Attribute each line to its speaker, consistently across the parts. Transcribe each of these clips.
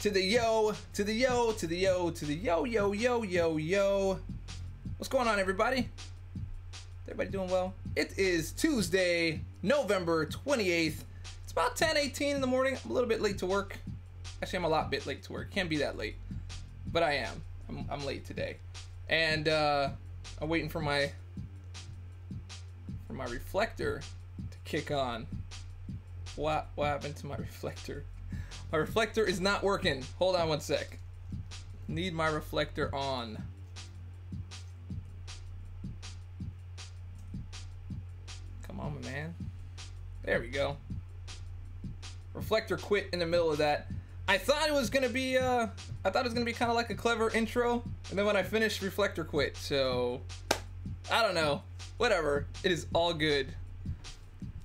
Speaker 1: to the yo, to the yo, to the yo, to the yo, yo, yo, yo, yo. What's going on, everybody? Everybody doing well? It is Tuesday, November 28th. It's about 10:18 in the morning. I'm a little bit late to work. Actually, I'm a lot bit late to work. Can't be that late, but I am. I'm late today, and I'm waiting for my reflector to kick on. What happened to my reflector? My reflector is not working. Hold on one sec. Need my reflector on. Come on, my man. There we go. Reflector quit in the middle of that. I thought it was gonna be kind of like a clever intro, and then when I finished, reflector quit. So I don't know. Whatever. It is all good.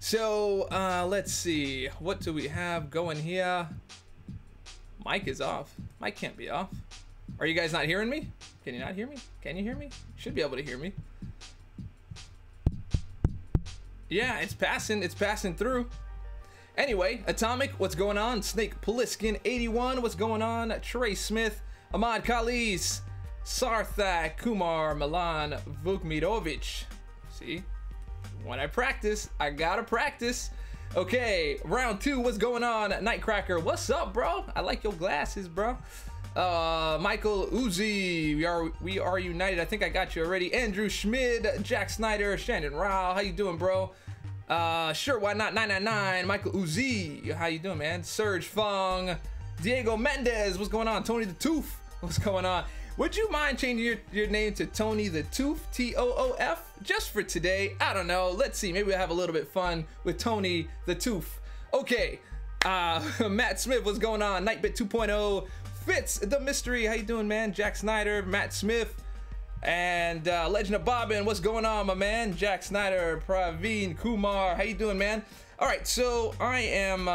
Speaker 1: So let's see. What do we have going here? Mic is off. Mic can't be off. Are you guys not hearing me? Can you not hear me? Can you hear me? Should be able to hear me. Yeah, it's passing. It's passing through. Anyway, Atomic, what's going on? Snake Poliskin 81, what's going on? Trey Smith, Ahmad Khalis, Sarthak, Kumar, Milan, Vukmirovic. See? When I practice, I gotta practice. Okay, round 2, what's going on? Nightcracker, what's up, bro? I like your glasses, bro. Michael Uzi, we are united. I think I got you already. Andrew Schmid, Jack Snyder, Shandon Rao, how you doing, bro? Sure, why not? 999, Michael Uzi, how you doing, man? Serge Fung, Diego Mendez, what's going on? Tony the Tooth, what's going on? Would you mind changing your name to Tony the Tooth, T-O-O-F, just for today? I don't know. Let's see. Maybe we'll have a little bit fun with Tony the Tooth. Okay. Matt Smith, what's going on? Nightbit 2.0, Fitz the Mystery, how you doing, man? Jack Snyder, Matt Smith, and Legend of Bobbin, what's going on, my man? Jack Snyder, Praveen Kumar, how you doing, man? All right, so I am.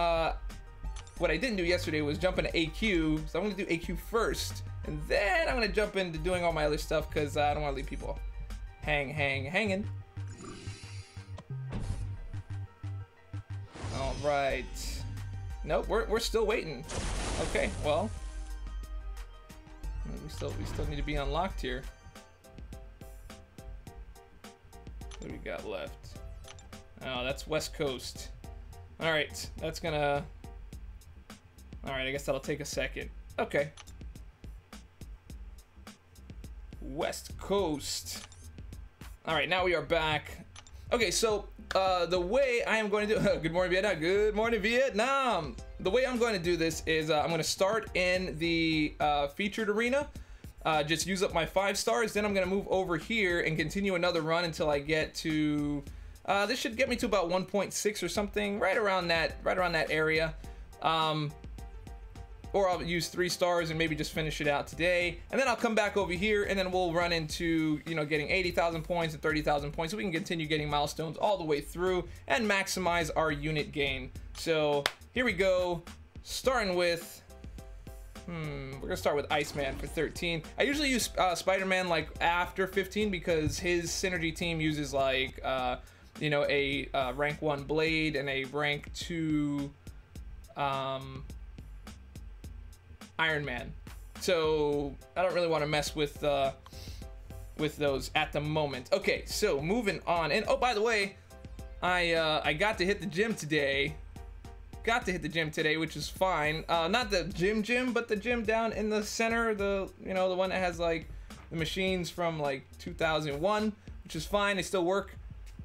Speaker 1: What I didn't do yesterday was jump into AQ, so I'm gonna do AQ first. And then I'm gonna jump into doing all my other stuff because I don't want to leave people hanging. All right. Nope, we're still waiting. Okay, well, we still need to be unlocked here. What do we got left? Oh, that's West Coast. All right, that's gonna. All right, I guess that'll take a second. Okay. West Coast. All right, now we are back. Okay, so the way I am going to do good morning, Vietnam. Good morning, Vietnam. The way I'm going to do this is I'm going to start in the featured arena, just use up my 5 stars, then I'm going to move over here and continue another run until I get to this should get me to about 1.6 or something, right around that area. Or I'll use 3 stars and maybe just finish it out today. And then I'll come back over here and then we'll run into, you know, getting 80,000 points and 30,000 points. So we can continue getting milestones all the way through and maximize our unit gain. So here we go. Starting with, we're gonna start with Iceman for 13. I usually use Spider-Man like after 15 because his synergy team uses like, you know, a rank 1 blade and a rank 2, Iron Man, so I don't really want to mess with those at the moment. Okay, so moving on, and oh, by the way, I got to hit the gym today. Which is fine. Not the gym, but the gym down in the center, the one that has like the machines from like 2001, which is fine. They still work.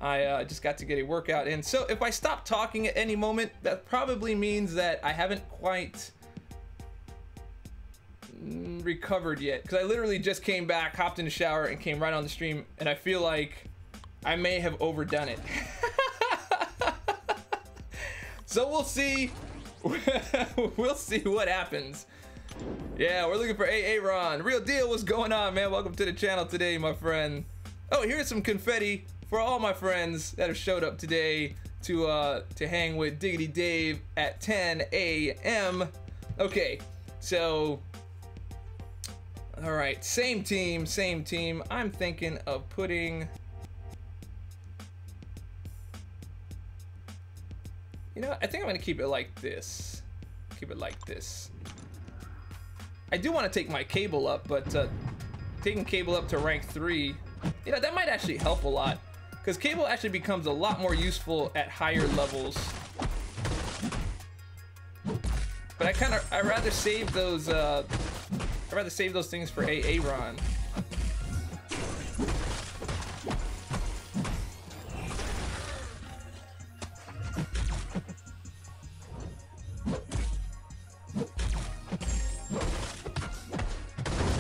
Speaker 1: I just got to get a workout in. So if I stop talking at any moment, that probably means that I haven't quite recovered yet, because I literally just came back, hopped in the shower, and came right on the stream, and I feel like I may have overdone it. So we'll see. We'll see what happens. Yeah, we're looking for Aaron. Real deal, what's going on, man? Welcome to the channel today, my friend. Oh, here's some confetti for all my friends that have showed up today to hang with Diggity Dave at 10 a.m. Okay, so all right, same team. I'm thinking of putting, you know, I think I'm gonna keep it like this. I do want to take my cable up, but taking cable up to rank 3, you know, that might actually help a lot, because cable actually becomes a lot more useful at higher levels. But I'd rather save those things for Aaron.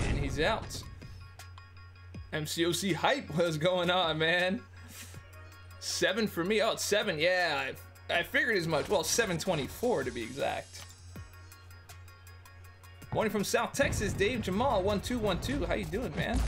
Speaker 1: And he's out. MCOC hype, what's going on, man? 7 for me. Oh, it's 7. Yeah, I figured as much. Well, 724 to be exact. Morning from South Texas, Dave Jamal 1212. How you doing, man?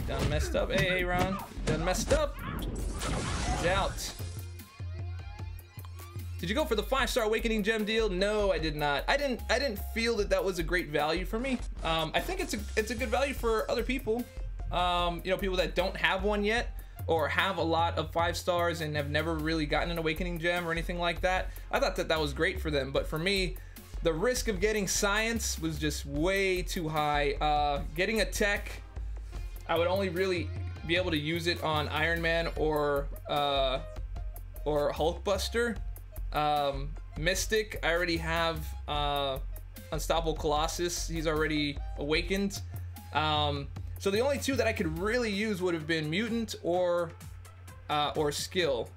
Speaker 1: Done messed up. Hey, Ron. Done messed up. He's out. Did you go for the 5-star Awakening Gem deal? No, I did not. I didn't feel that was a great value for me. I think it's a good value for other people. You know, people that don't have one yet, or have a lot of 5 stars and have never really gotten an Awakening Gem or anything like that. I thought that was great for them, but for me, the risk of getting science was just way too high. Getting a tech, I would only really be able to use it on Iron Man or Hulkbuster. Mystic, I already have Unstoppable Colossus. He's already awakened. So the only 2 that I could really use would have been Mutant or Skill.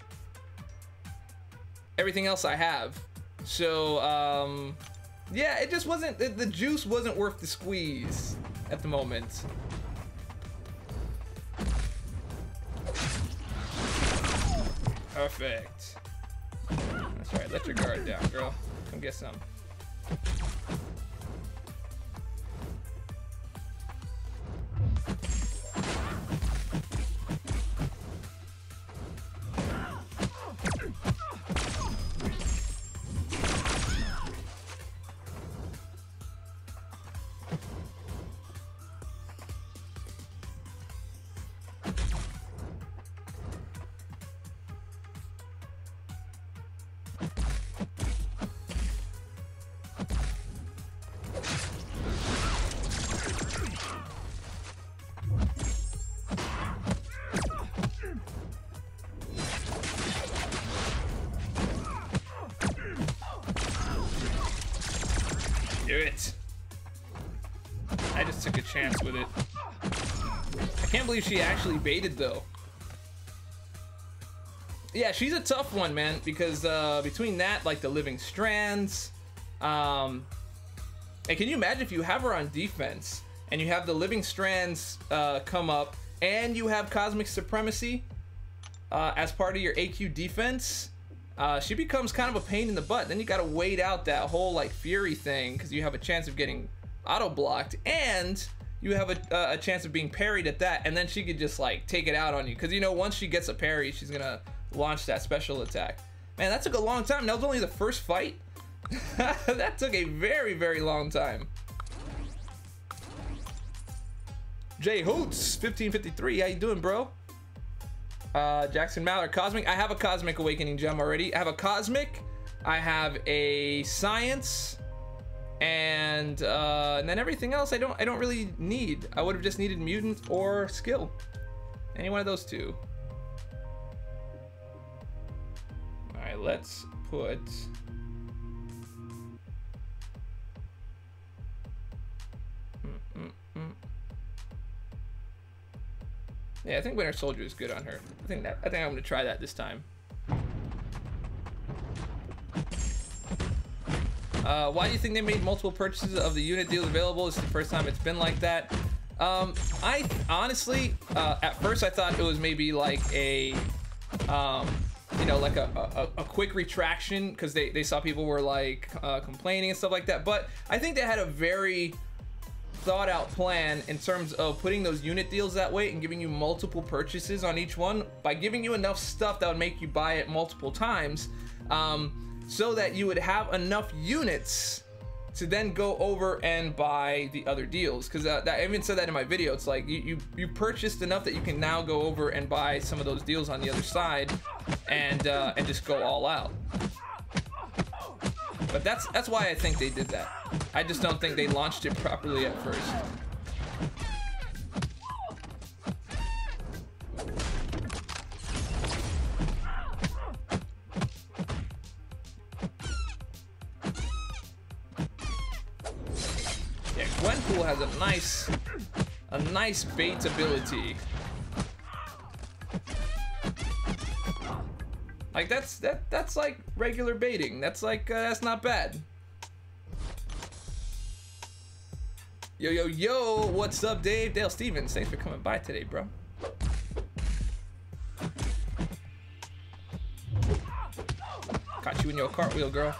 Speaker 1: Everything else I have. So yeah, it just wasn't, the juice wasn't worth the squeeze at the moment. Perfect. That's right, let your guard down, girl. Come get some. Do it. I just took a chance with it. I can't believe she actually baited though. Yeah, she's a tough one, man, because between that, like the living strands, and can you imagine if you have her on defense and you have the living strands come up and you have cosmic supremacy as part of your AQ defense? She becomes kind of a pain in the butt. Then you gotta wait out that whole like fury thing because you have a chance of getting auto blocked and you have a chance of being parried at that, and then she could just like take it out on you because you know once she gets a parry she's gonna launch that special attack. Man, that took a long time. That was only the first fight. That took a very, very long time. Jay Hoots 1553, how you doing, bro? Jackson Mallard, Cosmic. I have a Cosmic Awakening Gem already. I have a Cosmic, I have a Science, and then everything else I don't really need. I would have just needed Mutant or Skill. Any one of those two. All right, let's put. Yeah, I think Winter Soldier is good on her. I think I'm gonna try that this time. Why do you think they made multiple purchases of the unit deals available? It's the first time it's been like that. I honestly, at first I thought it was maybe like a, you know, like a quick retraction because they saw people were like complaining and stuff like that. But I think they had a very thought out plan in terms of putting those unit deals that way and giving you multiple purchases on each one by giving you enough stuff that would make you buy it multiple times. so that you would have enough units to then go over and buy the other deals. Because I even said that in my video. It's like you purchased enough that you can now go over and buy some of those deals on the other side, and just go all out. But that's why I think they did that. I just don't think they launched it properly at first. Gwenpool has a nice bait ability. Like that's like regular baiting. That's like that's not bad. Yo, what's up, Dave? Dale Stevens, thanks for coming by today, bro. Caught you in your cartwheel, girl.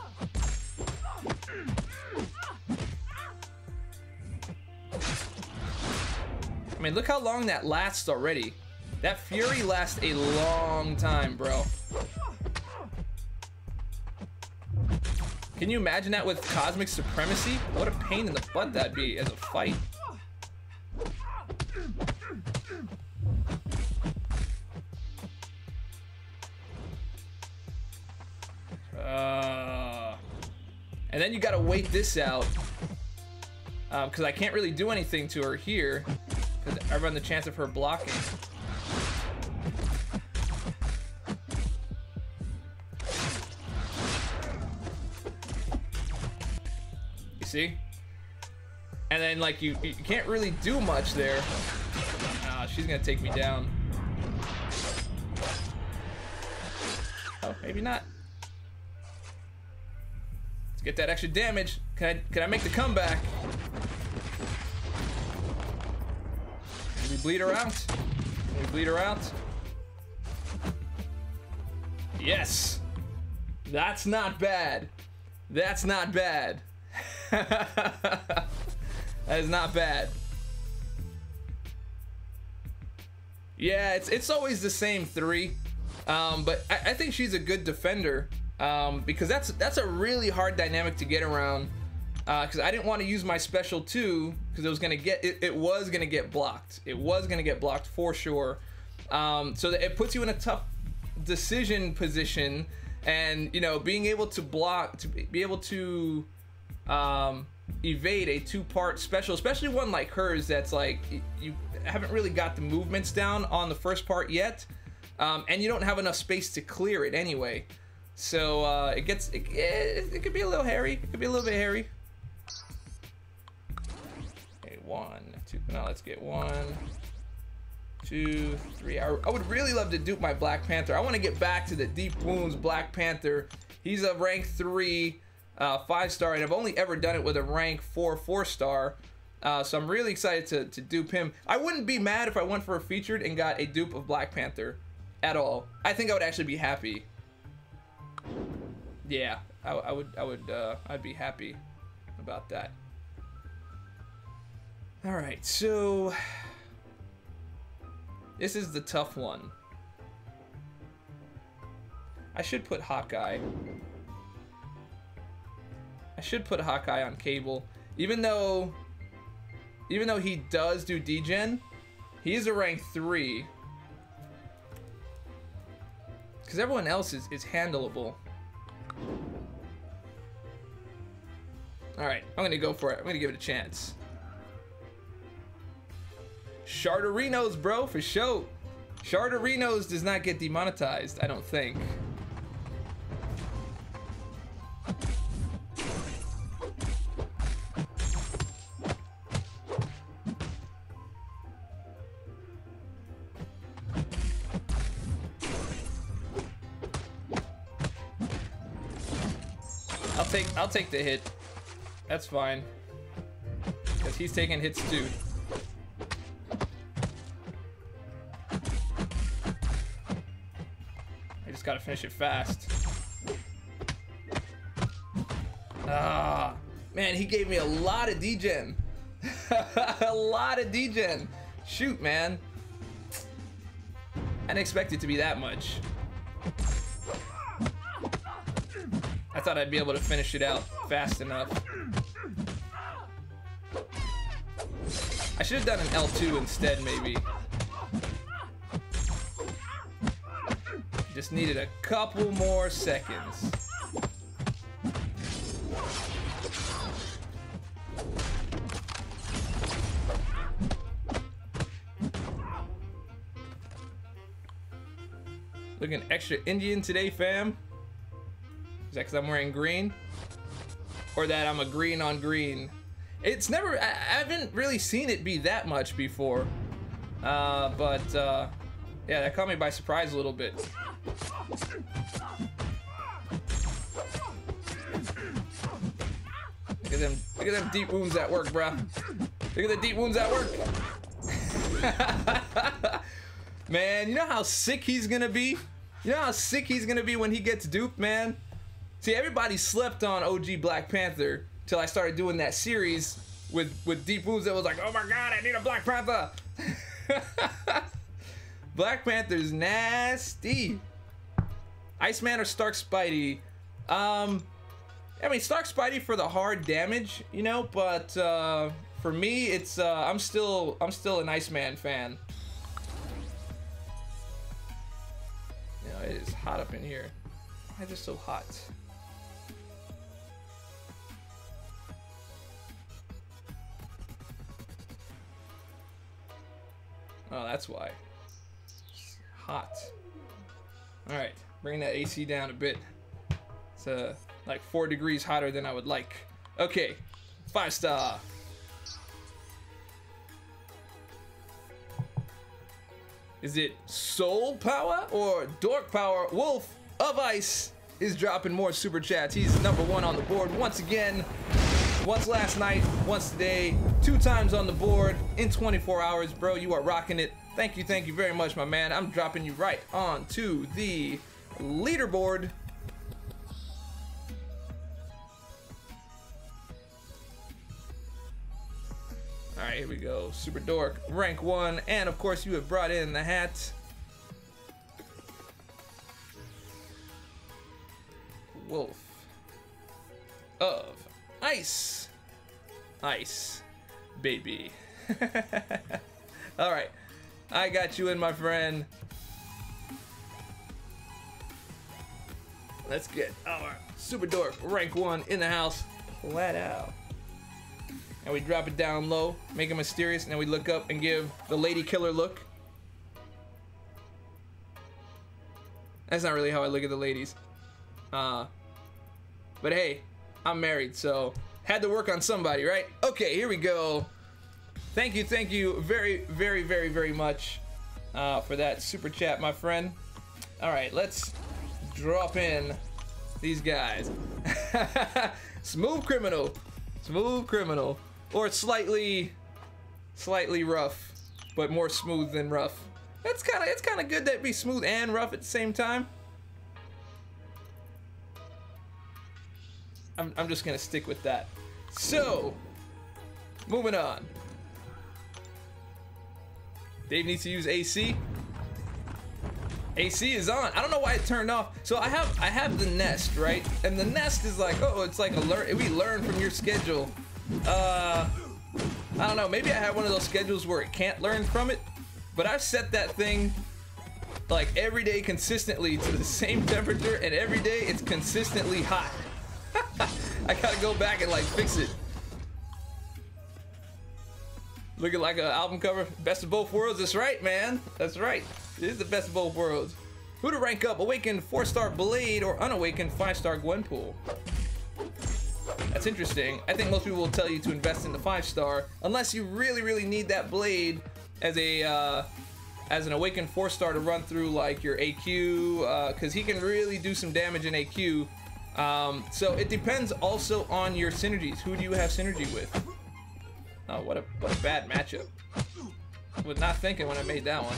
Speaker 1: I mean, look how long that lasts already. That Fury lasts a long time, bro. Can you imagine that with Cosmic Supremacy? What a pain in the butt that'd be as a fight. And then you gotta wait this out. Because I can't really do anything to her here. Because I run the chance of her blocking. You see? And then like you can't really do much there. She's gonna take me down. Oh, maybe not. Let's get that extra damage. Can I make the comeback? Can we bleed her out? Can we bleed her out? Yes! That's not bad. That's not bad. That is not bad. Yeah, it's always the same three. But I think she's a good defender. Because that's a really hard dynamic to get around. Because I didn't want to use my special 2 because it was gonna get blocked. It was gonna get blocked for sure. So that it puts you in a tough decision position, and you know, being able to block, to be able to evade a 2-part special, especially one like hers that's like you haven't really got the movements down on the first part yet, and you don't have enough space to clear it anyway. So it could be a little hairy. It could be a little bit hairy. Okay, 1, 2. Now let's get 1, 2, 3. I would really love to dupe my Black Panther. I want to get back to the Deep Wounds Black Panther. He's a rank 3, 5-star, and I've only ever done it with a rank 4, 4-star. So I'm really excited to dupe him. I wouldn't be mad if I went for a featured and got a dupe of Black Panther at all. I think I would actually be happy. Yeah, I'd be happy about that. All right, so this is the tough one. I should put Hawkeye. I should put Hawkeye on Cable, even though he does do degen. He is a rank 3. Because everyone else is handleable. Alright, I'm gonna go for it. I'm gonna give it a chance. Sharderinos, bro, for sure. Sharderinos does not get demonetized, I don't think. I'll take the hit. That's fine. Because he's taking hits too. I just gotta finish it fast. Ah, man, he gave me a lot of degen. A lot of degen. Shoot, man. I didn't expect it to be that much. I thought I'd be able to finish it out fast enough. I should have done an L2 instead, maybe. Just needed a couple more seconds. Looking extra Indian today, fam. Is that because I'm wearing green? Or that I'm a green on green? It's never, I haven't really seen it be that much before. Yeah, that caught me by surprise a little bit. Look at them deep wounds at work, bruh. Look at the deep wounds at work. Man, you know how sick he's gonna be? You know how sick he's gonna be when he gets duped, man? See, everybody slept on OG Black Panther till I started doing that series with deep wounds that was like, oh my god, I need a Black Panther. Black Panther's nasty. Iceman or Stark Spidey? I mean, Stark Spidey for the hard damage, you know, but for me, it's I'm still an Iceman fan. You know, it is hot up in here. Why is it so hot? Oh, that's why. It's hot. All right, bring that AC down a bit. It's like 4 degrees hotter than I would like. Okay, 5-star. Is it Soul Power or Dork Power? Wolf of Ice is dropping more super chats. He's #1 on the board once again. Once last night, once today, 2 times on the board in 24 hours. Bro, you are rocking it. Thank you very much, my man. I'm dropping you right onto the leaderboard. All right, here we go. Super Dork, rank 1, and of course you have brought in the hat. Wolf of Ice. Ice, baby. All right, I got you in, my friend. Let's get our Super Dork rank 1 in the house, flat out. And we drop it down low, make it mysterious, and then we look up and give the lady killer look. That's not really how I look at the ladies. But hey, I'm married, so had to work on somebody, right? Okay, here we go. Thank you very much for that super chat, my friend. All right, let's drop in these guys. Smooth criminal, or slightly rough, but more smooth than rough. It's kind of good to be smooth and rough at the same time. I'm just gonna stick with that. So, moving on. Dave needs to use AC. AC is on. I don't know why it turned off. So I have the Nest, right? And the Nest is like, oh, it's like we learn from your schedule. I don't know. Maybe I have one of those schedules where it can't learn from it. But I've set that thing like every day consistently to the same temperature, and every day it's consistently hot. I gotta go back and like fix it. Looking like an album cover. Best of both worlds. That's right, man. That's right. It is the best of both worlds. Who to rank up? Awakened 4-star Blade or unawakened 5-star Gwenpool? That's interesting. I think most people will tell you to invest in the 5-star unless you really need that Blade as a as an awakened 4-star to run through like your AQ, because he can really do some damage in AQ. So it depends also on your synergies. Who do you have synergy with? Oh, what a bad matchup. Was not thinking when I made that one.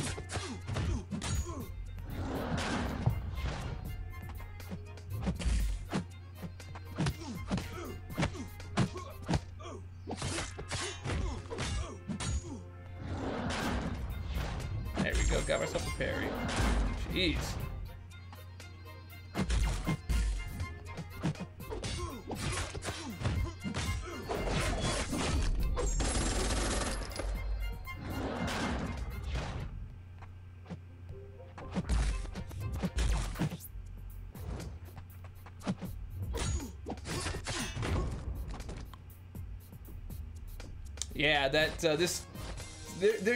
Speaker 1: There we go, got myself a parry. Jeez. Yeah, that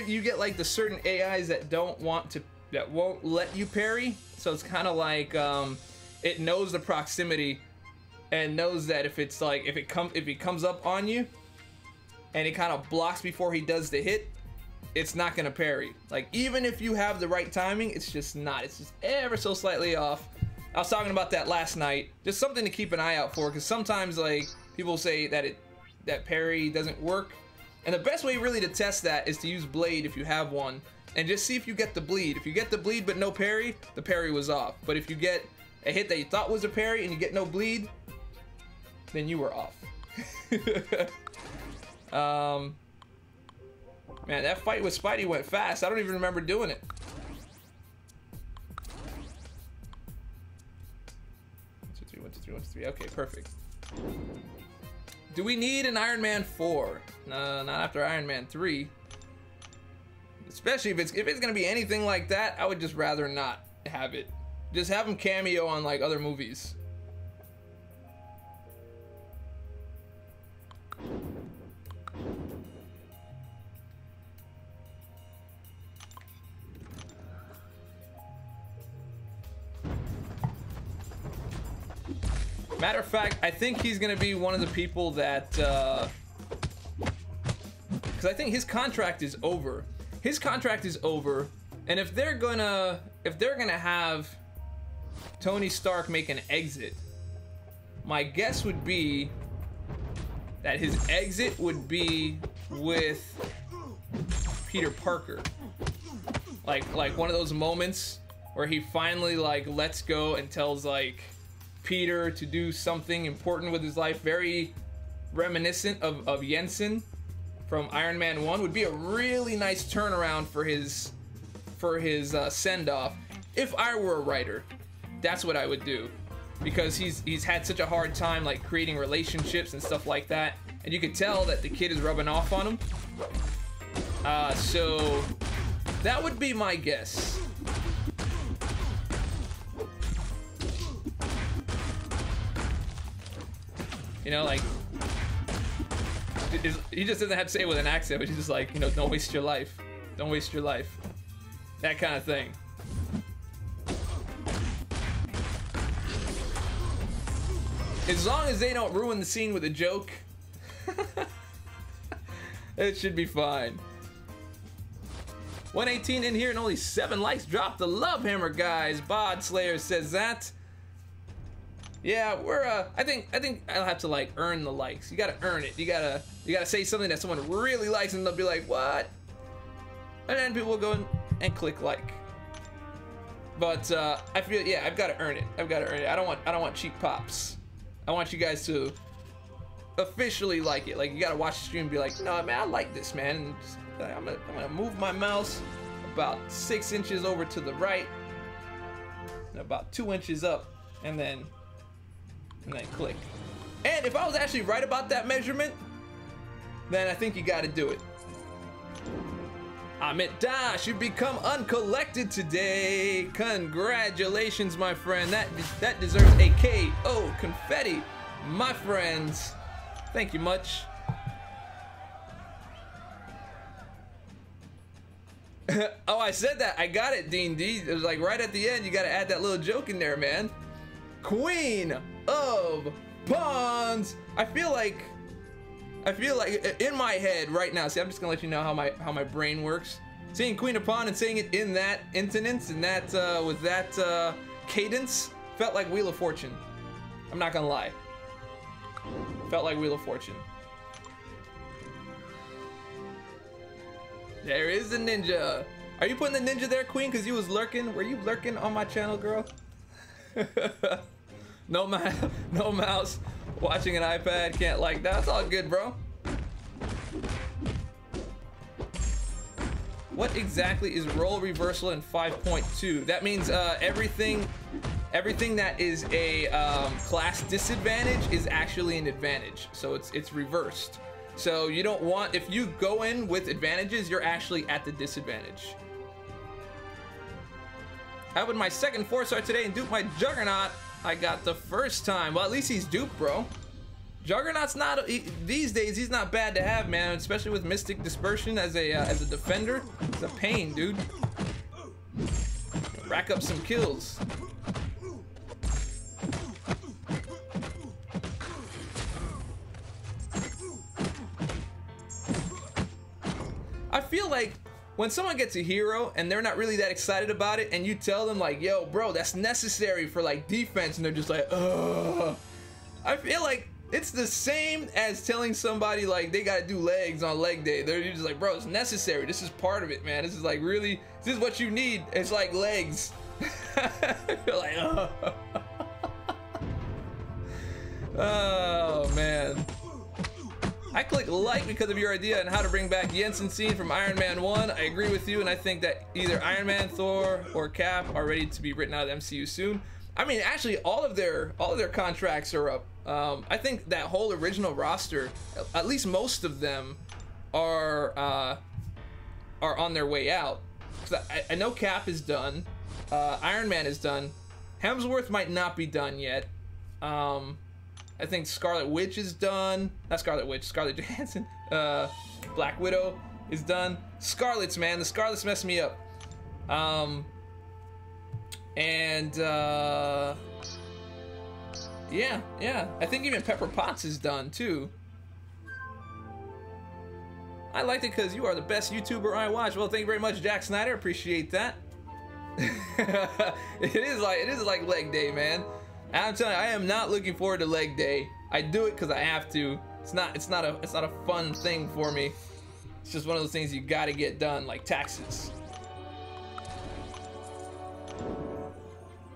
Speaker 1: you get like the certain AIs that won't let you parry. So it's kind of like it knows the proximity and knows that if it's like if he comes up on you and he kind of blocks before he does the hit, it's not gonna parry. Like even if you have the right timing, it's just not. It's just ever so slightly off. I was talking about that last night. Just something to keep an eye out for, because sometimes like people say that parry doesn't work, and the best way really to test that is to use blade if you have one, and just see if you get the bleed. If you get the bleed but no parry, the parry was off. But if you get a hit that you thought was a parry and you get no bleed, then you were off. Man, that fight with Spidey went fast. I don't even remember doing it. 1, 2, 3, 1, 2, 3, 1, 2, 3. Okay, perfect. Do we need an Iron Man 4? No, not after Iron Man 3. Especially if it's gonna be anything like that, I would just rather not have it. Just have him cameo on like other movies. Matter of fact, I think he's gonna be one of the people that, because I think his contract is over. His contract is over, and if they're gonna have Tony Stark make an exit, my guess would be that his exit would be with Peter Parker. Like one of those moments where he finally like lets go and tells like Peter to do something important with his life, very reminiscent of Jensen from Iron Man 1. Would be a really nice turnaround for his send-off. If I were a writer, that's what I would do, because he's had such a hard time like creating relationships and stuff like that, and you could tell that the kid is rubbing off on him. So that would be my guess. You know, like, he just doesn't have to say it with an accent, but he's just like, you know, don't waste your life. Don't waste your life. That kind of thing. As long as they don't ruin the scene with a joke, it should be fine. 118 in here and only 7 likes. Drop the love hammer, guys. Bod Slayer says that. Yeah, we're I think I'll have to like earn the likes. You gotta earn it. You gotta say something that someone really likes and they'll be like, what? And then people will go and click like. But I feel, yeah, I've gotta earn it. I've gotta earn it. I don't want cheap pops. I want you guys to officially like it. Like, you gotta watch the stream and be like, no man, I like this, man. And just, I'm gonna move my mouse about 6 inches over to the right and about 2 inches up, and then click. And if I was actually right about that measurement, then I think you got to do it. Amit Dash, you become uncollected today. Congratulations, my friend. That deserves a KO confetti, my friends. Thank you much. Oh, I said that. I got it, Dean D. It was like right at the end. You got to add that little joke in there, man. Queen of Pawns. I feel like in my head right now. See, I'm just gonna let you know how my brain works. Seeing Queen of Pawns and saying it in that intonance and that with that cadence felt like Wheel of Fortune. I'm not gonna lie. Felt like Wheel of Fortune. There is the ninja. Are you putting the ninja there, Queen? Because you was lurking. Were you lurking on my channel, girl? No mouse. Watching an iPad, can't like that. That's all good, bro. What exactly is role reversal in 5.2? That means everything that is a class disadvantage is actually an advantage. So it's reversed. So you don't want, if you go in with advantages, you're actually at the disadvantage. How about my second 4-star today and dupe my Juggernaut? I got the first time. Well, at least he's duped, bro. Juggernaut's not these days. He's not bad to have, man. Especially with Mystic Dispersion as a defender. It's a pain, dude. Rack up some kills. I feel like when someone gets a hero and they're not really that excited about it, and you tell them like, yo, bro, that's necessary for like defense, and they're just like, ugh. I feel like it's the same as telling somebody like they gotta do legs on leg day. They're just like, bro, it's necessary. This is part of it, man. This is like really, this is what you need. It's like legs. You're like, oh. Oh man. I click like because of your idea on how to bring back Jensen scene from Iron Man 1. I agree with you, and I think that either Iron Man, Thor, or Cap are ready to be written out of the MCU soon. I mean, actually, all of their contracts are up. I think that whole original roster, at least most of them, are on their way out. I know Cap is done, Iron Man is done, Hemsworth might not be done yet. I think Scarlet Witch is done. Not Scarlet Witch, Scarlett Johansson. Black Widow is done. Scarlet's, man, the Scarlet's messed me up. Yeah, I think even Pepper Potts is done too. I liked it because you are the best YouTuber I watch. Well, thank you very much, Jack Snyder. Appreciate that. it is like leg day, man. I'm telling you, I am not looking forward to leg day. I do it because I have to. It's not a fun thing for me. It's just one of those things you gotta get done, like taxes.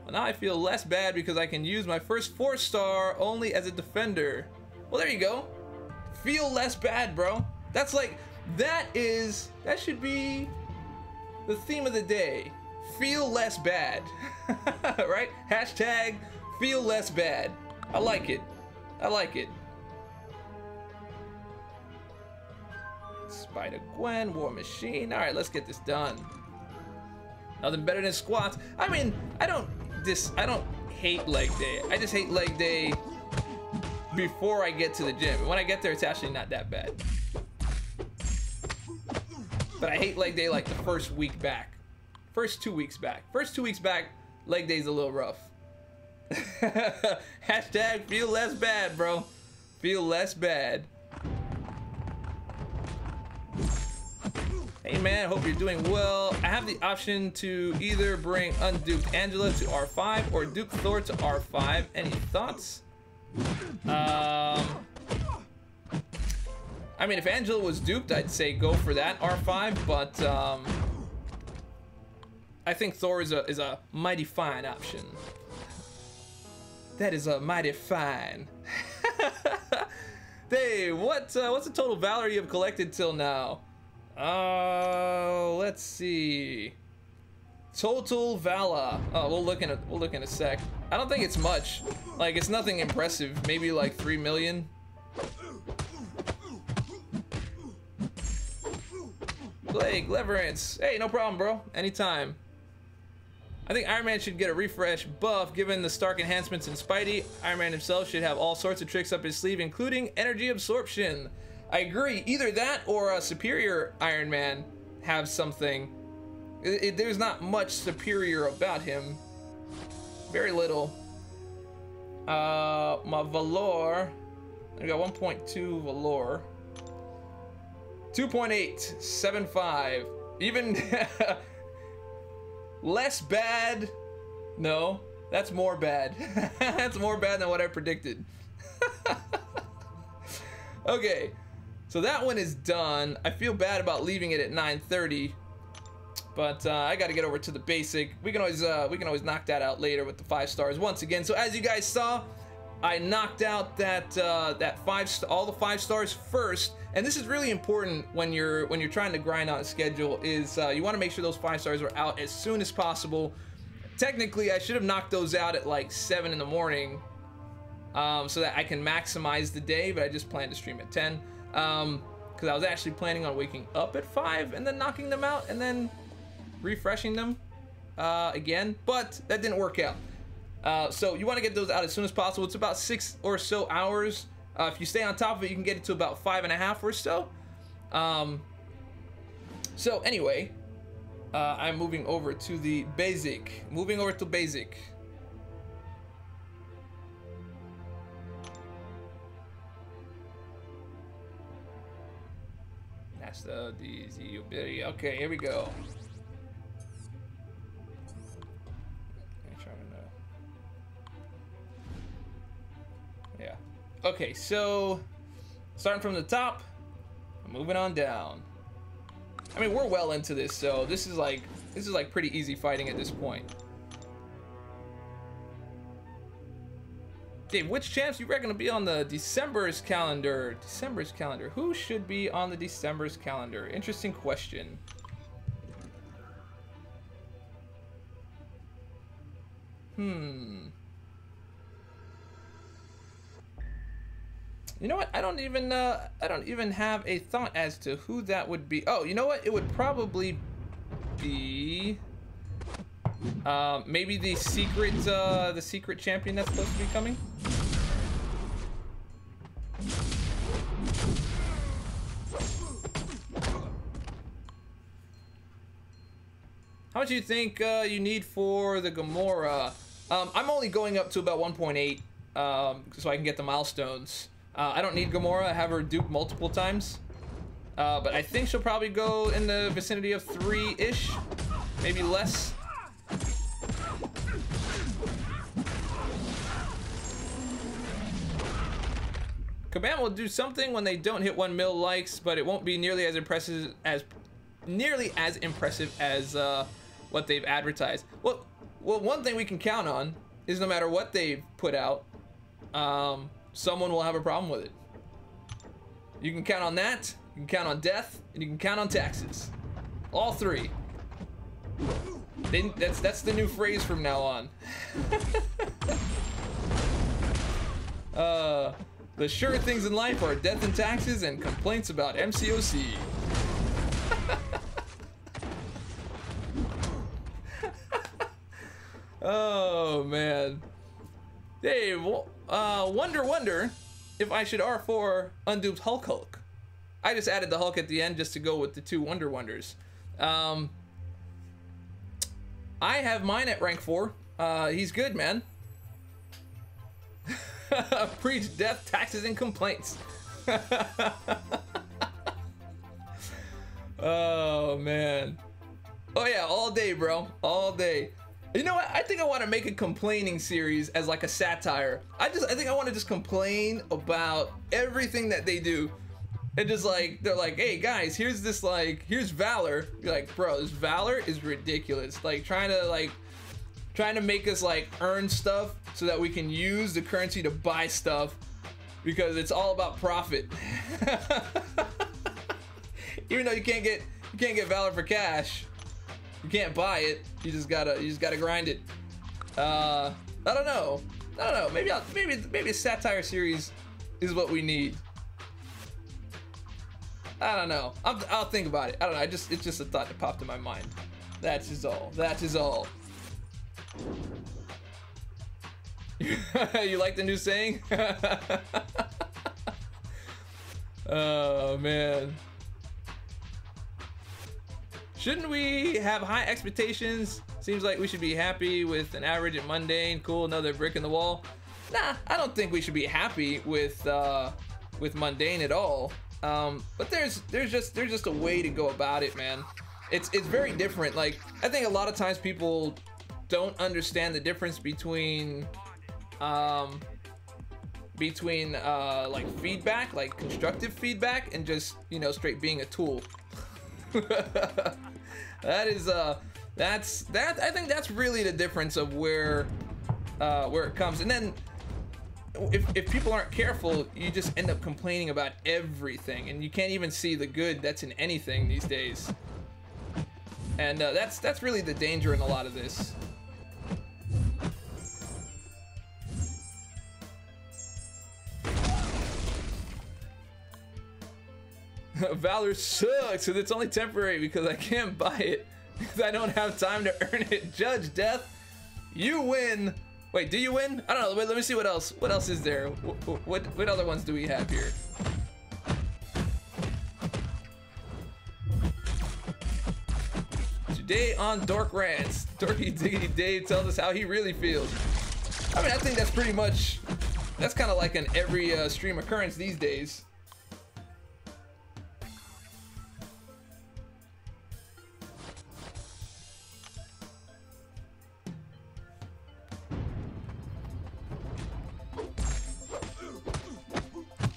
Speaker 1: Well, now I feel less bad because I can use my first 4-star only as a defender. Well, there you go. Feel less bad, bro. That's like, that should be the theme of the day. Feel less bad. Right? Hashtag feel less bad. I like it. I like it. Spider-Gwen, War Machine. All right, let's get this done. Nothing better than squats. I mean, I don't hate leg day. I just hate leg day before I get to the gym. When I get there, it's actually not that bad. But I hate leg day like the first week back. First 2 weeks back. First 2 weeks back, leg day's a little rough. Hashtag feel less bad, bro. Feel less bad. Hey man, hope you're doing well. I have the option to either bring unduped Angela to R5 or dupe Thor to R5. Any thoughts? I mean, if Angela was duped, I'd say go for that R5, but I think Thor is a mighty fine option. That is a mighty fine. Hey, what's the total Valor you have collected till now? Let's see. Total Valor. Oh, we'll look in a sec. I don't think it's much. Like, it's nothing impressive. Maybe like 3 million. Blake, Leverance. Hey, no problem, bro. Anytime. I think Iron Man should get a refresh buff given the Stark enhancements in Spidey. Iron Man himself should have all sorts of tricks up his sleeve, including energy absorption. I agree. Either that or a superior Iron Man have something. There's not much superior about him. Very little. My Valor. I got 1.2 Valor. 2.875. Even less bad. No, that's more bad. That's more bad than what I predicted. Okay, so that one is done. I feel bad about leaving it at 9:30, but I got to get over to the basic. We can always knock that out later with the 5 stars once again. So as you guys saw, I knocked out that all the 5 stars first, and this is really important when you're trying to grind on a schedule. Is you want to make sure those 5 stars are out as soon as possible. Technically, I should have knocked those out at like 7 in the morning, so that I can maximize the day. But I just planned to stream at 10, because I was actually planning on waking up at 5 and then knocking them out and then refreshing them again. But that didn't work out. So you want to get those out as soon as possible. It's about 6 or so hours If you stay on top of it, you can get it to about 5.5 or so. So anyway, I'm moving over to the basic. Moving over to basic. That's the ability. Okay, here we go. Yeah. Okay, so starting from the top, moving on down. I mean, we're well into this, so this is like pretty easy fighting at this point. Dave, which champs you reckon will be on the December's calendar? December's calendar. Who should be on the December's calendar? Interesting question. You know what? I don't even have a thought as to who that would be. Oh, you know what? It would probably be maybe the secret champion that's supposed to be coming. How much do you think you need for the Gamora? I'm only going up to about 1.8 so I can get the milestones. I don't need Gamora. I have her duped multiple times. But I think she'll probably go in the vicinity of 3-ish, maybe less. Kabam will do something when they don't hit 1 mil likes, but it won't be nearly as impressive as what they've advertised. Well, one thing we can count on is no matter what they've put out, someone will have a problem with it. You can count on that, you can count on death, and you can count on taxes. All three. That's the new phrase from now on. The sure things in life are death and taxes and complaints about MCOC. Oh man. Dave, wonder if I should R4 unduped Hulk. I just added the Hulk at the end just to go with the 2 Wonders. I have mine at rank 4. He's good, man. Preach death, taxes, and complaints. Oh man. Oh yeah, all day, bro. All day. You know what? I think I want to make a complaining series as like a satire. I think I want to just complain about everything that they do. And just like, they're like, hey guys, here's this here's Valor. You're like, bro, this Valor is ridiculous. Like trying to make us like earn stuff so that we can use the currency to buy stuff because it's all about profit. Even though you can't get Valor for cash. You can't buy it. You just gotta grind it. I don't know. Maybe a satire series is what we need. I don't know. I'll think about it. I don't know. It's just a thought that popped in my mind. That is all. That is all. You like the new saying? Oh man. Shouldn't we have high expectations? Seems like we should be happy with an average and mundane. Cool, another brick in the wall. Nah, I don't think we should be happy with mundane at all. But there's just a way to go about it, man. It's very different. Like I think a lot of times people don't understand the difference between like feedback, like constructive feedback, and just, you know, straight being a tool. I think that's really the difference of where it comes. And then if people aren't careful, you just end up complaining about everything, and you can't even see the good that's in anything these days. And that's really the danger in a lot of this. Valor sucks, and it's only temporary because I can't buy it because I don't have time to earn it. Judge Death, you win. Wait, do you win? I don't know. Wait, let me see what else. What else is there? What other ones do we have here? Today on Dork Rants, Dorky Diggity Dave tells us how he really feels. I mean, I think that's pretty much, that's kind of like an every stream occurrence these days.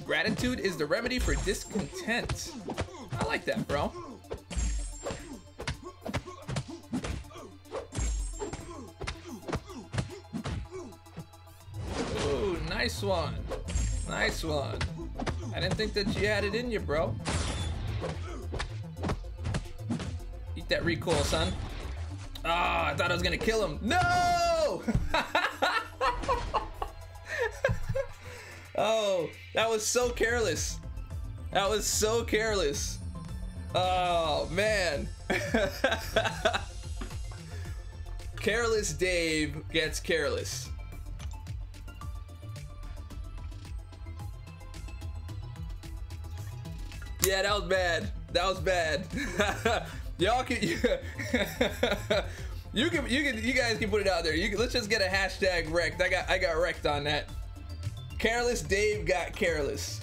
Speaker 1: Gratitude is the remedy for discontent. I like that, bro. Ooh, nice one. Nice one. I didn't think that you had it in you, bro. Eat that recoil, son. Ah, I thought I was gonna kill him. No! Oh, that was so careless. That was so careless. Oh, man. Careless Dave gets careless. Yeah, that was bad. That was bad. Y'all can, you guys can put it out there. Let's just get a hashtag wrecked. I got wrecked on that. Careless Dave got careless.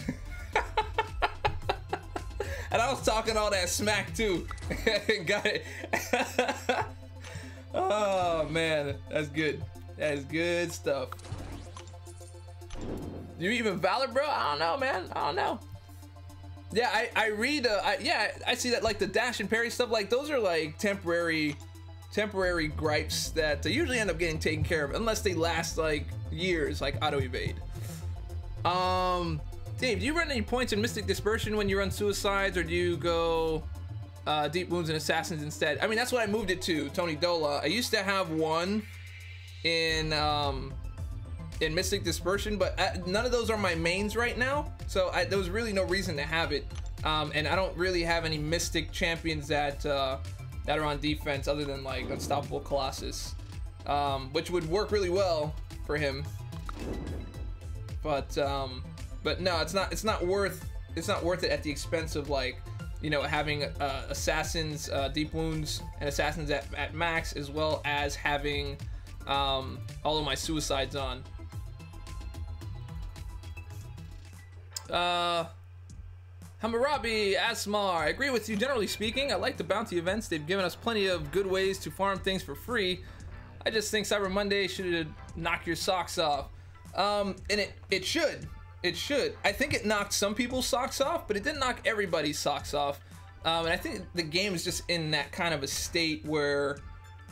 Speaker 1: And I was talking all that smack too. Got it. Oh man, that's good. That is good stuff. You even Valor, bro? I don't know, man. I don't know. Yeah, I read. Yeah, I see that like the dash and parry stuff. Like those are like temporary gripes that usually end up getting taken care of, unless they last like years, like auto evade. Dave, do you run any points in Mystic Dispersion when you run Suicides, or do you go Deep Wounds and Assassins instead? I mean, that's what I moved it to, Tony Dola. I used to have one in Mystic Dispersion, but none of those are my mains right now, so there was really no reason to have it. And I don't really have any Mystic champions that are on defense other than like Unstoppable Colossus, which would work really well for him. But no, it's not worth it at the expense of, like, you know, having assassins, deep wounds and assassins at max, as well as having all of my suicides on. Hammurabi Asmar, I agree with you. Generally speaking, I like the bounty events. They've given us plenty of good ways to farm things for free. I just think Cyber Monday should knock your socks off. And it should. It should. I think it knocked some people's socks off, but it didn't knock everybody's socks off. And I think the game is just in that kind of a state where,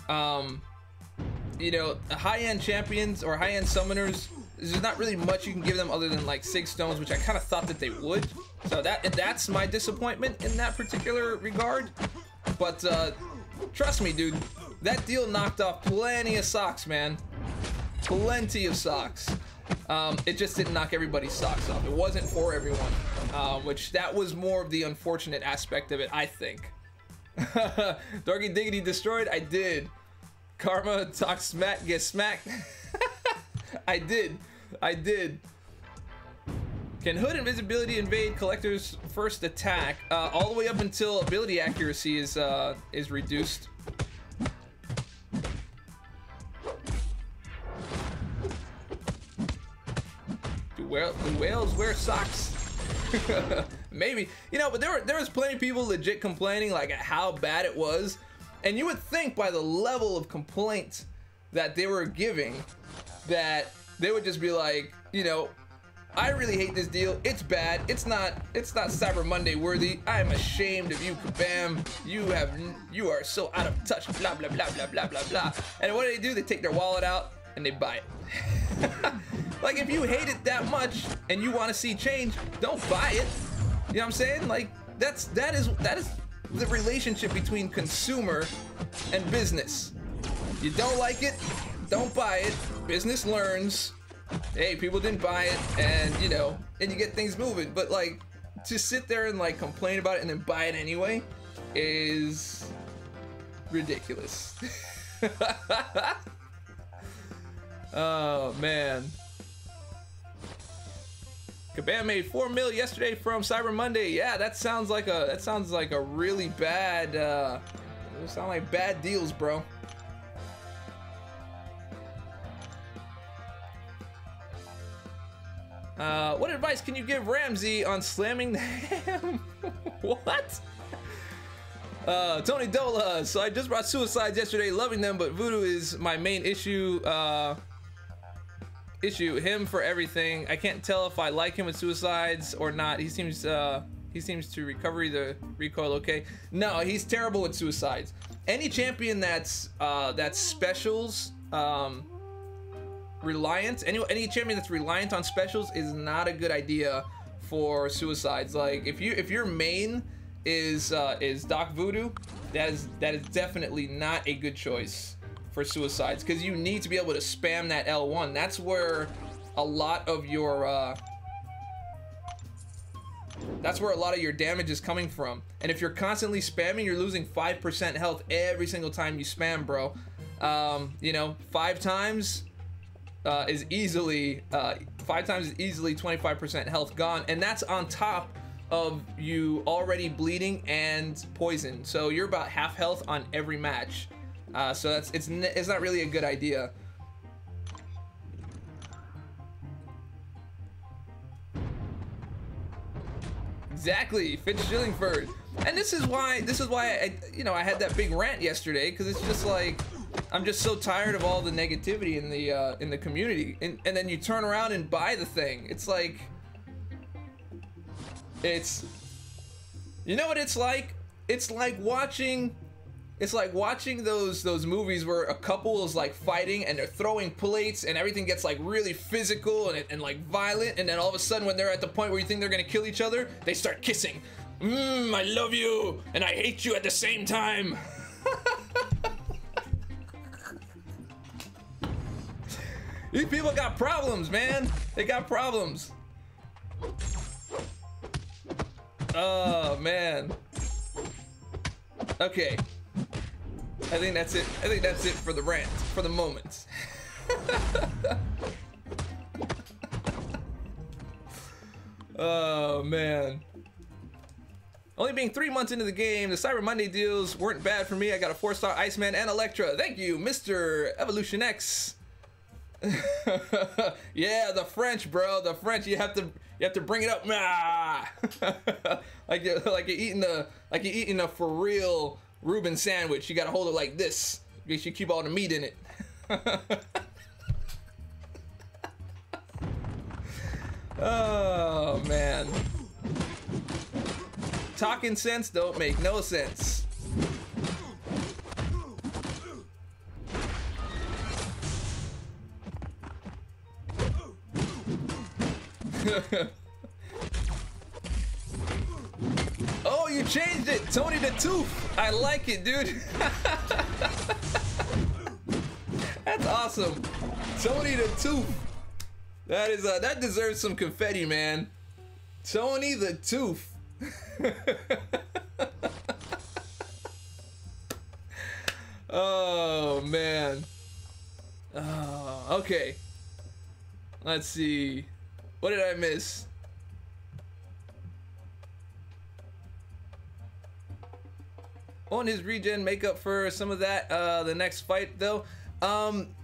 Speaker 1: you know, high-end champions or high-end summoners, there's not really much you can give them other than like Sig Stones, which I kind of thought that they would. So that's my disappointment in that particular regard. But trust me, dude, that deal knocked off plenty of socks, man. Plenty of socks. It just didn't knock everybody's socks off. It wasn't for everyone, which that was more of the unfortunate aspect of it, I think. Dorky Diggity destroyed? I did. Karma talk smack, get smacked. I did. Can Hood Invisibility invade Collector's first attack? All the way up until ability accuracy is reduced. Do whales wear socks? Maybe. You know, but there was plenty of people legit complaining like at how bad it was. And you would think by the level of complaints that they were giving that they would just be like, you know, I really hate this deal. It's bad. It's not Cyber Monday worthy. I am ashamed of you, Kabam. You are so out of touch. Blah blah blah blah blah blah blah. And what do? They take their wallet out and they buy it. Like, if you hate it that much and you want to see change, don't buy it. You know what I'm saying? Like, that is the relationship between consumer and business. You don't like it, don't buy it. Business learns. Hey, people didn't buy it, and you know, and you get things moving. But like, to sit there and like complain about it and then buy it anyway is ridiculous. Oh man. Kabam made 4 mil yesterday from Cyber Monday. Yeah, that sounds like a really bad sound like bad deals, bro. What advice can you give Ramsey on slamming the ham? What? Tony Dola. So I just brought Suicides yesterday, loving them, but Voodoo is my main issue. Him for everything. I can't tell if I like him with Suicides or not. He seems to recover the recoil okay. No, he's terrible with Suicides. Any champion that's specials reliant, any champion that's reliant on specials is not a good idea for Suicides. Like if your main is Doc Voodoo, that is definitely not a good choice for Suicides, because you need to be able to spam that L1. That's where a lot of your damage is coming from. And if you're constantly spamming, you're losing 5% health every single time you spam, bro. You know, 5 times is easily 25% health gone, and that's on top of you already bleeding and poison. So you're about half health on every match. So it's not really a good idea. Exactly, Fitz Shillingford. And this is why I had that big rant yesterday, because it's just like, I'm just so tired of all the negativity in the community, and then you turn around and buy the thing. It's like, you know what it's like? It's like watching those movies where a couple is like fighting and they're throwing plates and everything gets like really physical and like violent, and then all of a sudden when they're at the point where you think they're gonna kill each other, they start kissing. I love you and I hate you at the same time. These people got problems, man. They got problems. Oh man. Okay. I think that's it. I think that's it for the rant, for the moment. Oh man. Only being 3 months into the game, the Cyber Monday deals weren't bad for me. I got a 4-star Iceman and Electra. Thank you, Mr. Evolution X. Yeah, the French, bro. The French. You have to bring it up. like you're eating a for real Reuben sandwich. You gotta hold it like this because you keep all the meat in it. Oh man. Talking sense don't make no sense. Oh, you changed it, Tony the Tooth. I like it, dude. That's awesome, Tony the Tooth. That is that deserves some confetti, man. Tony the Tooth. Oh man. Oh, okay. Let's see. What did I miss? Won't his regen make up for some of that the next fight though?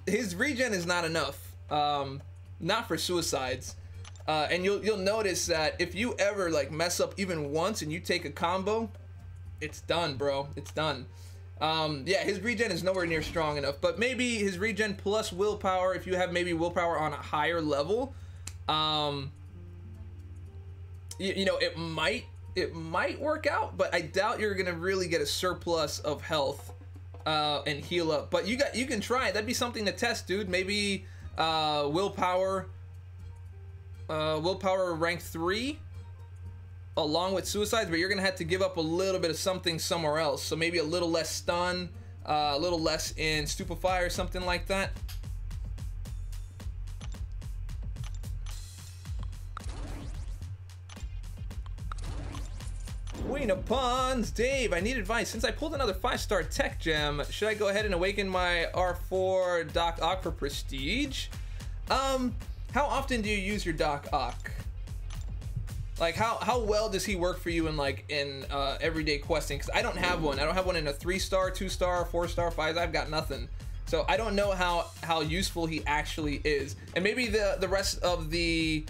Speaker 1: His regen is not enough. Not for Suicides. And you'll notice that if you ever like mess up even once and you take a combo, it's done, bro. It's done. Yeah, his regen is nowhere near strong enough, but maybe his regen plus willpower, if you have maybe willpower on a higher level, you know, it might work out, but I doubt you're gonna really get a surplus of health and heal up. But you can try it. That'd be something to test, dude. Maybe willpower rank 3 along with Suicides, but you're gonna have to give up a little bit of something somewhere else. So maybe a little less stun, a little less in Stupefy or something like that. Queen of Pawns. Dave, I need advice. Since I pulled another 5-star tech gem, should I go ahead and awaken my R4 Doc Ock for prestige? How often do you use your Doc Ock? Like, how well does he work for you in everyday questing? Because I don't have one. I don't have one in a 3-star, 2-star, 4-star, 5. I've got nothing. So I don't know how useful he actually is. And maybe the rest of the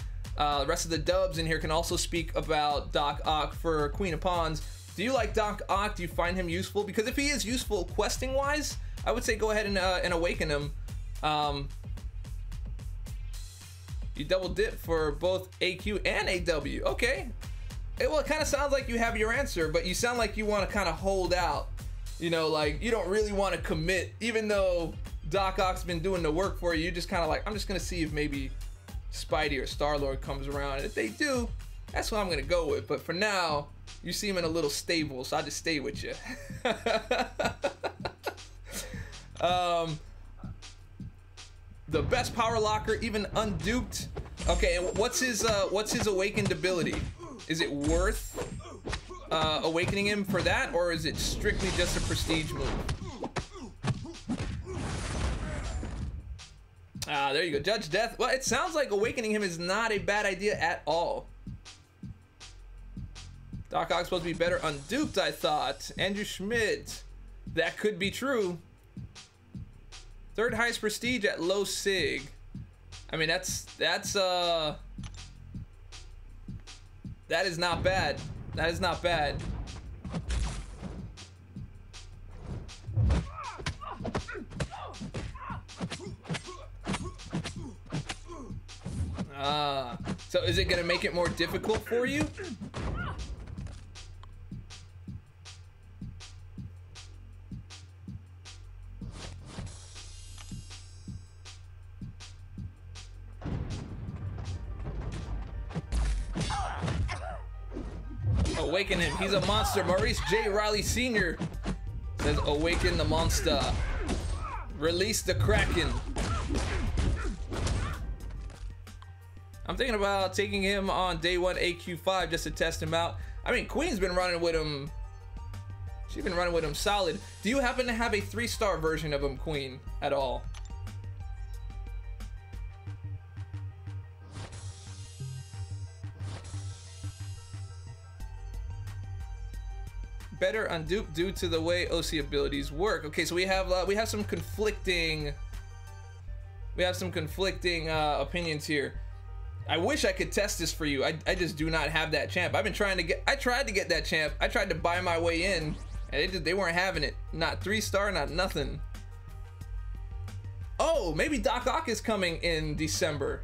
Speaker 1: dubs in here can also speak about Doc Ock for Queen of Pawns. Do you like Doc Ock? Do you find him useful? Because if he is useful questing wise, I would say go ahead and awaken him. You double dip for both AQ and AW. Okay. Well, it kind of sounds like you have your answer, but you sound like you want to kind of hold out. You know, like you don't really want to commit, even though Doc Ock's been doing the work for you. You just kind of like, I'm just gonna see if maybe Spidey or Star-Lord comes around, and if they do, that's what I'm gonna go with. But for now, you seem in a little stable, so I just stay with you. The best power locker, even unduped. Okay, and what's his awakened ability? Is it worth awakening him for that, or is it strictly just a prestige move? Ah, there you go. Judge Death. Well, it sounds like awakening him is not a bad idea at all. Doc Ock's supposed to be better unduped, I thought. Andrew Schmidt. That could be true. 3rd highest prestige at low sig. I mean, that is not bad. That is not bad. So is it gonna make it more difficult for you? Awaken him. He's a monster. Maurice J. Riley Sr. says, awaken the monster. Release the Kraken. I'm thinking about taking him on day 1 AQ5 just to test him out. I mean, Queen's been running with him. She's been running with him solid. Do you happen to have a 3-star version of him, Queen, at all? Better unduped due to the way OC abilities work. Okay, so we have some conflicting opinions here. I wish I could test this for you. I just do not have that champ. I tried to get that champ. I tried to buy my way in, and they weren't having it. Not 3-star, not nothing. Oh, maybe Doc Ock is coming in December.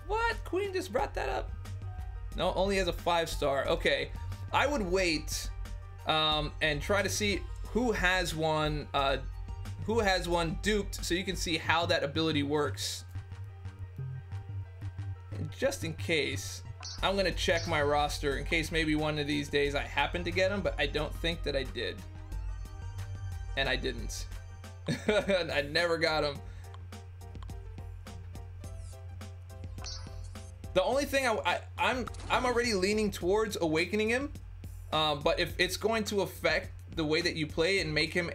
Speaker 1: What? Queen just brought that up. No, only has a 5-star. Okay, I would wait and try to see who has one duped, so you can see how that ability works. And just in case, I'm gonna check my roster in case maybe one of these days I happen to get him, but I don't think that I did. And I didn't. I never got him. The only thing I'm already leaning towards awakening him, but if it's going to affect the way that you play and make him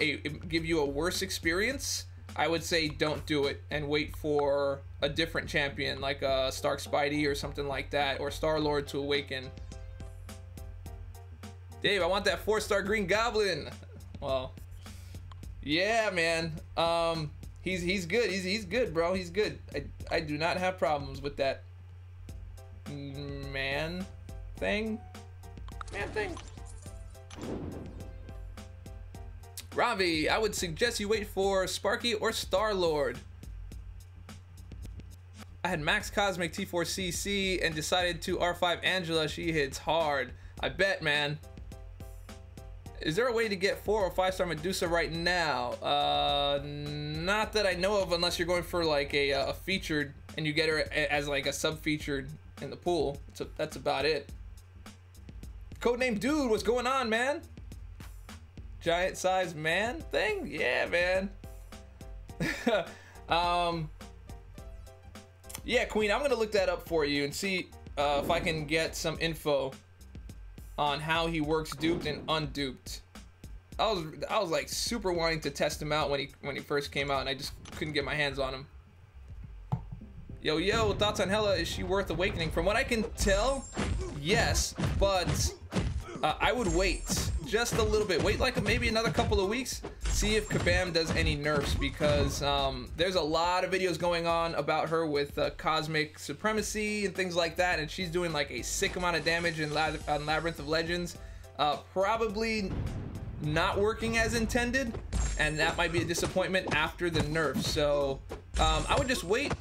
Speaker 1: give you a worse experience, I would say don't do it and wait for a different champion like Stark Spidey or something like that, or Star-Lord to awaken. Dave, I want that 4-star Green Goblin. Well, yeah, man. He's good. He's good, bro. He's good. I do not have problems with that man thing. Ravi, I would suggest you wait for Sparky or Star-Lord. I had Max Cosmic T4CC and decided to R5 Angela. She hits hard. I bet, man. Is there a way to get 4 or 5-star Medusa right now? Not that I know of, unless you're going for like a featured and you get her as like a sub-featured in the pool. So that's about it. Codename Dude, what's going on, man? Giant size man thing? Yeah, man. Yeah, Queen, I'm gonna look that up for you and see if I can get some info on how he works duped and unduped. I was like super wanting to test him out when he first came out, and I just couldn't get my hands on him. Yo, thoughts on Hela? Is she worth awakening? From what I can tell, yes, but I would wait just a little bit. Wait like maybe another couple of weeks. See if Kabam does any nerfs, because there's a lot of videos going on about her with cosmic supremacy and things like that, and she's doing like a sick amount of damage on Labyrinth of Legends. Probably not working as intended, and that might be a disappointment after the nerf. So I would just wait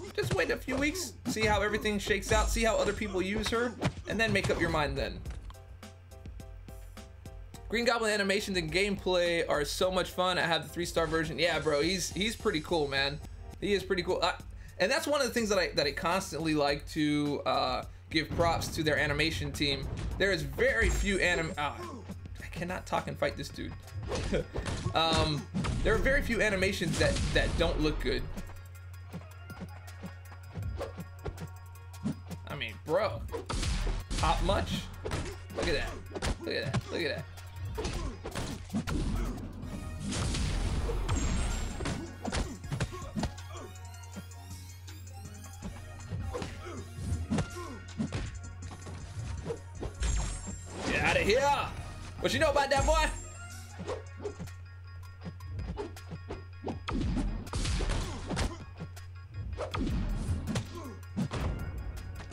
Speaker 1: a few weeks, see how everything shakes out, see how other people use her, and then make up your mind then. Green Goblin animations and gameplay are so much fun. I have the 3-star version. Yeah, bro, he's pretty cool, man. He is pretty cool. And that's one of the things that I constantly like to give props to their animation team. There is very few I cannot talk and fight this dude. There are very few animations that don't look good. I mean, bro, pop much? Look at that. Look at that. Look at that. Get out of here! What you know about that, boy?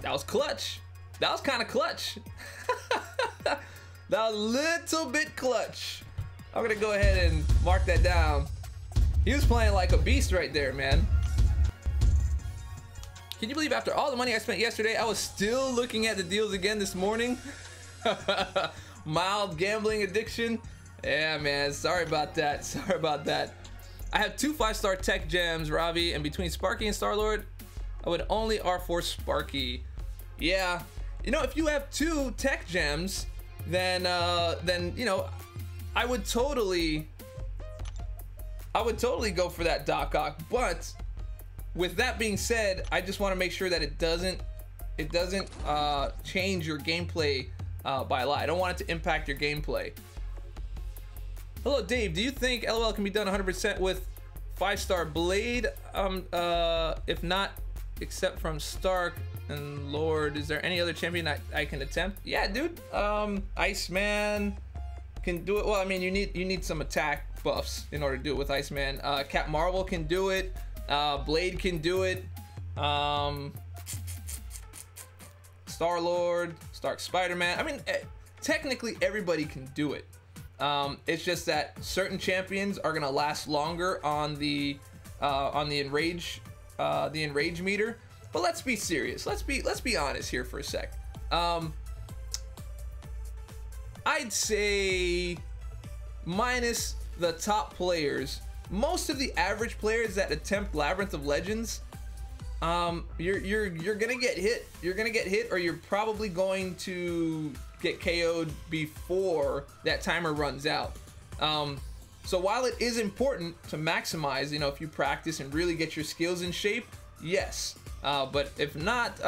Speaker 1: That was clutch. That was kind of clutch. That was a little bit clutch. I'm gonna go ahead and mark that down. He was playing like a beast right there, man. Can you believe after all the money I spent yesterday, I was still looking at the deals again this morning? Mild gambling addiction. Yeah, man, sorry about that. Sorry about that. I have 2 5-star tech gems, Ravi, and between Sparky and Star-Lord, I would only R4 Sparky. Yeah, you know, if you have 2 tech gems, then you know, I would totally go for that Doc Ock. But with that being said, I just want to make sure that it doesn't change your gameplay by a lot. I don't want it to impact your gameplay. Hello, Dave. Do you think LOL can be done 100% with 5-star Blade? If not, except from Stark and Lord, is there any other champion I can attempt? Yeah, dude. Iceman can do it. Well, I mean, you need some attack buffs in order to do it with Iceman. Cap Marvel can do it. Blade can do it. Star-Lord, Stark Spider-Man. I mean, technically everybody can do it. It's just that certain champions are gonna last longer on the enrage meter. But let's be serious. Let's be honest here for a sec. I'd say minus the top players, most of the average players that attempt Labyrinth of Legends, you're gonna get hit. You're gonna get hit, or you're probably going to get KO'd before that timer runs out. So while it is important to maximize, you know, if you practice and really get your skills in shape, yes. But if not,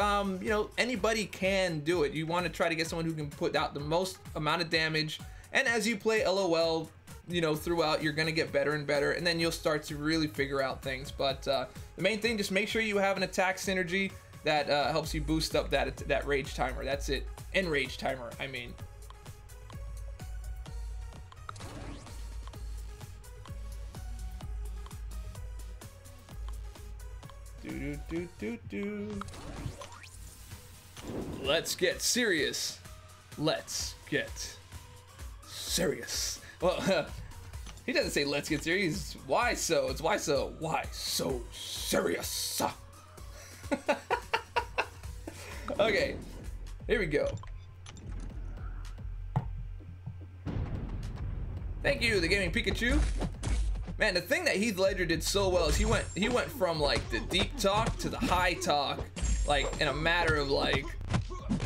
Speaker 1: you know, anybody can do it. You want to try to get someone who can put out the most amount of damage. And as you play LOL, you know, throughout, you're going to get better and better. And then you'll start to really figure out things. But the main thing, just make sure you have an attack synergy that helps you boost up that rage timer. That's it. Enrage timer, I mean. Let's get serious. Let's get serious. Well, he doesn't say let's get serious. Why so? It's why so. Why so serious? Okay, here we go. Thank you, the Gaming Pikachu. Man, the thing that Heath Ledger did so well is he went from like the deep talk to the high talk, like in a matter of like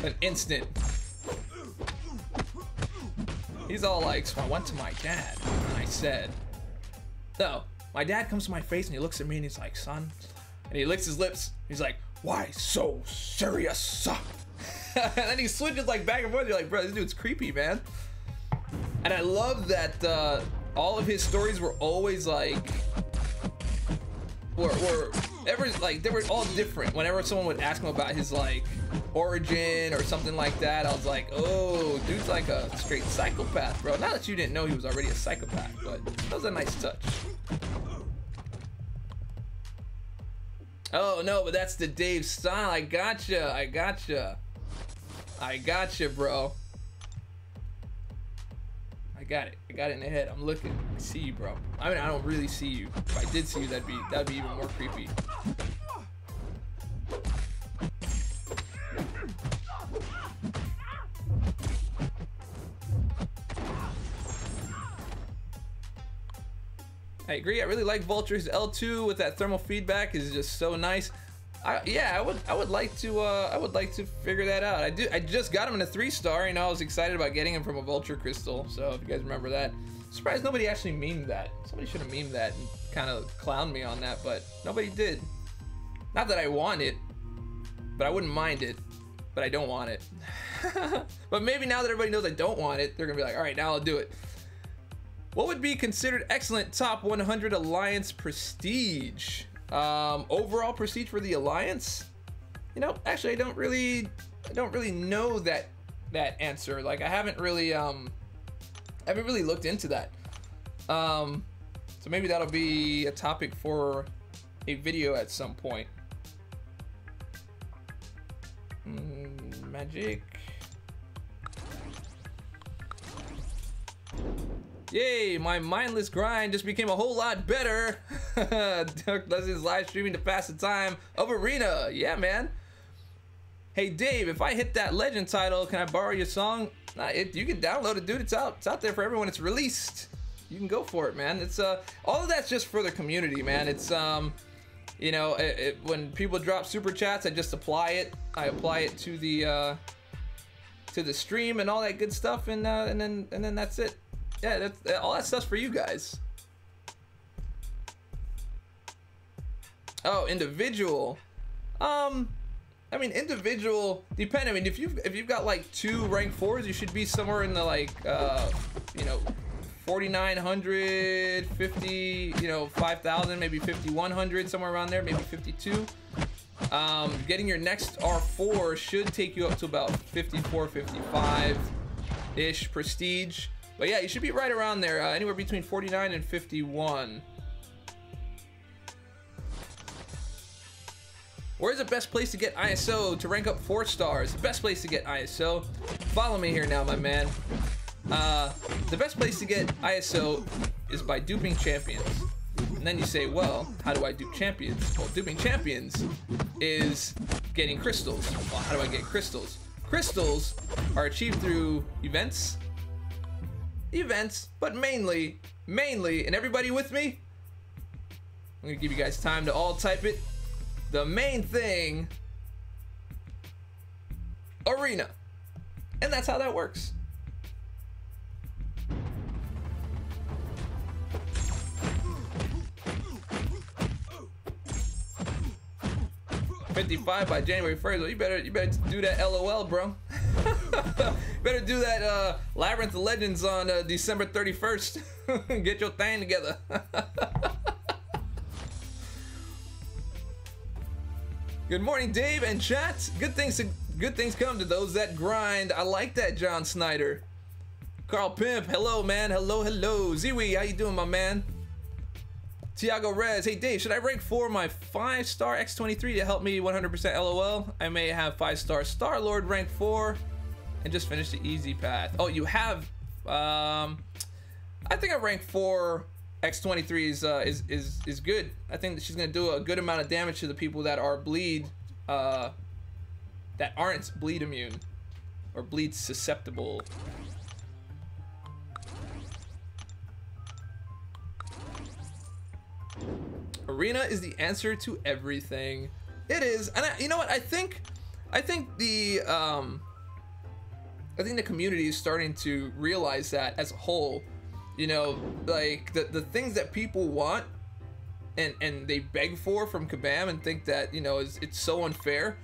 Speaker 1: an instant. He's all like, so I went to my dad and I said, no, my dad comes to my face and he looks at me and he's like, son, and he licks his lips. He's like, why so serious? And then he switches like back and forth. You're like, bro, this dude's creepy, man. And I love that all of his stories were always like, they were all different. Whenever someone would ask him about his like origin or something like that, I was like, oh, dude's like a straight psychopath, bro. Not that you didn't know he was already a psychopath, but that was a nice touch. Oh no, but that's the Dave style. I gotcha, I gotcha. I gotcha, bro. I got it in the head. I'm looking. I see you, bro. I mean, I don't really see you. If I did see you, that'd be even more creepy. I agree. I really like Vulture's L2 with that thermal feedback is just so nice. Yeah, I would like to figure that out. I just got him in a 3-star. You know, I was excited about getting him from a Vulture Crystal. So if you guys remember that, surprised nobody actually memed that. Somebody should have memed that and kind of clowned me on that, but nobody did. Not that I want it, but I wouldn't mind it. But I don't want it. But maybe now that everybody knows I don't want it, they're gonna be like, all right, now I'll do it. What would be considered excellent top 100 Alliance prestige? Overall prestige for the Alliance? You know, actually, I don't really know that answer. Like, I haven't really looked into that. So maybe that'll be a topic for a video at some point. Magic. Yay, my mindless grind just became a whole lot better. Dork Lessons live streaming to pass the time of Arena. Yeah, man. Hey, Dave, if I hit that legend title, can I borrow your song? You can download it, dude. It's out there for everyone. It's released. You can go for it, man. It's all of that's just for the community, man. It's you know, when people drop super chats, I just apply it. I apply it to the stream and all that good stuff, and then that's it. Yeah, that's all that stuff's for you guys. Oh, individual. I mean, individual depend. I mean, if you've got like 2 rank 4s, you should be somewhere in the like you know, 4,900, 50, you know, 5,000, maybe 5,100, somewhere around there, maybe 52. Getting your next R4 should take you up to about 54, 55 ish prestige. But yeah, you should be right around there, anywhere between 49 and 51. Where's the best place to get ISO to rank up 4 stars? The best place to get ISO. Follow me here now, my man. The best place to get ISO is by duping champions. And then you say, well, how do I dupe champions? Well, duping champions is getting crystals. Well, how do I get crystals? Crystals are achieved through events, but mainly, and everybody with me? I'm gonna give you guys time to all type it. The main thing, Arena. And that's how that works. $55 by January 1st. Well, you better do that LOL, bro. Better do that Labyrinth of Legends on December 31st. Get your thing together. Good morning, Dave and chat. Good things come to those that grind. I like that, John Snyder. Carl Pimp, hello, man. Hello. Ziwi, how you doing, my man? Tiago Rez, hey Dave, should I rank 4 my 5-star X23 to help me 100% LOL? I may have 5-star Star Lord rank 4 and just finish the easy path. Oh, you have, I think a rank 4 X23 is good. I think that she's gonna do a good amount of damage to the people that are that aren't bleed immune or bleed susceptible. Arena is the answer to everything. It is, and you know what? I think the community is starting to realize that as a whole. You know, like the things that people want and they beg for from Kabam and think that, you know, it's so unfair.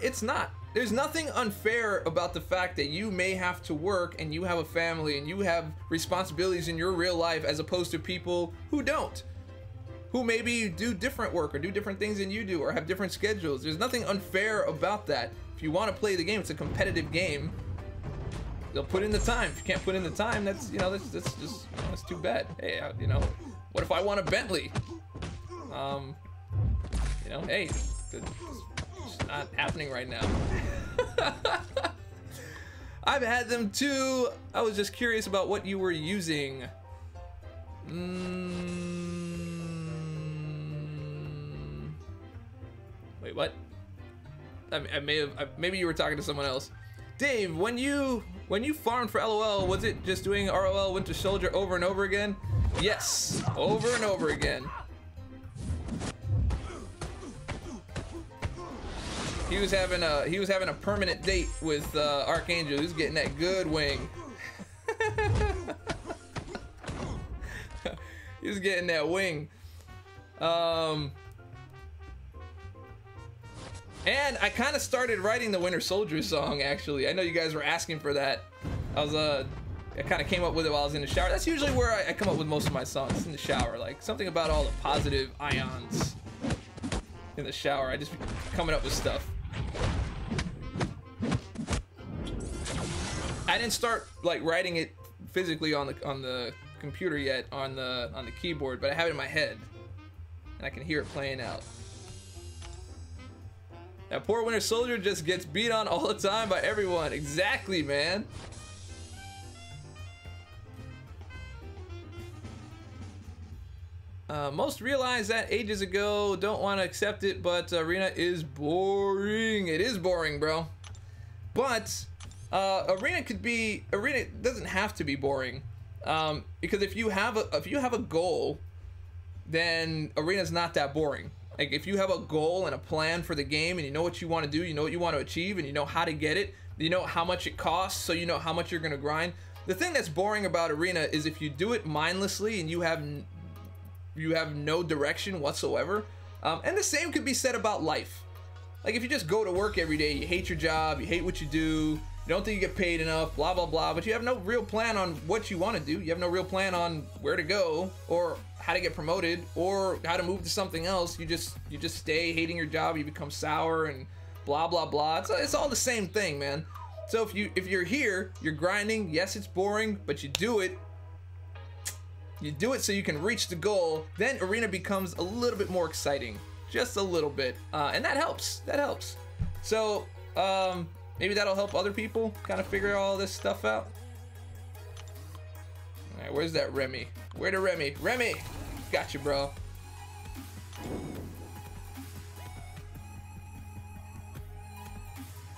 Speaker 1: It's not. there's nothing unfair about the fact that you may have to work and you have a family and you have responsibilities in your real life as opposed to people who don't, who maybe do different work or do different things than you do or have different schedules. There's nothing unfair about that. If you want to play the game, it's a competitive game. They'll put in the time. If you can't put in the time, that's, you know, that's just, you know, that's too bad. Hey, you know, what if I want a Bentley? You know, hey, it's not happening right now. I've had them too. I was just curious about what you were using. Wait, what? I may have, maybe you were talking to someone else. Dave, when you farmed for LOL, was it just doing ROL Winter Soldier over and over again? Yes, over and over again. He was having a permanent date with Archangel. He was getting that good wing. He was getting that wing. And I kind of started writing the Winter Soldier song, actually. I know you guys were asking for that. I kind of came up with it while I was in the shower. That's usually where I come up with most of my songs, in the shower. Like, something about all the positive ions in the shower. I just be coming up with stuff. I didn't start, like, writing it physically on the computer yet, on the keyboard, but I have it in my head. And I can hear it playing out. That poor Winter Soldier just gets beat on all the time by everyone. Exactly, man. Most realized that ages ago, don't want to accept it, but Arena is boring. It is boring, bro. But Arena doesn't have to be boring. Because if you have a goal, then Arena's not that boring. Like, if you have a goal and a plan for the game and you know what you want to do, you know what you want to achieve, and you know how to get it, you know how much it costs, so you know how much you're going to grind. The thing that's boring about Arena is if you do it mindlessly and you have no direction whatsoever. And the same could be said about life. Like, if you just go to work every day, you hate your job, you hate what you do, you don't think you get paid enough, blah, blah, blah, but you have no real plan on what you want to do. You have no real plan on where to go or how to get promoted or how to move to something else. You just stay hating your job, you become sour and blah, blah, blah. It's all the same thing, man. So if you're here, you're grinding, yes, it's boring, but you do it. You do it so you can reach the goal, then Arena becomes a little bit more exciting. Just a little bit. And that helps. That helps. So, maybe that'll help other people kind of figure all this stuff out. Alright, where's that Remy? Where to Remy? Remy! Got you, bro.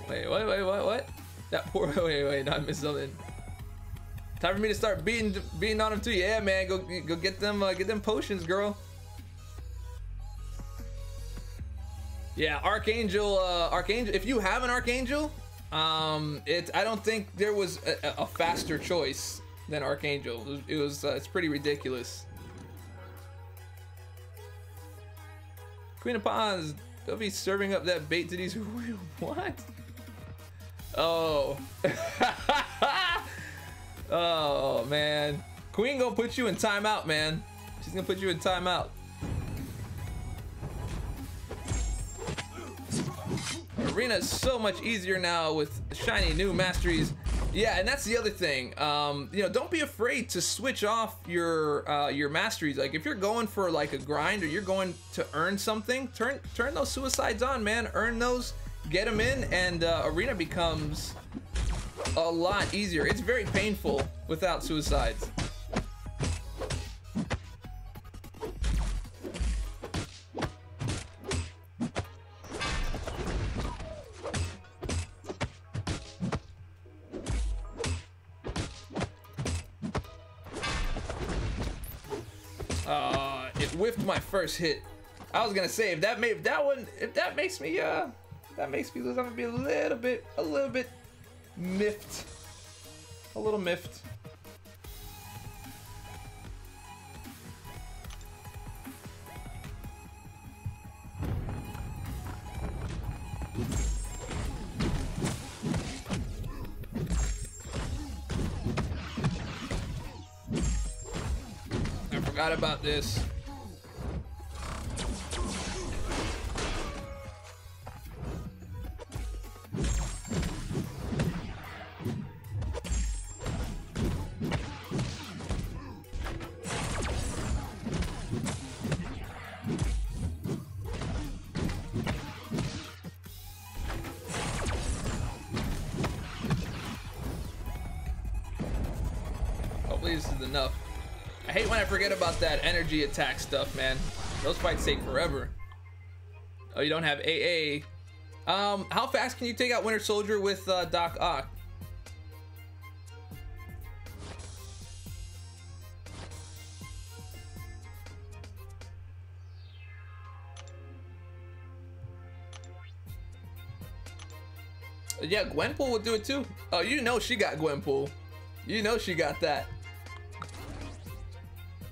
Speaker 1: Wait, what? That poor, wait, no, I missed something. Time for me to start beating on him too. Yeah, man, go get them potions, girl. Yeah, Archangel, if you have an Archangel, I don't think there was a faster choice than Archangel. It's pretty ridiculous. Queen of Pawns, they'll be serving up that bait to these. What? Oh. Oh, man. Queen gonna put you in timeout, man. She's gonna put you in timeout. Arena is so much easier now with shiny new masteries. Yeah, and that's the other thing. You know, don't be afraid to switch off your masteries. Like, if you're going for like a grind or you're going to earn something, turn those suicides on, man. Earn those, get them in, and Arena becomes a lot easier. It's very painful without suicides. It whiffed my first hit. I was gonna say if that makes me lose, I'm gonna be a little bit miffed. A little miffed. Forgot about this. Hopefully this is enough. I hate when I forget about that energy attack stuff, man. Those fights take forever. Oh, you don't have AA. How fast can you take out Winter Soldier with Doc Ock? Yeah, Gwenpool would do it too. Oh, you know she got Gwenpool. You know she got that.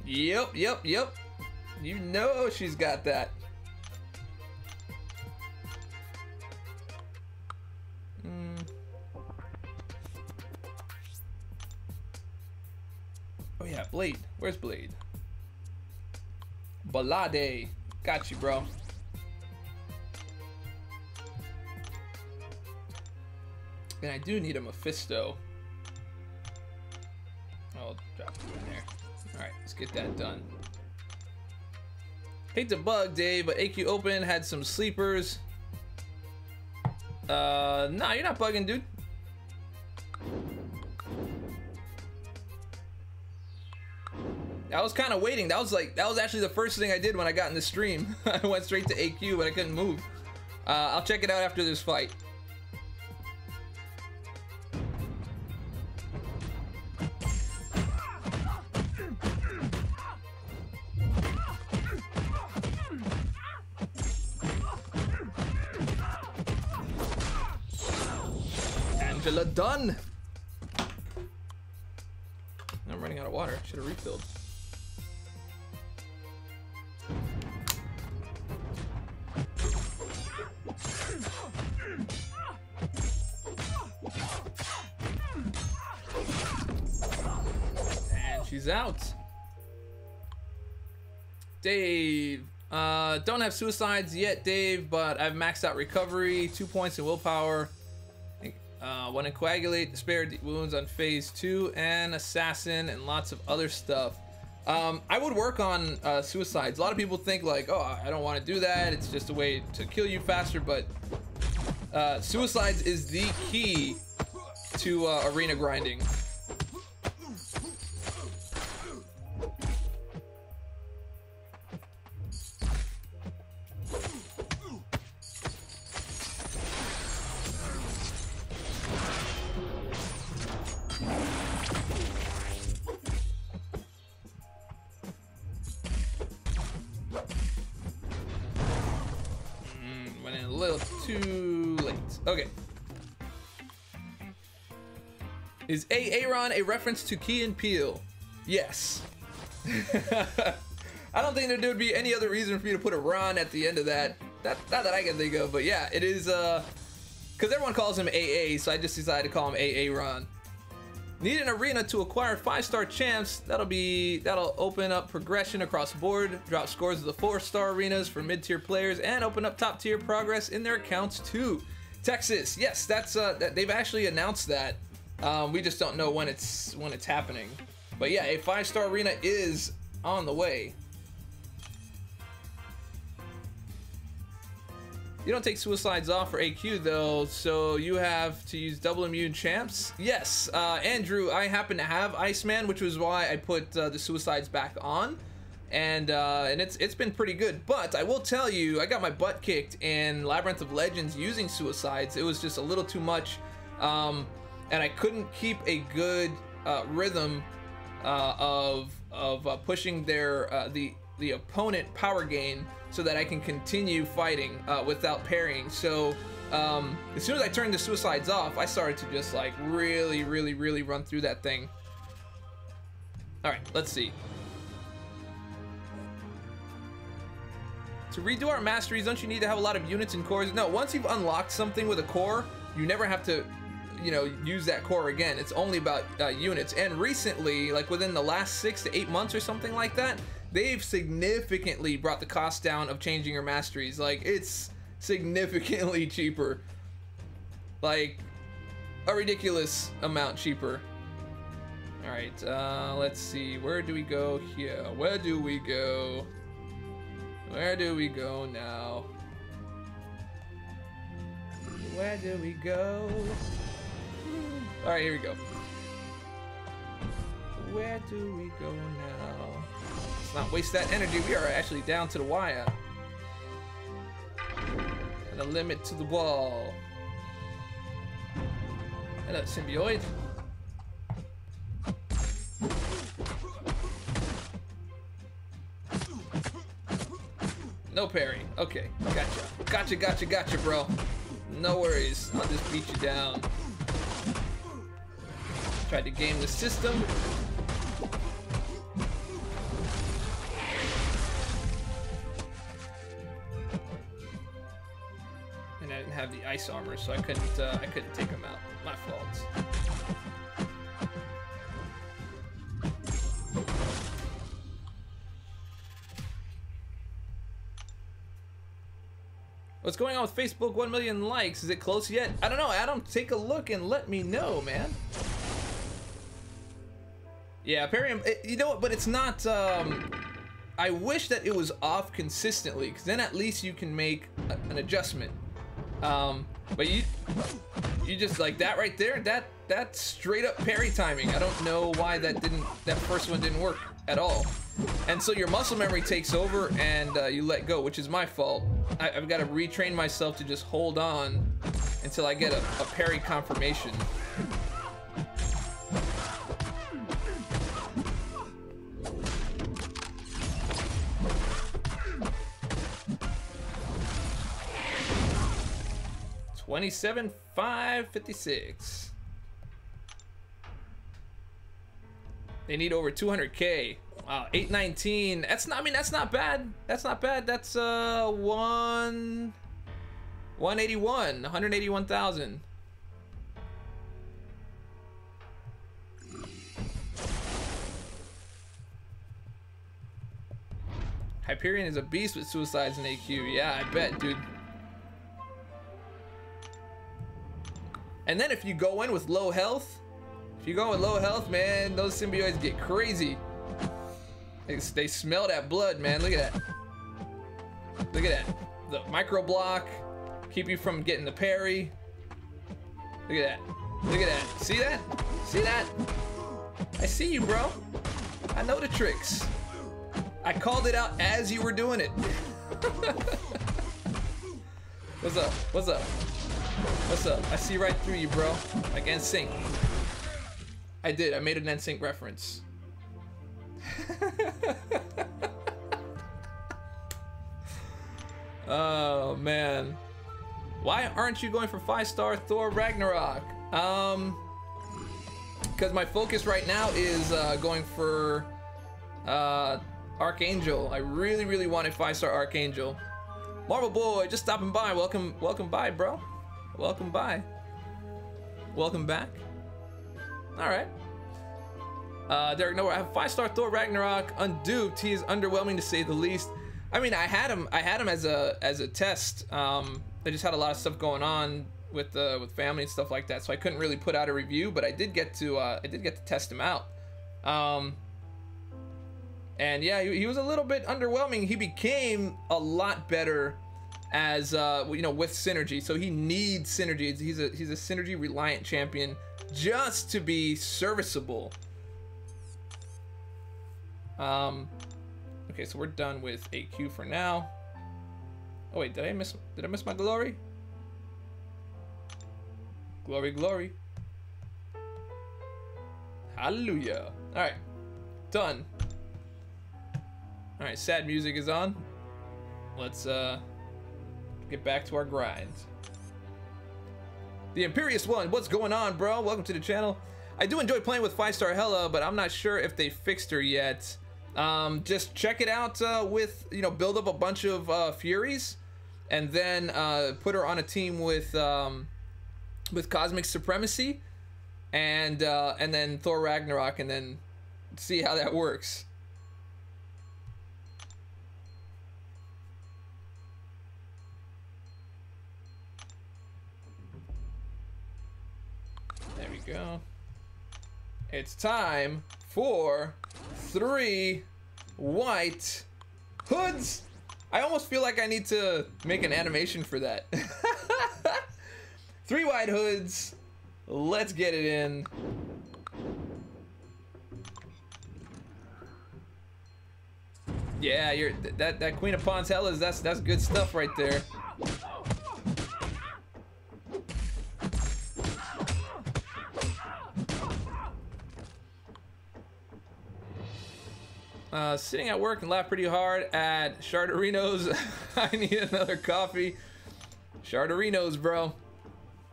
Speaker 1: Yep. You know she's got that. Oh yeah, Blade. Where's Blade? Balade. Got you, bro. And I do need a Mephisto. I'll drop it in there. Alright, let's get that done. Hate to bug, Dave, but AQ Open had some sleepers. Nah, you're not bugging, dude. I was kind of waiting. That was actually the first thing I did when I got in the stream. I went straight to AQ, but I couldn't move. I'll check it out after this fight. Angela done. I'm running out of water. Should have refilled. And she's out. Dave. Don't have suicides yet, Dave, but I've maxed out recovery, 2 points in willpower. Want to coagulate, spare wounds on phase 2, and assassin, and lots of other stuff. I would work on suicides. A lot of people think like, oh, I don't want to do that. It's just a way to kill you faster, but suicides is the key to arena grinding. Went in a little too late. Okay. Is Aaron a reference to Key and Peele? Yes. I don't think there would be any other reason for you to put a Ron at the end of that. Not that I can think of, but yeah, it is, because everyone calls him AA, so I just decided to call him AA Ron. Need an arena to acquire 5-star champs. That'll open up progression across the board, drop scores of the 4-star arenas for mid-tier players, and open up top-tier progress in their accounts too. Texas, yes, that's they've actually announced that. We just don't know when it's happening. But yeah, a 5-star arena is on the way. You don't take suicides off for AQ though, so you have to use double immune champs. Yes, Andrew, I happen to have Iceman, which was why I put the suicides back on, and it's been pretty good. But I will tell you, I got my butt kicked in Labyrinth of Legends using suicides. It was just a little too much, and I couldn't keep a good rhythm of pushing their the opponent power gain, so that I can continue fighting without parrying. So as soon as I turned the suicides off, I started to just like really run through that thing. All right, let's see. To redo our masteries, don't you need to have a lot of units and cores? No, once you've unlocked something with a core, you never have to you know, use that core again. It's only about units. And recently, like within the last 6 to 8 months or something like that, they've significantly brought the cost down of changing your masteries. Like, it's significantly cheaper. Like, a ridiculous amount cheaper. Alright, let's see. Where do we go here? Where do we go? Where do we go now? Where do we go? Alright, here we go. Where do we go now? Let's not waste that energy. We are actually down to the wire. And a limit to the wall. Hello, symbiote. No parry. Okay, gotcha, bro. No worries. I'll just beat you down. Tried to game the system. And I didn't have the ice armor, so I couldn't take him out. My fault. What's going on with Facebook? 1 million likes. Is it close yet? I don't know. Adam, take a look and let me know, man. Yeah, Perium, you know what? But it's not. I wish that it was off consistently, because then at least you can make an adjustment. But you just like that right there. That's straight up parry timing. I don't know why that first one didn't work at all. And so your muscle memory takes over and you let go, which is my fault. I've got to retrain myself to just hold on until I get a parry confirmation. $27,556. They need over 200K. Wow, 819. That's not. I mean, that's not bad. That's not bad. That's 181, 181,000. Hyperion is a beast with suicides and AQ. Yeah, I bet, dude. And then if you go in with low health, man, those symbiotes get crazy. They smell that blood, man. Look at that. Look at that. The micro block, keep you from getting the parry. Look at that. Look at that. See that? See that? I see you, bro. I know the tricks. I called it out as you were doing it. What's up? What's up? What's up? I see right through you, bro. Like NSYNC. I did. I made an NSYNC reference. Oh man, why aren't you going for 5-star Thor Ragnarok? Because my focus right now is going for Archangel. I really wanted 5-star Archangel. Marvel Boy, just stopping by. Welcome by, bro. Welcome by. Welcome back. All right. Derek Noah, I have 5-star Thor Ragnarok unduped. He is underwhelming to say the least. I mean, I had him as a test. I just had a lot of stuff going on with family and stuff like that, so I couldn't really put out a review. But I did get to test him out. And yeah, he was a little bit underwhelming. He became a lot better as you know, with synergy. So he needs synergy. He's a synergy reliant champion just to be serviceable. Okay, so we're done with AQ for now. Oh wait, did I miss my glory? Glory. Hallelujah. All right, done. All right, sad music is on. Let's get back to our grind. The Imperious One, what's going on, bro? Welcome to the channel. I do enjoy playing with 5-star Hela, but I'm not sure if they fixed her yet. Just check it out with, you know, build up a bunch of Furies, and then put her on a team with with Cosmic Supremacy, and then Thor Ragnarok, and then see how that works. There we go. It's time for 3 white hoods. I almost feel like I need to make an animation for that. 3 white hoods. Let's get it in. Yeah, that Queen of Pawns Hellas, that's good stuff right there. Sitting at work and laugh pretty hard at Sharderinos. I need another coffee. Sharderinos, bro.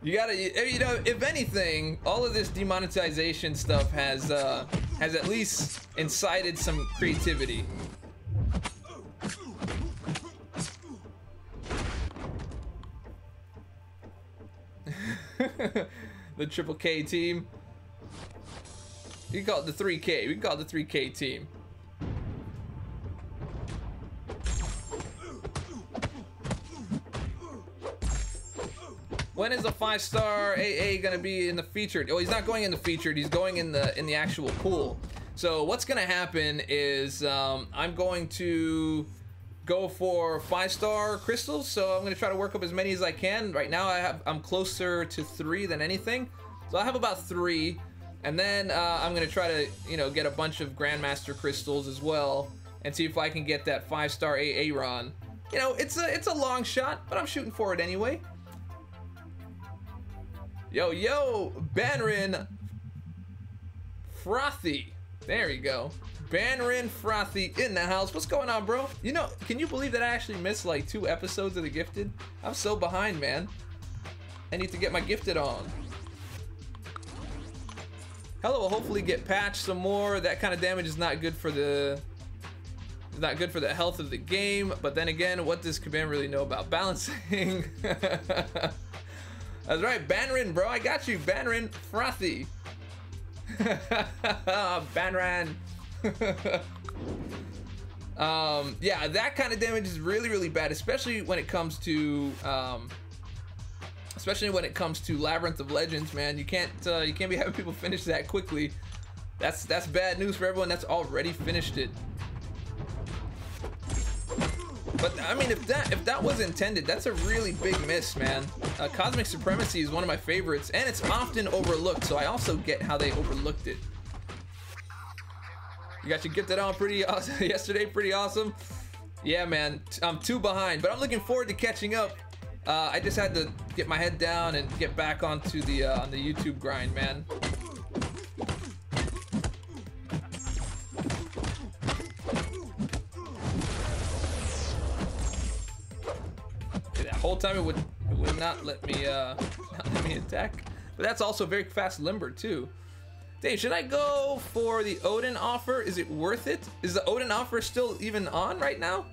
Speaker 1: You gotta, you know, if anything, all of this demonetization stuff has at least incited some creativity. The Triple K team. You can call it the 3K. We can call it the 3K team. When is the 5-star AA gonna be in the featured? Oh, he's not going in the featured. He's going in the actual pool. So what's gonna happen is I'm going to go for 5-star crystals. So I'm gonna try to work up as many as I can. Right now I'm closer to 3 than anything. So I have about 3, and then I'm gonna try to, you know, get a bunch of Grandmaster crystals as well, and see if I can get that 5-star AA run. You know, it's a long shot, but I'm shooting for it anyway. Yo, Banrin Frothy. There you go. Banrin Frothy in the house. What's going on, bro? You know, can you believe that I actually missed like 2 episodes of the Gifted? I'm so behind, man. I need to get my Gifted on. Hello will hopefully get patched some more. That kind of damage is not good for the health of the game. But then again, what does Kabam really know about balancing? That's right, Banrin, bro. I got you, Banrin Frothy. Banran. Yeah, that kind of damage is really bad, especially when it comes to Labyrinth of Legends, man. You can't be having people finish that quickly. That's bad news for everyone that's already finished it. But I mean, if that was intended, that's a really big miss, man. Cosmic Supremacy is one of my favorites, and it's often overlooked, so I also get how they overlooked it. You got your Gifted on pretty awesome yesterday, pretty awesome. Yeah, man, I'm 2 behind, but I'm looking forward to catching up. I just had to get my head down and get back onto the on the YouTube grind, man. Whole time it would not let me attack, but that's also very fast limber too. Dave, should I go for the Odin offer? Is it worth it? Is the Odin offer still even on right now?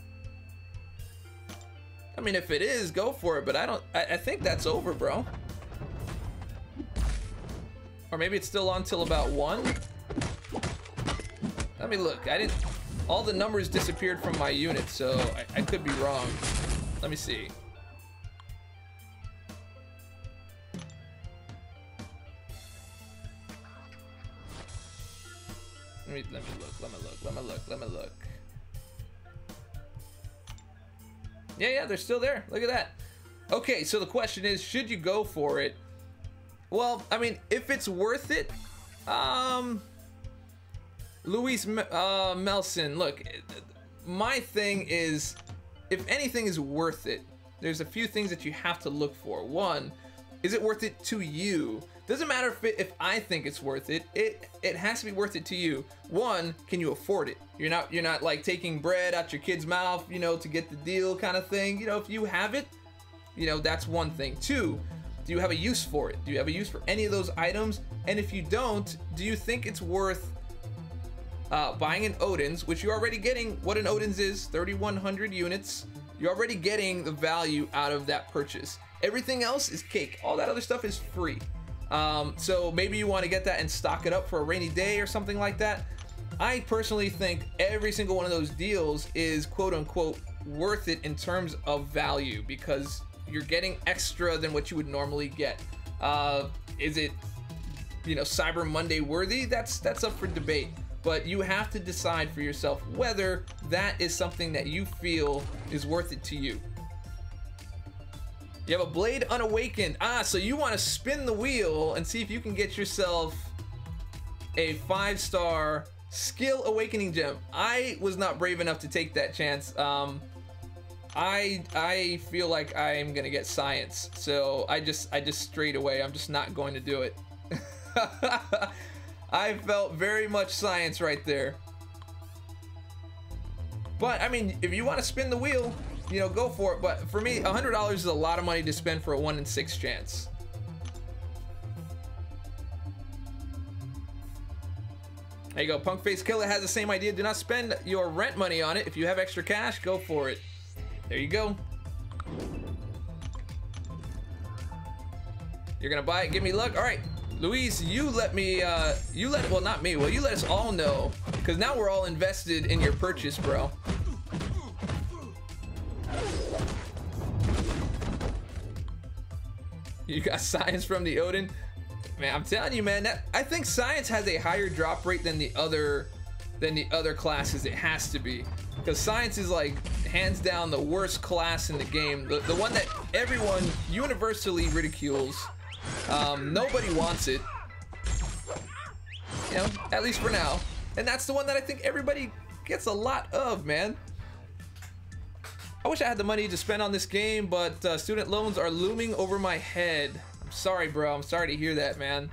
Speaker 1: I mean, if it is, go for it, but I think that's over, bro. Or maybe it's still on till about 1. Let me look. All the numbers disappeared from my unit, so I could be wrong. Let me see. Let me look. Yeah, they're still there. Look at that. Okay, so the question is, should you go for it? Well, I mean, if it's worth it, Luis Melson, look, my thing is, if anything is worth it, there's a few things that you have to look for. 1, is it worth it to you? Doesn't matter if I think it's worth it. It has to be worth it to you. 1, can you afford it? You're not like taking bread out your kid's mouth, you know, to get the deal kind of thing. You know, if you have it, you know, that's one thing. 2, do you have a use for it? Do you have a use for any of those items? And if you don't, do you think it's worth buying an Odin's, which you're already getting? What an Odin's is 3,100 units. You're already getting the value out of that purchase. Everything else is cake. All that other stuff is free. So maybe you want to get that and stock it up for a rainy day or something like that. I personally think every single one of those deals is quote unquote worth it in terms of value, because you're getting extra than what you would normally get. Is it, you know, Cyber Monday worthy? That's up for debate, but you have to decide for yourself whether that is something that you feel is worth it to you. You have a Blade Unawakened. So you want to spin the wheel and see if you can get yourself a 5-star Skill Awakening gem. I was not brave enough to take that chance. I feel like I'm gonna get Science, so I just straight away, I'm just not going to do it. I felt very much Science right there. But I mean, if you want to spin the wheel, you know, go for it. But for me, $100 is a lot of money to spend for a 1 in 6 chance. There you go. Punk Face Killer has the same idea. Do not spend your rent money on it. If you have extra cash, go for it. There you go. You're gonna buy it. Give me luck. All right, Luis, you let me. Well, not me. Well, you let us all know, because now we're all invested in your purchase, bro. You got Science from the Odin. Man, I'm telling you, man, that I think Science has a higher drop rate than the other classes. It has to be, because Science is like hands down the worst class in the game, the one that everyone universally ridicules. Nobody wants it, you know, at least for now, and that's the one that I think everybody gets a lot of, man. I wish I had the money to spend on this game, but student loans are looming over my head. I'm sorry, bro. I'm sorry to hear that, man.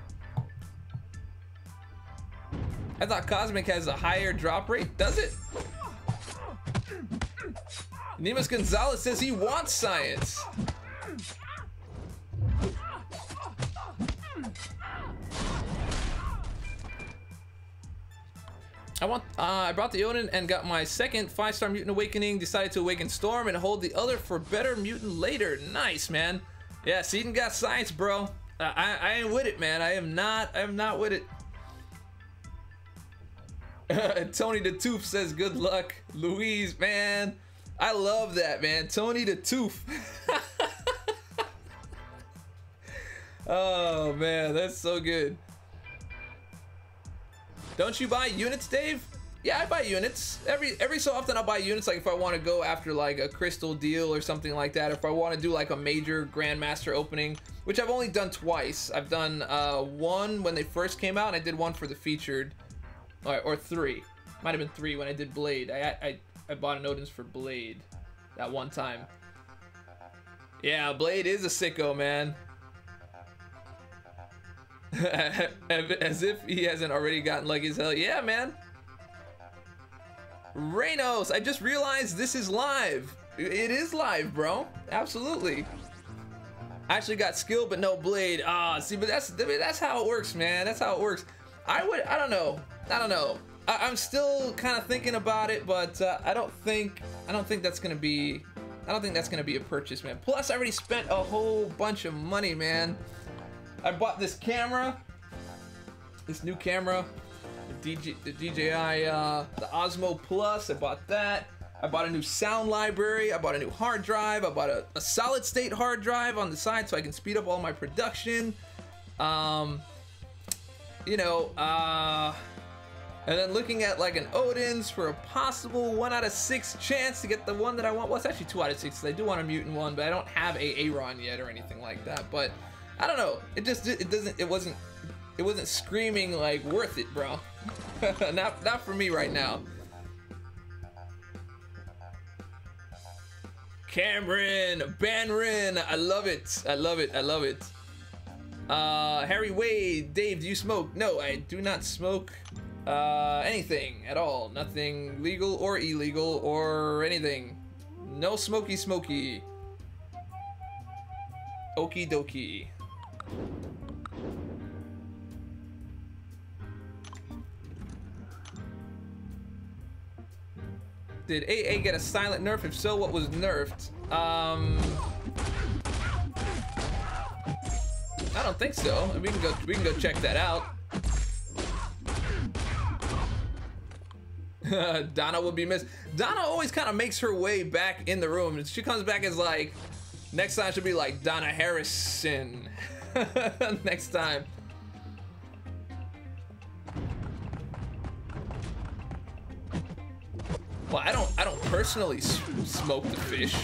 Speaker 1: I thought Cosmic has a higher drop rate. Does it? Nemus Gonzalez says he wants Science. I brought the Odin and got my second 5-star Mutant Awakening. Decided to awaken Storm and hold the other for better mutant later. Nice, man. Yeah, Seaton got Science, bro. I ain't with it, man. I am not with it. Tony the Tooth says good luck. Louise, man. I love that, man. Tony the Tooth. Oh, man. That's so good. Don't you buy units, Dave? Yeah, I buy units. Every so often I'll buy units, like if I want to go after like a crystal deal or something like that. If I want to do like a major Grandmaster opening, which I've only done twice. I've done one when they first came out, and I did one for the featured, or 3. Might have been 3 when I did Blade. I bought an Odin's for Blade that one time. Yeah, Blade is a sicko, man. As if he hasn't already gotten lucky as hell. Yeah, man. Reynos, I just realized this is live. It is live, bro. Absolutely. I actually got skill, but no blade. See, but that's how it works, man. That's how it works. I don't know. I'm still kind of thinking about it, but I don't think that's gonna be a purchase, man. Plus, I already spent a whole bunch of money, man. I bought this camera, this new camera, the DJI, the Osmo Plus. I bought that. I bought a new sound library. I bought a new hard drive. I bought a solid state hard drive on the side so I can speed up all my production. You know, and then looking at like an Odin's for a possible 1 out of 6 chance to get the one that I want. Well, it's actually 2 out of 6 because I do want a mutant one, but I don't have a Aaron yet or anything like that. But I don't know. It wasn't screaming like worth it, bro. not for me right now. Cameron, Banrin, I love it. I love it. I love it. Harry Wade, Dave, do you smoke? No, I do not smoke anything at all. Nothing legal or illegal or anything. No smoky. Okie dokie. Did AA get a silent nerf? If so, what was nerfed? I don't think so. We can go check that out. Donna will be missed. Donna always kind of makes her way back in the room. She comes back as like, next time she'll be like Donna Harrison. Next time. Well, I don't personally smoke the fish,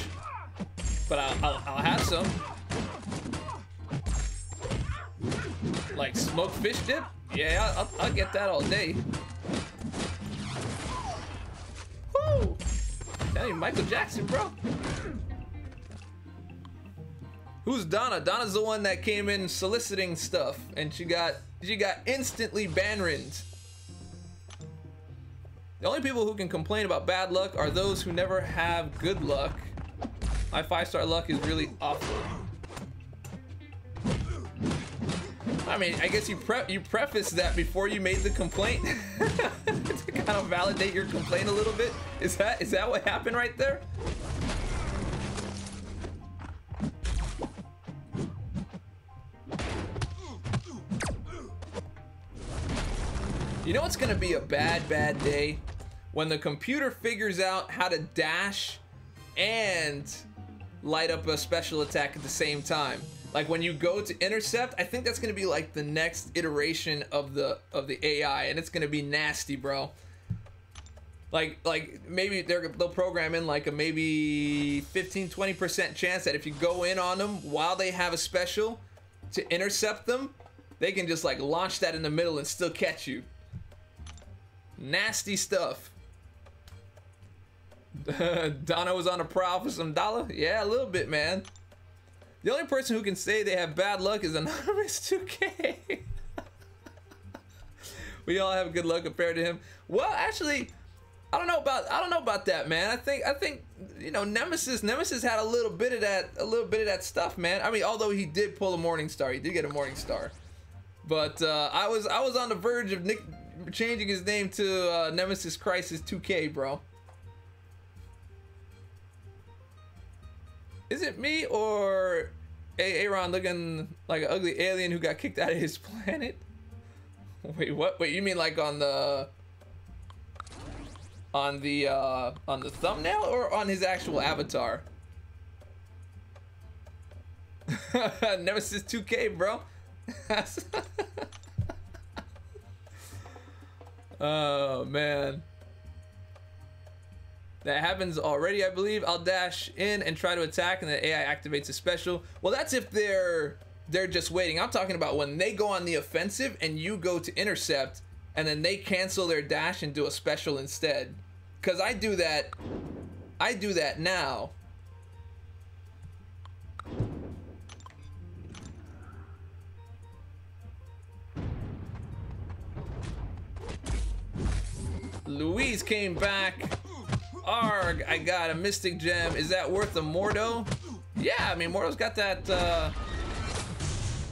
Speaker 1: but I'll have some. Like smoked fish dip? Yeah, I'll get that all day. Woo! Tell you, Michael Jackson, bro. Who's Donna? Donna's the one that came in soliciting stuff, and she got instantly ban-ridden. The only people who can complain about bad luck are those who never have good luck. My 5-star luck is really awful. I mean, I guess you prefaced that before you made the complaint to kind of validate your complaint a little bit. Is that what happened right there? You know what's gonna be a bad day? When the computer figures out how to dash and light up a special attack at the same time. Like when you go to intercept, I think that's gonna be like the next iteration of the AI, and it's gonna be nasty, bro. Like maybe they'll program in like a maybe 15-20% chance that if you go in on them while they have a special to intercept them, they can just like launch that in the middle and still catch you. Nasty stuff. Donna was on a prowl for some dollar? Yeah, a little bit, man. The only person who can say they have bad luck is Anonymous 2K. We all have good luck compared to him. Well, actually, I don't know about that, man. I think you know, Nemesis had a little bit of that stuff, man. I mean, although he did pull a Morning Star, he did get a Morning Star. But I was on the verge of changing his name to Nemesis Crisis 2K, bro. Is it me or Aaron looking like an ugly alien who got kicked out of his planet? Wait, what? Wait, you mean like on the thumbnail or on his actual avatar? Nemesis 2K, bro. Oh man. That happens already, I believe. I'll dash in and try to attack, and the AI activates a special. Well, that's if they're just waiting. I'm talking about when they go on the offensive and you go to intercept, and then they cancel their dash and do a special instead. Cause I do that now. Louise came back. Arg, I got a Mystic Gem. Is that worth a Mordo? Yeah, I mean, Mordo's got that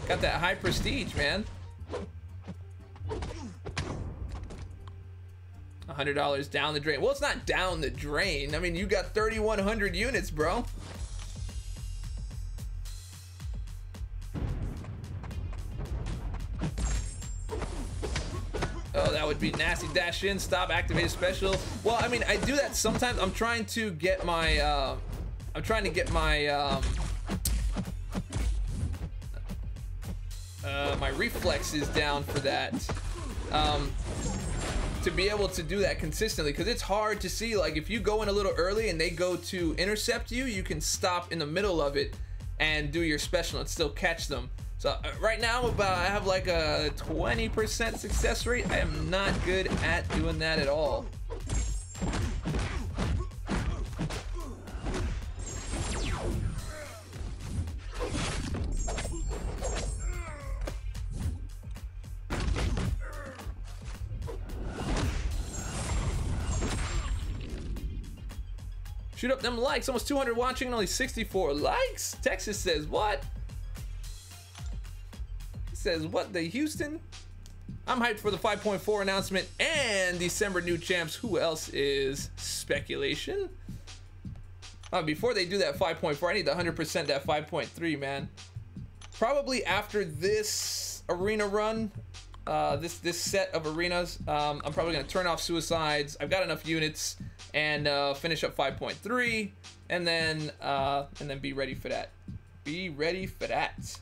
Speaker 1: high prestige, man. $100 down the drain. Well, it's not down the drain. I mean, you got 3,100 units, bro. Oh, that would be nasty. Dash in, stop, activate special. Well, I mean, I do that sometimes. I'm trying to get my my reflexes down for that. To be able to do that consistently, because it's hard to see. Like if you go in a little early and they go to intercept you, you can stop in the middle of it and do your special and still catch them. So right now I have like a 20% success rate. I am not good at doing that at all. Shoot up them likes. Almost 200 watching and only 64 likes. Texas says what? He says what, the Houston? I'm hyped for the 5.4 announcement and December new champs. Who else is speculation? Before they do that 5.4, I need to 100% that 5.3, man. probably after this arena run, this set of arenas, I'm probably gonna turn off suicides. I've got enough units, and finish up 5.3, and then be ready for that. Be ready for that.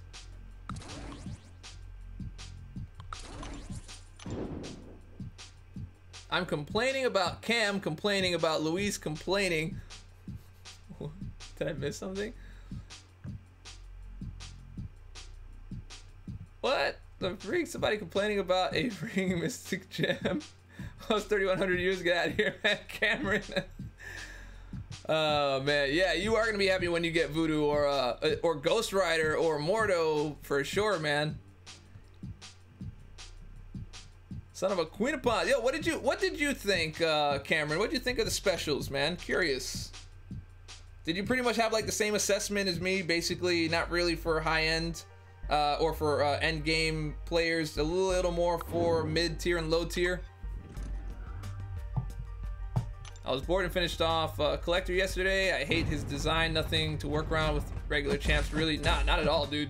Speaker 1: I'm complaining about Cam, complaining about Luis, complaining. Did I miss something? What? The freak? Somebody complaining about a freaking Mystic Gem? I was 3,100 years. Get out of here, man. Cameron. Oh man, yeah, you are gonna be happy when you get Voodoo or Ghost Rider or Mordo for sure, man. Son of a Queen of Pawn. Yo, what did you think, Cameron? What did you think of the specials, man? Curious. Did you pretty much have like the same assessment as me? Basically, not really for high end, or for end game players. A little more for mid tier and low tier. I was bored and finished off Collector yesterday. I hate his design. Nothing to work around with regular champs. Really, not at all, dude.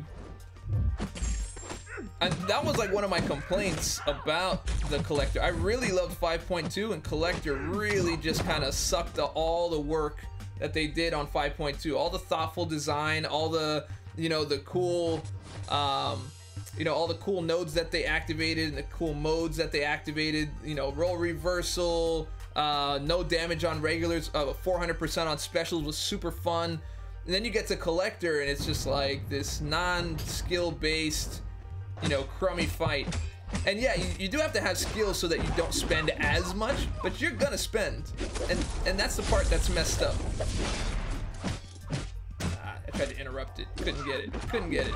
Speaker 1: And that was like one of my complaints about the Collector. I really loved 5.2, and Collector really just kind of sucked all the work that they did on 5.2. All the thoughtful design, all the, you know, the cool, you know, all the cool nodes that they activated and the cool modes that they activated. You know, roll reversal, no damage on regulars, 400% on specials was super fun. And then you get to Collector, and it's just like this non-skill based, you know, crummy fight. And yeah, you do have to have skills so that you don't spend as much, but you're gonna spend, and that's the part that's messed up. I tried to interrupt it, couldn't get it.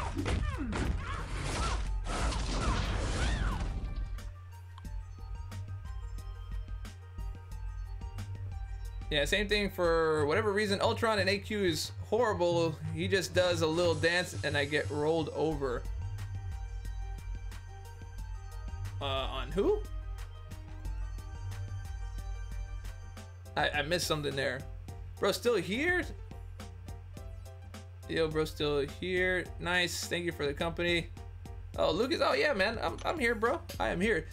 Speaker 1: Yeah, same thing for whatever reason. Ultron and AQ is horrible. He just does a little dance and I get rolled over. On who? I missed something there. Bro, still here? Yo, bro, still here. Nice, thank you for the company. Oh, Lucas, oh yeah, man, I'm here, bro. I am here.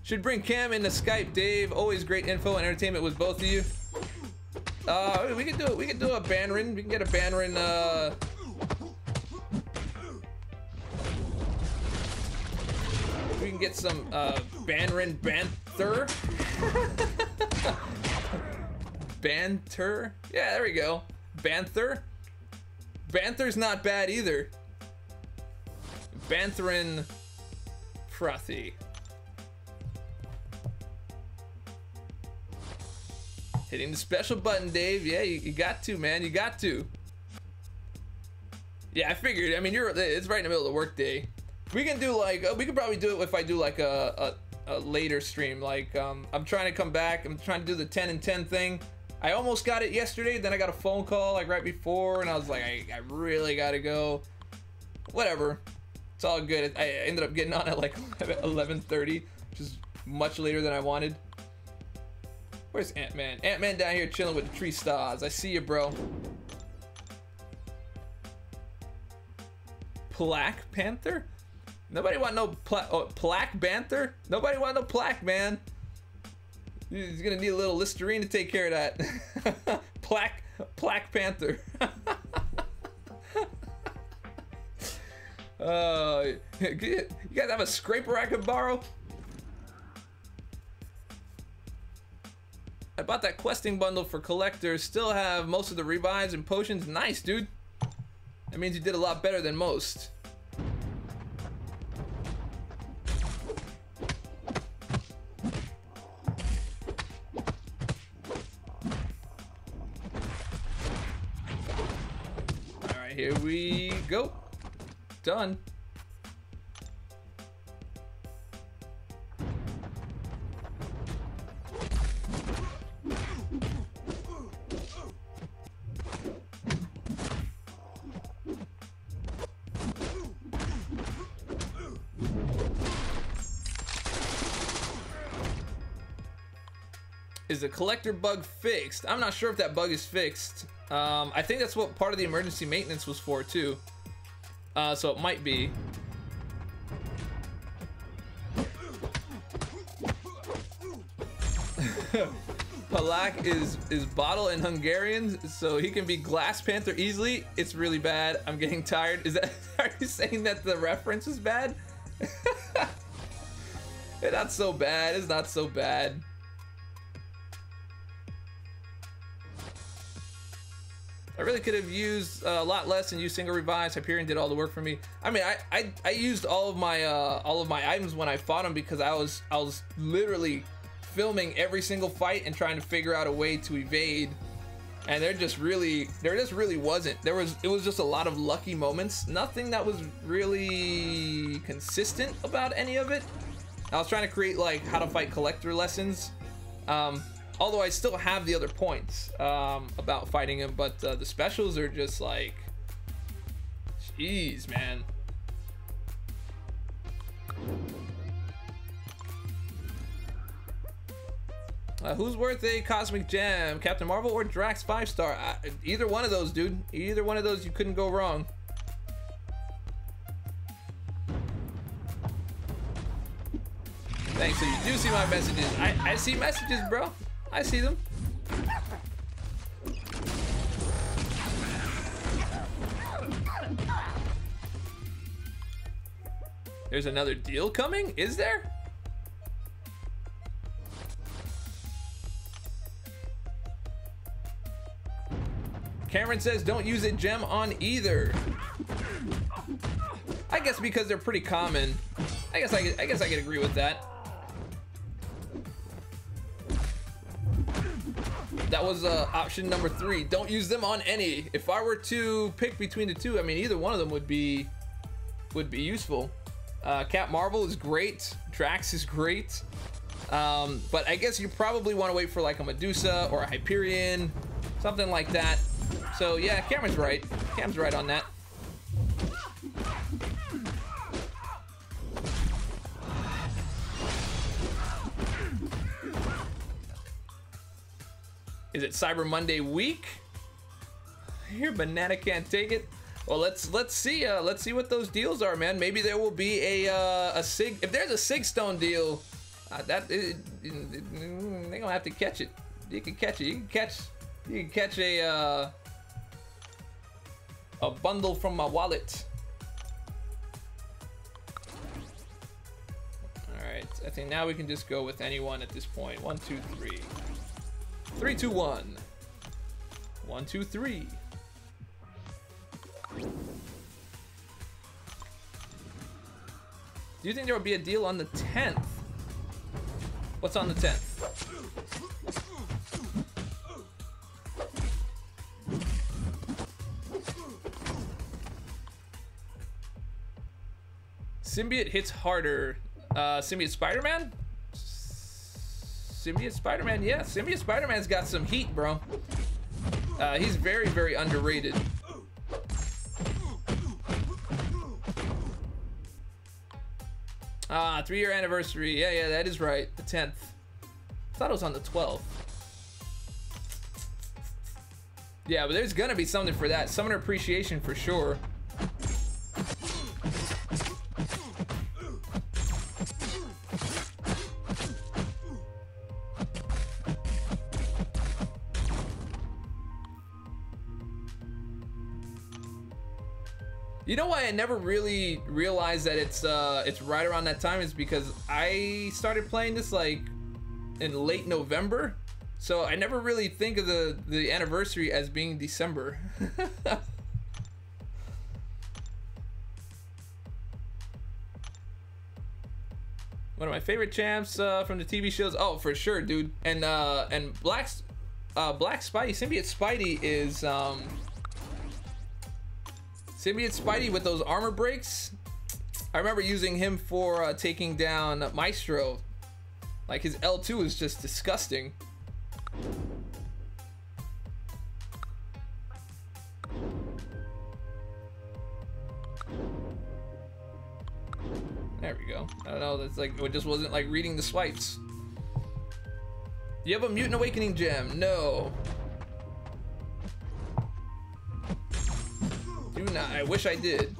Speaker 1: Should bring Cam into Skype, Dave. Always great info and entertainment with both of you. We can do it. We can do a Banrin. We can get a Banrin, we can get some Banrin Banter. Banter? Yeah, there we go. Banther. Banther's not bad either. Bantherin Frothy. Hitting the special button, Dave. Yeah, you got to, man. You got to. Yeah, I figured. I mean, it's right in the middle of the workday. We can do like, we could probably do it if I do like a later stream. Like, I'm trying to come back. I'm trying to do the 10 and 10 thing. I almost got it yesterday. Then I got a phone call like right before, and I was like, I really gotta go. Whatever. It's all good. I ended up getting on at like 11:30, which is much later than I wanted. Where's Ant-Man? Ant-Man down here chilling with the tree stars. I see you, bro. Black Panther? Nobody want no Plaque Panther? Nobody want no plaque, man. He's gonna need a little Listerine to take care of that. Plaque Panther. You guys have a scraper I could borrow? I bought that questing bundle for collectors. Still have most of the revives and potions. Nice, dude. That means you did a lot better than most. Alright, here we go. Done. Is the collector bug fixed? I'm not sure if that bug is fixed. I think that's what part of the emergency maintenance was for too. So it might be. Palak is bottle in Hungarian, so he can be Glass Panther easily. It's really bad. I'm getting tired. Is that? Are you saying that the reference is bad? It's not so bad. It's not so bad. I really could have used a lot less and used single revives. Hyperion did all the work for me. I mean, I used all of my items when I fought him because I was literally filming every single fight and trying to figure out a way to evade, and there just really wasn't. It was just a lot of lucky moments. Nothing that was really consistent about any of it. I was trying to create like how to fight collector lessons, although I still have the other points about fighting him, but the specials are just like, jeez, man. Who's worth a cosmic gem? Captain Marvel or Drax 5-star? Either one of those, dude. Either one of those, you couldn't go wrong. Thanks. So you do see my messages. I see messages, bro. I see them. There's another deal coming? Is there? Cameron says don't use a gem on either. I guess because they're pretty common. I guess I could agree with that. That was option number 3. Don't use them on any. If I were to pick between the two, I mean, either one of them would be useful. Cap Marvel is great. Drax is great. But I guess you probably want to wait for like a Medusa or a Hyperion, something like that. So yeah, Cameron's right. Cam's right on that. Is it Cyber Monday week? Your banana can't take it. Well, let's see. Let's see what those deals are, man. Maybe there will be a Sig. If there's a Sig Stone deal, they're gonna have to catch it. You can catch it. You can catch a bundle from my wallet. All right. I think now we can just go with anyone at this point. 1, 2, 3. 3, 2, 1. 1, 2, 3. Do you think there will be a deal on the 10th? What's on the 10th? Symbiote hits harder. Symbiote Spider-Man? Symbiote Spider-Man, yeah. Symbiote Spider-Man's got some heat, bro. He's very, very underrated. Ah, 3-year anniversary. Yeah, that is right. The 10th. I thought it was on the 12th. Yeah, but there's gonna be something for that. Summoner appreciation for sure. You know why I never really realized that it's right around that time is because I started playing this like in late November, so I never really think of the anniversary as being December. One of my favorite champs from the TV shows. Oh, for sure, dude. And Black Spidey, Symbiote Spidey is Symbiote Spidey with those armor breaks. I remember using him for taking down Maestro. Like his L2 is just disgusting. There we go. I don't know, that's like, it just wasn't like reading the swipes. Do you have a Mutant Awakening gem? No. Do not. I wish I did.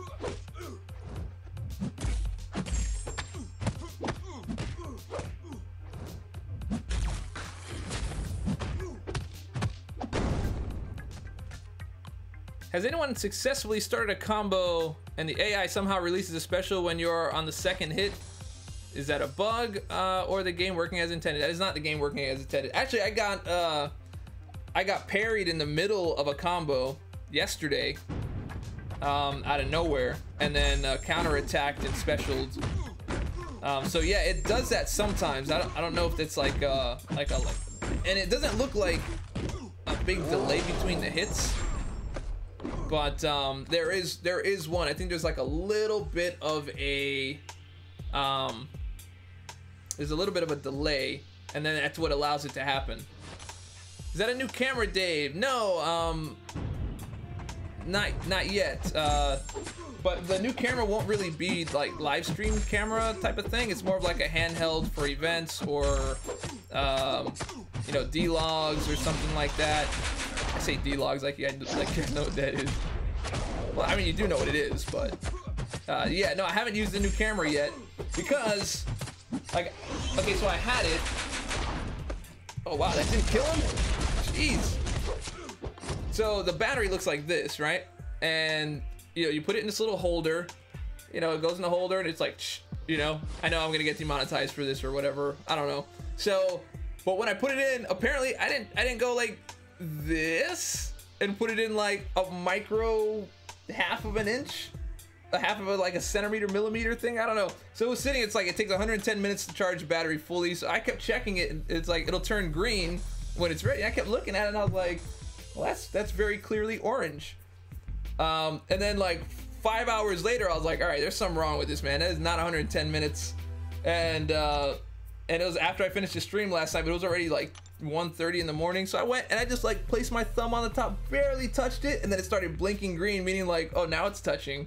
Speaker 1: Has anyone successfully started a combo and the AI somehow releases a special when you're on the second hit? Is that a bug or the game working as intended? That is not the game working as intended. Actually, I got parried in the middle of a combo yesterday out of nowhere, and then counterattacked and specialed. So yeah, it does that sometimes. I don't know if it's like and it doesn't look like a big delay between the hits. But there is one. I think there's like a little bit of a there's a little bit of a delay, and then that's what allows it to happen. Is that a new camera, Dave? No, not yet. But the new camera won't really be like live stream camera type of thing. It's more of like a handheld for events or you know, D-logs or something like that. I say D-logs like you guys know what that is. Well, I mean, you do know what it is, but yeah, no, I haven't used the new camera yet because, like, okay, so I had it. Oh wow, that didn't kill him? Jeez. So the battery looks like this, right? And you know, you put it in this little holder. You know, it goes in the holder, and it's like, you know, I know I'm gonna get demonetized for this or whatever. I don't know. So, but when I put it in, apparently I didn't go like this and put it in like a micro half of an inch, a half of a like a centimeter millimeter thing. I don't know. So it was sitting. It's like it takes 110 minutes to charge the battery fully. So I kept checking it, and it's like it'll turn green when it's ready. I kept looking at it, and I was like, well, that's very clearly orange. And then like 5 hours later, I was like, all right, there's something wrong with this, man. That is not 110 minutes. And it was after I finished the stream last night, but it was already like 1:30 in the morning. So I went and I just like placed my thumb on the top, barely touched it, and then it started blinking green, meaning like, oh, now it's touching.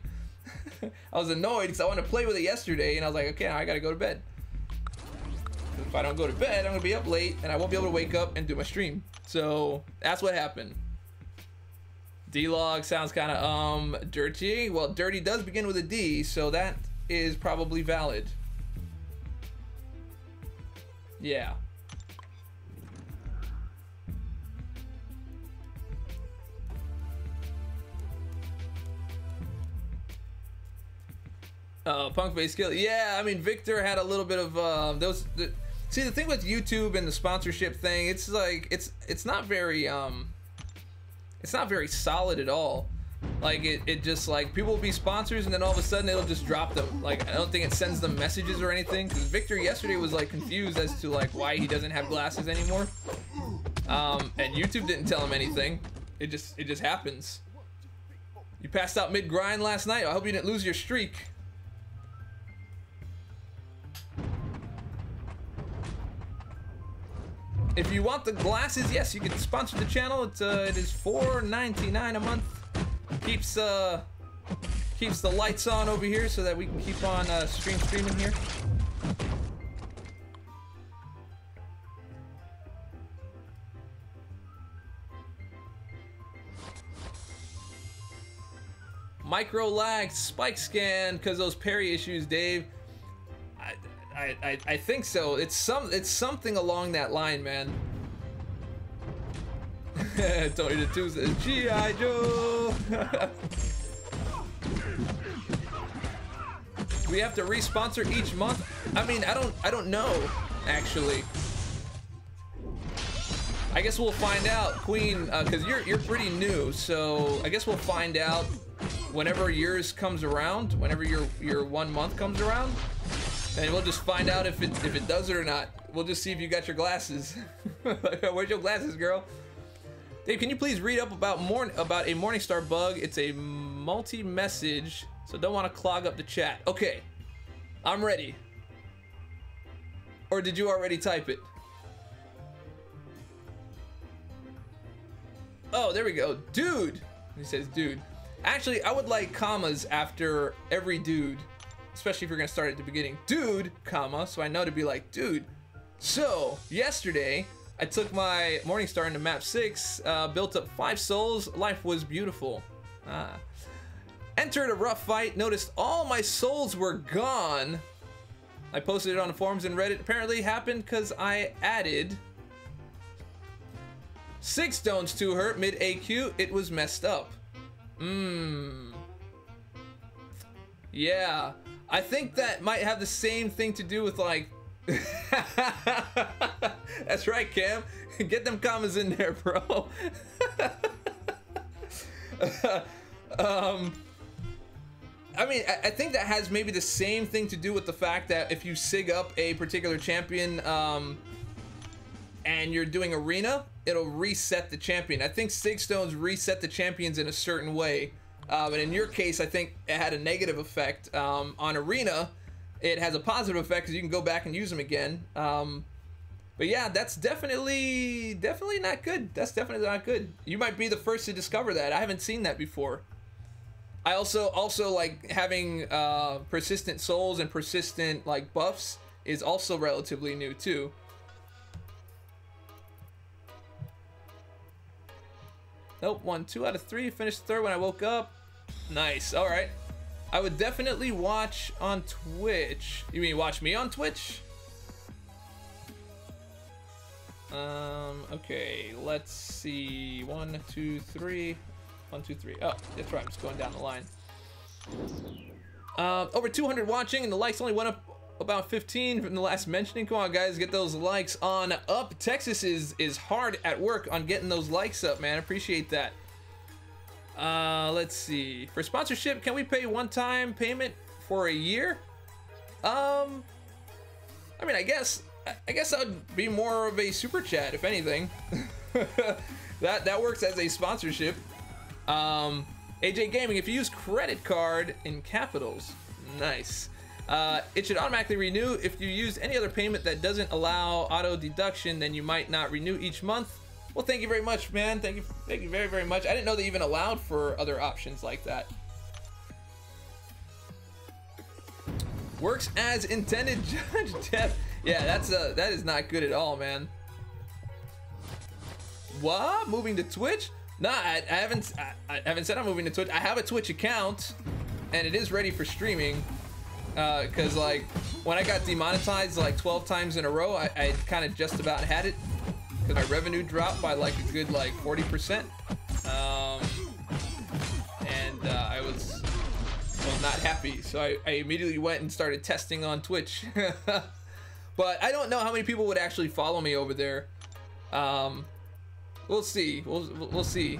Speaker 1: I was annoyed because I wanted to play with it yesterday, and I was like, okay, now I gotta go to bed. If I don't go to bed, I'm gonna be up late and I won't be able to wake up and do my stream. So that's what happened. D-log sounds kind of dirty. Well, dirty does begin with a D, so that is probably valid. Yeah. Punk face kill. Yeah, I mean, Victor had a little bit of see, the thing with YouTube and the sponsorship thing, it's like it's not very solid at all. Like it just like people will be sponsors and then all of a sudden it'll just drop them. Like I don't think it sends them messages or anything, because Victor yesterday was like confused as to like why he doesn't have glasses anymore. And YouTube didn't tell him anything. It just happens. You passed out mid-grind last night. I hope you didn't lose your streak. If you want the glasses, yes, you can sponsor the channel. It is $4.99 a month. Keeps the lights on over here so that we can keep on streaming here. Micro lag, spike scan, because those parry issues, Dave. I think so. It's something along that line, man. Tony the Tuesday, G.I. Joe. We have to re-sponsor each month. I mean, I don't know actually. I guess we'll find out, Queen, because you're pretty new. So I guess we'll find out whenever yours comes around, whenever your 1 month comes around. And we'll just find out if it does it or not. We'll just see if you got your glasses. Where's your glasses, girl? Dave, can you please read up about a Morningstar bug? It's a multi-message, so don't want to clog up the chat. Okay, I'm ready. Or did you already type it? Oh, there we go. Dude. He says dude. Actually, I would like commas after every dude. Especially if you're gonna start at the beginning. Dude, comma, so I know to be like, dude. So, yesterday, I took my Morningstar into map 6, built up 5 souls, life was beautiful. Entered a rough fight, noticed all my souls were gone. I posted it on the forums and Reddit. Apparently happened because I added 6 stones to her mid AQ. It was messed up. Yeah, I think that might have the same thing to do with like that's right, Cam. Get them commas in there, bro. I mean, I think that has maybe the same thing to do with the fact that if you sig up a particular champion and you're doing arena, it'll reset the champion. I think sig stones reset the champions in a certain way. And in your case, I think it had a negative effect. On arena, it has a positive effect because you can go back and use them again. But yeah, that's definitely not good. That's definitely not good. You might be the first to discover that. I haven't seen that before. I also like having persistent souls and persistent like buffs is also relatively new too. Nope, won 2 out of 3. Finished 3rd when I woke up. Nice. All right. I would definitely watch on Twitch. You mean watch me on Twitch? Okay. Let's see. 1, 2, 3. 1, 2, 3. Oh, that's right. I'm just going down the line. Over 200 watching, and the likes only went up about 15 from the last mentioning. Come on, guys, get those likes on up. Texas is hard at work on getting those likes up, man. Appreciate that. Let's see. For sponsorship, can we pay one-time payment for a year? I mean, I guess I'd be more of a super chat, if anything. that works as a sponsorship. AJ Gaming, if you use credit card in capitals, nice. It should automatically renew. If you use any other payment that doesn't allow auto deduction, then you might not renew each month. Well, thank you very much, man. Thank you very, very much. I didn't know they even allowed for other options like that. Works as intended, Judge Death. Yeah, that is not good at all, man. What? Moving to Twitch? Nah, I haven't said I'm moving to Twitch. I have a Twitch account, and it is ready for streaming. Cause like when I got demonetized like 12 times in a row, I kind of just about had it. Cause my revenue dropped by like a good like 40%. And I was not happy, so I immediately went and started testing on Twitch. But I don't know how many people would actually follow me over there. We'll see. We'll see.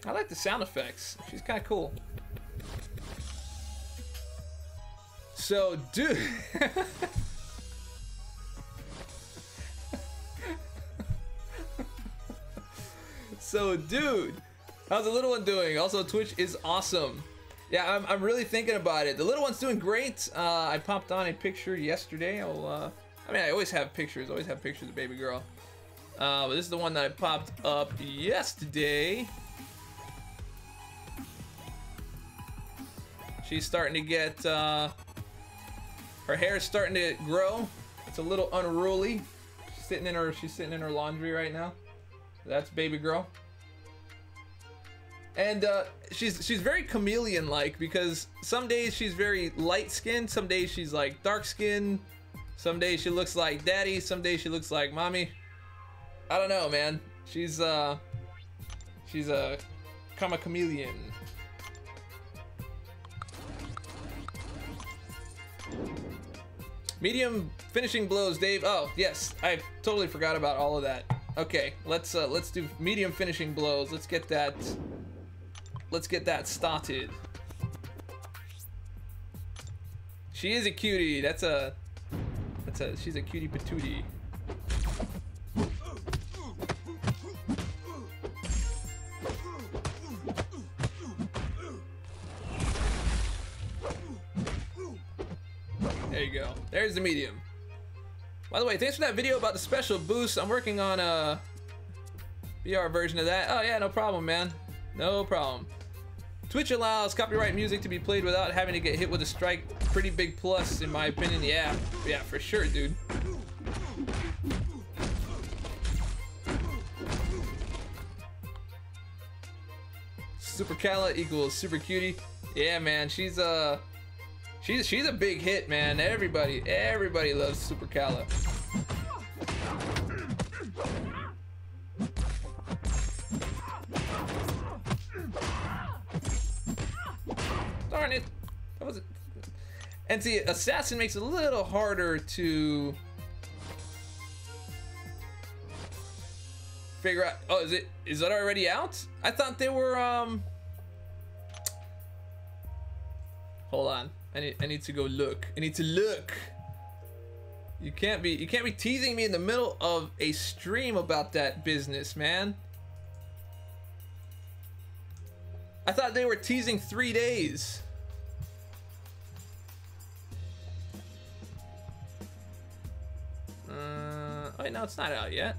Speaker 1: I like the sound effects. She's kind of cool. So, dude. So, dude. How's the little one doing? Also, Twitch is awesome. Yeah, I'm really thinking about it. The little one's doing great. I popped on a picture yesterday. I mean, I always have pictures. Always have pictures of baby girl. But this is the one that I popped up yesterday. She's starting to get, her hair is starting to grow. It's a little unruly. She's sitting in her laundry right now. That's baby girl. And she's very chameleon-like because some days she's very light-skinned, some days she's like dark-skinned, some days she looks like daddy, some days she looks like mommy. I don't know, man. She's a chameleon. Medium finishing blows, Dave. Oh, yes, I totally forgot about all of that. Okay, let's do medium finishing blows. Let's get that let's get that started. She is a cutie. She's a cutie patootie. There you go. There's the medium. By the way, thanks for that video about the special boost. I'm working on a VR version of that. Oh yeah, no problem, man. No problem. Twitch allows copyright music to be played without having to get hit with a strike. Pretty big plus, in my opinion. Yeah, for sure, dude. Super Cala equals super cutie. Yeah, man, she's a big hit, man. Everybody loves Super Cala. Darn it. That was it. And see, Assassin makes it a little harder to figure out. Oh, is that already out? I thought they were hold on. I need to go look. I need to look. You can't be teasing me in the middle of a stream about that business, man. I thought they were teasing 3 days. Wait, no, it's not out yet.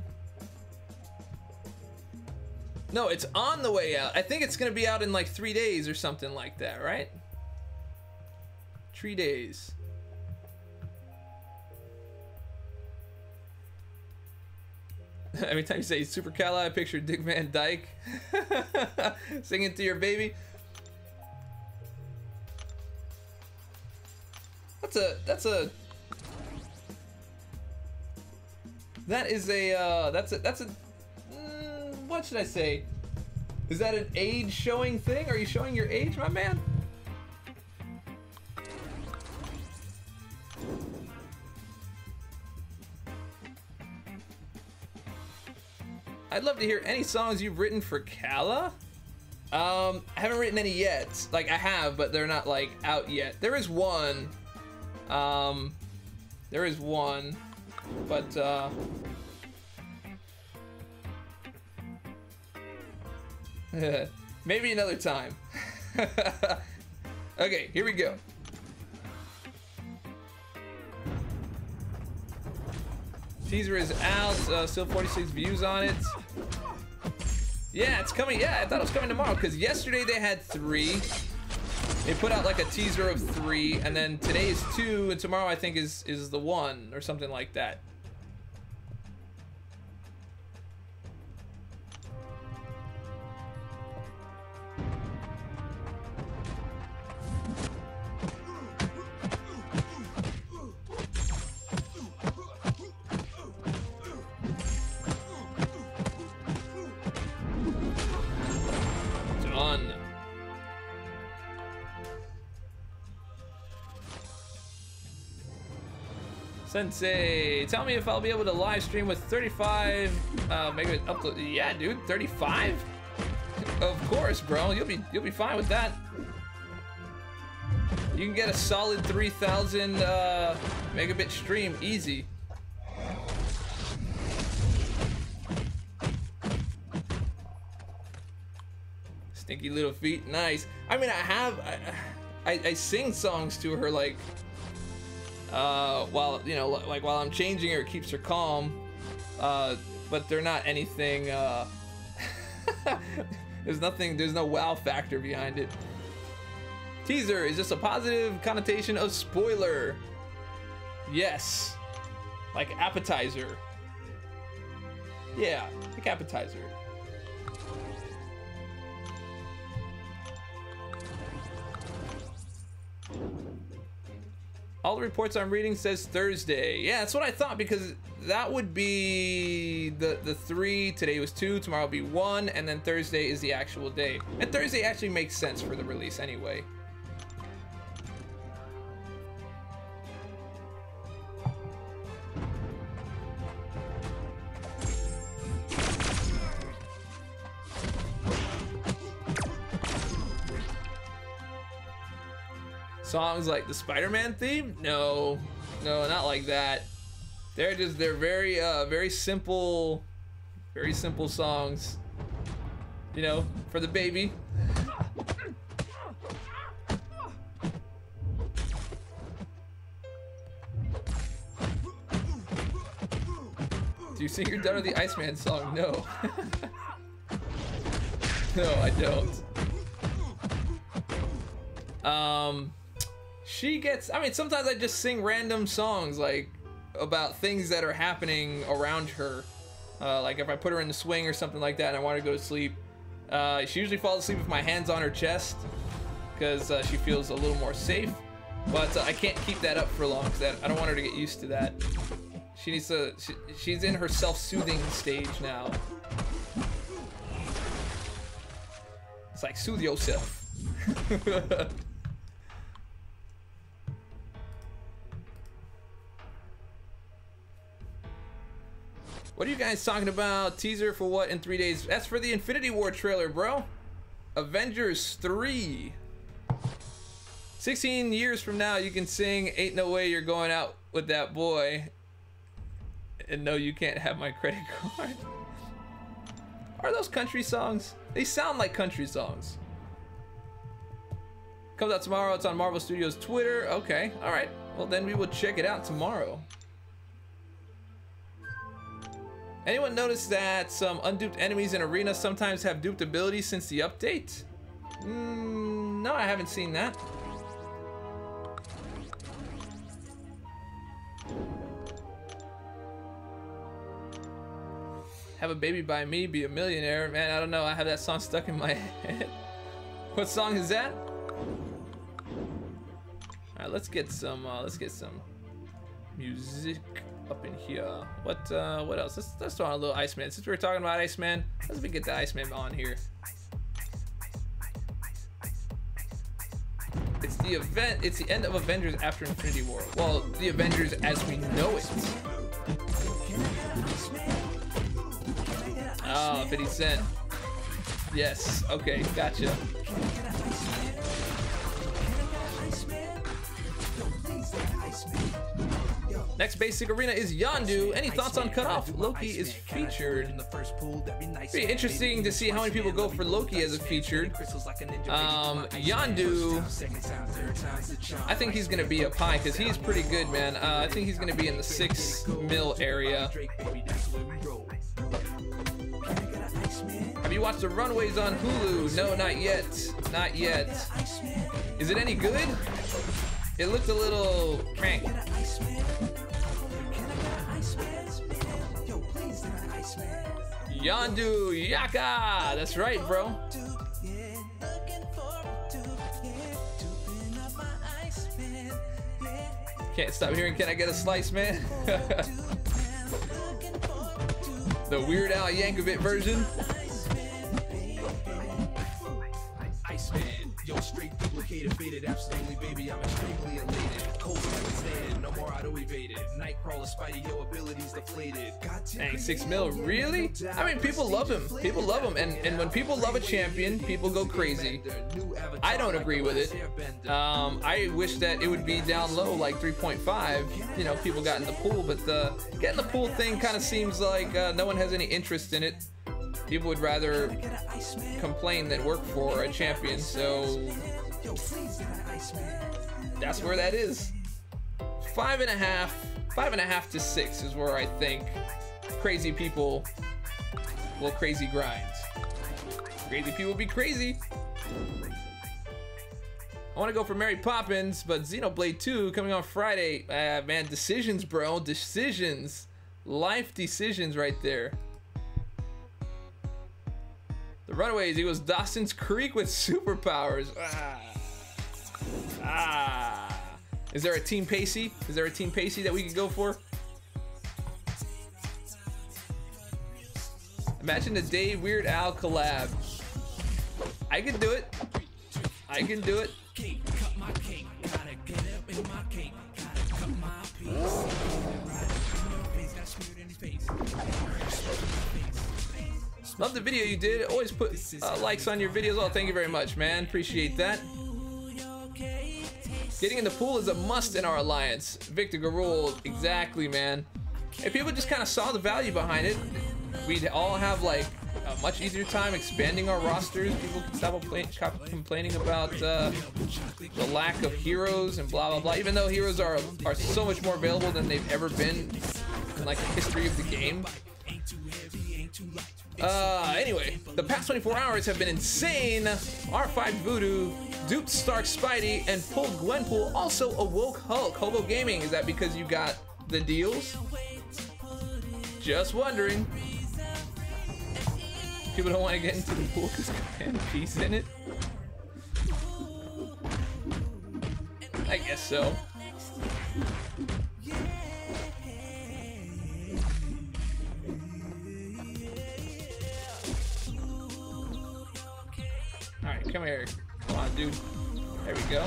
Speaker 1: No, it's on the way out. I think it's gonna be out in like 3 days or something like that, right? 3 days. Every time you say Super Cala, I picture Dick Van Dyke singing to your baby. What should I say? Is that an age showing thing? Are you showing your age, my man? I'd love to hear any songs you've written for Cala. I haven't written any yet. Like, I have, but they're not like out yet. There is one. But maybe another time. Okay, here we go. Teaser is out, still 46 views on it. Yeah, it's coming. Yeah, I thought it was coming tomorrow because yesterday they had 3. They put out like a teaser of 3, and then today is 2, and tomorrow I think is the 1 or something like that. Sensei, tell me if I'll be able to live stream with 35 megabit upload. Yeah, dude, 35? Of course, bro. You'll be fine with that. You can get a solid 3,000 megabit stream easy. Stinky little feet, nice. I mean, I sing songs to her like. While while I'm changing her, it keeps her calm, but they're not anything. There's no wow factor behind it. Teaser is just a positive connotation of spoiler. Yes, like appetizer. Yeah, like appetizer. All the reports I'm reading says Thursday. Yeah, that's what I thought, because that would be the 3. Today was 2, tomorrow will be 1, and then Thursday is the actual day. And Thursday actually makes sense for the release anyway. Songs like the Spider-Man theme? No, no, not like that. They're very very simple songs. You know, for the baby. Do you sing You're Done with the Iceman song? No. No, I don't. She gets, I mean, sometimes I just sing random songs like about things that are happening around her. Like if I put her in the swing or something like that and I want her to go to sleep. She usually falls asleep with my hands on her chest because she feels a little more safe. But I can't keep that up for long because I don't want her to get used to that. She needs to, she's in her self-soothing stage now. It's like, soothe yourself. What are you guys talking about? Teaser for what in 3 days? That's for the Infinity War trailer, bro. Avengers 3. 16 years from now, you can sing Ain't No Way You're Going Out With That Boy. And no, you can't have my credit card. Are those country songs? They sound like country songs. Comes out tomorrow. It's on Marvel Studios Twitter. Okay, all right. Well, then we will check it out tomorrow. Anyone notice that some unduped enemies in Arena sometimes have duped abilities since the update? No, I haven't seen that. Have a baby by me, be a millionaire. Man, I don't know. I have that song stuck in my head. What song is that? All right, let's get some music up in here. What else? Let's throw on a little Iceman. Since we were talking about Iceman, let's get the Iceman on here. It's the event. It's the end of Avengers after Infinity War. Well, the Avengers as we know it. Oh, 50 Cent. Yes. Okay. Gotcha. Next basic arena is Yondu. Any thoughts on Cutoff? Loki is featured. Be interesting to see how many people go for Loki as a featured. Yondu, I think he's gonna be up high because he's pretty good, man. I think he's gonna be in the 6 mil area. Have you watched the Runaways on Hulu? No, not yet. Not yet. Is it any good? It looked a little crank. Yondu Yaka! That's right, bro. Can't stop hearing Can I Get a Slice, man? The Weird Al Yankovic version. Yo, straight duplicated, faded, absolutely, baby. I'm extremely elated. Cold standing, no more auto evaded. Nightcrawler, Spidey, yo, abilities deflated. Dang, 6 mil, really? I mean, people love him. People love him, and when people love a champion, people go crazy. I don't agree with it. I wish that it would be down low, like 3.5. You know, people got in the pool, but getting the pool thing kind of seems like no one has any interest in it. People would rather complain than work for a champion, so that's where that is. 5.5 to 6 is where I think crazy people will crazy grind. Crazy people be crazy. I want to go for Mary Poppins, but Xenoblade 2 coming on Friday. Man, decisions, bro. Decisions. Life decisions right there. The Runaways equals Dawson's Creek with superpowers. Is there a Team Pacey? Is there a Team Pacey that we could go for? Imagine the Dave Weird Al collab. I can do it. I can do it. Love the video you did. Always put likes on your videos. Oh, thank you very much, man. Appreciate that. Getting in the pool is a must in our alliance. Victor Garul, exactly, man. If people just kind of saw the value behind it, we'd all have like a much easier time expanding our rosters. People can stop complaining about the lack of heroes and blah blah blah. Even though heroes are so much more available than they've ever been in like the history of the game. Anyway, the past 24 hours have been insane. R5 Voodoo duped Stark Spidey and pulled Gwenpool. Also awoke Hulk. Hobo Gaming, is that because you got the deals? Just wondering. People don't want to get into the pool because Command Peace in it. I guess so. Alright, come here. Come on, dude. There we go.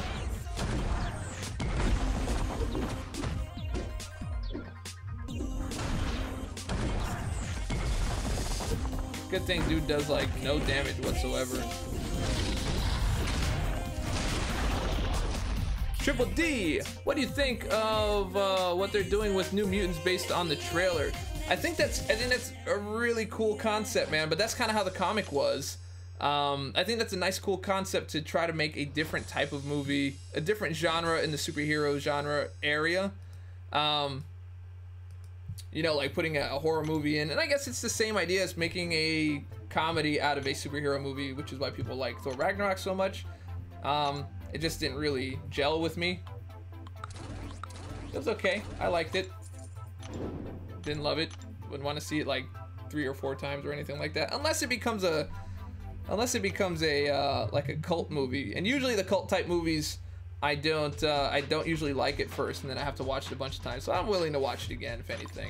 Speaker 1: Good thing dude does like no damage whatsoever. Triple D, what do you think of what they're doing with New Mutants based on the trailer? I think that's a really cool concept, man. But that's kind of how the comic was. I think that's a nice, cool concept to try to make a different type of movie, a different genre in the superhero genre area. You know, like putting a horror movie in, and I guess it's the same idea as making a comedy out of a superhero movie, which is why people like Thor Ragnarok so much. It just didn't really gel with me. It was okay. I liked it. Didn't love it. Wouldn't want to see it like 3 or 4 times or anything like that, unless it becomes a like a cult movie. And usually the cult type movies, I don't usually like it first, and then I have to watch it a bunch of times. So I'm willing to watch it again, if anything.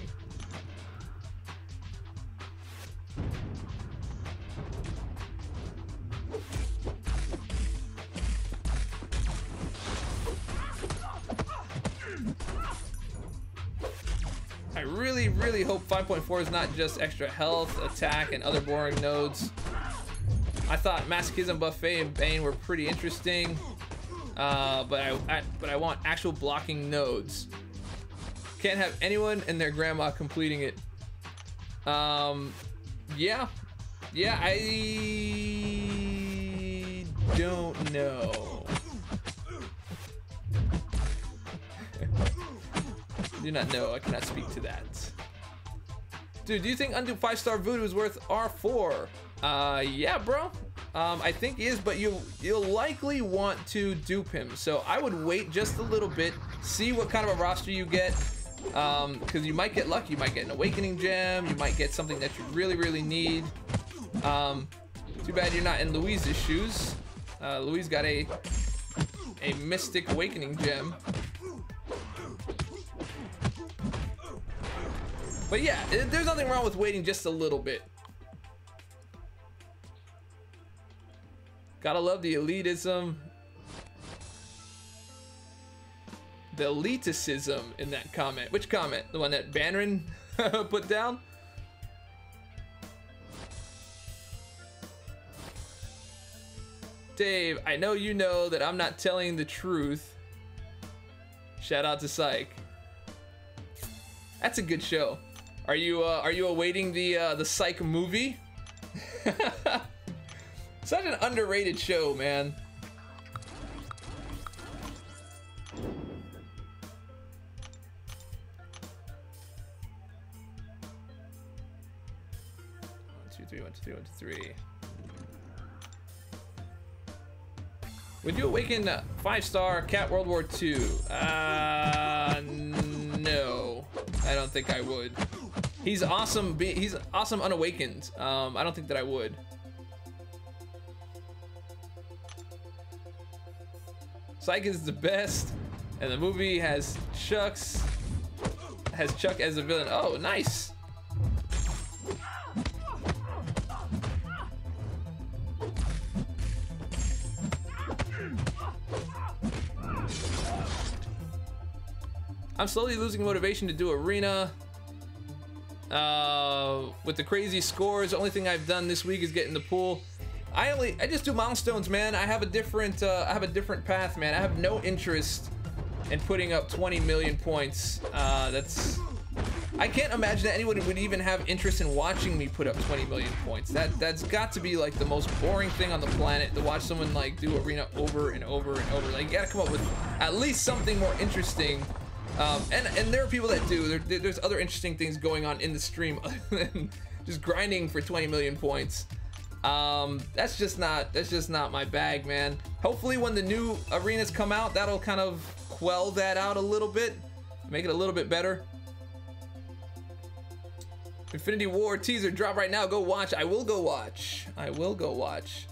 Speaker 1: I really, really hope 5.4 is not just extra health, attack, and other boring nodes. I thought Masochism, Buffet, and Bane were pretty interesting. But I want actual blocking nodes. Can't have anyone and their grandma completing it. Yeah, I don't know. Do not know. I cannot speak to that. Dude, do you think Undo 5-star Voodoo is worth R4? Yeah, bro. I think he is, but you'll likely want to dupe him. So I would wait just a little bit, see what kind of a roster you get, because you might get lucky. You might get an Awakening Gem. You might get something that you really, really need. Too bad you're not in Louise's shoes. Louise got a Mystic Awakening Gem. But yeah, there's nothing wrong with waiting just a little bit. Gotta love the elitism. The elitism in that comment. Which comment? The one that Bannerin put down? Dave, I know you know that I'm not telling the truth. Shout out to Psych. That's a good show. Are you awaiting the Psych movie? Such an underrated show, man. One, two, three. Would you awaken 5-star Cat World War II? No, I don't think I would. He's awesome. He's awesome unawakened. I don't think that I would. Psych is the best, and the movie has Chuck as a villain. Oh, nice. I'm slowly losing motivation to do arena. With the crazy scores, the only thing I've done this week is get in the pool. I just do milestones, man. I have a different path, man. I have no interest and putting up 20 million points. That's... I can't imagine that anyone would even have interest in watching me put up 20 million points. That's got to be like the most boring thing on the planet, to watch someone like do arena over and over and over. Like, you gotta come up with at least something more interesting. And there are people that do. There's other interesting things going on in the stream other than just grinding for 20 million points. That's just not my bag, man. Hopefully when the new arenas come out, that'll kind of quell that out a little bit, make it a little bit better. Infinity War teaser drop right now. Go watch. I will go watch. I will go watch.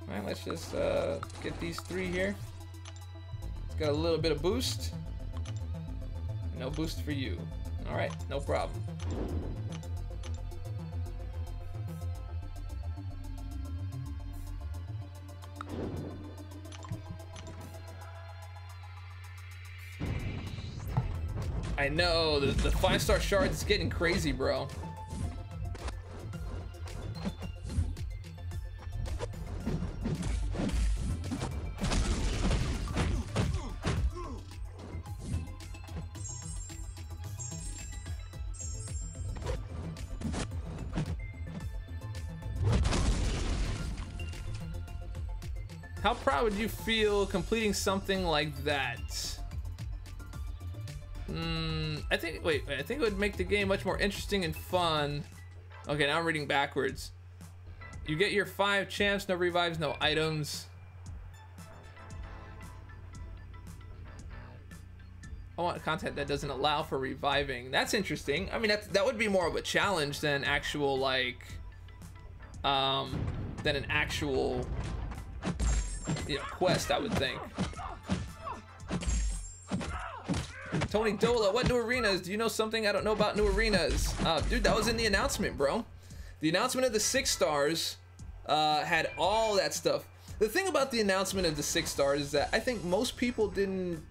Speaker 1: All right, let's just get these 3 here. It's got a little bit of boost. No boost for you. All right, no problem. I know, the 5-star shard is getting crazy, bro. How proud would you feel completing something like that? I think it would make the game much more interesting and fun. Okay, now I'm reading backwards. You get your 5 champs, no revives, no items. I want content that doesn't allow for reviving. That's interesting. I mean, that would be more of a challenge than actual, like, than an actual, you know, quest, I would think. Tony Dola, what new arenas? Do you know something I don't know about new arenas? Dude, that was in the announcement, bro. The announcement of the 6 stars had all that stuff. The thing about the announcement of the 6 stars is that I think most people didn't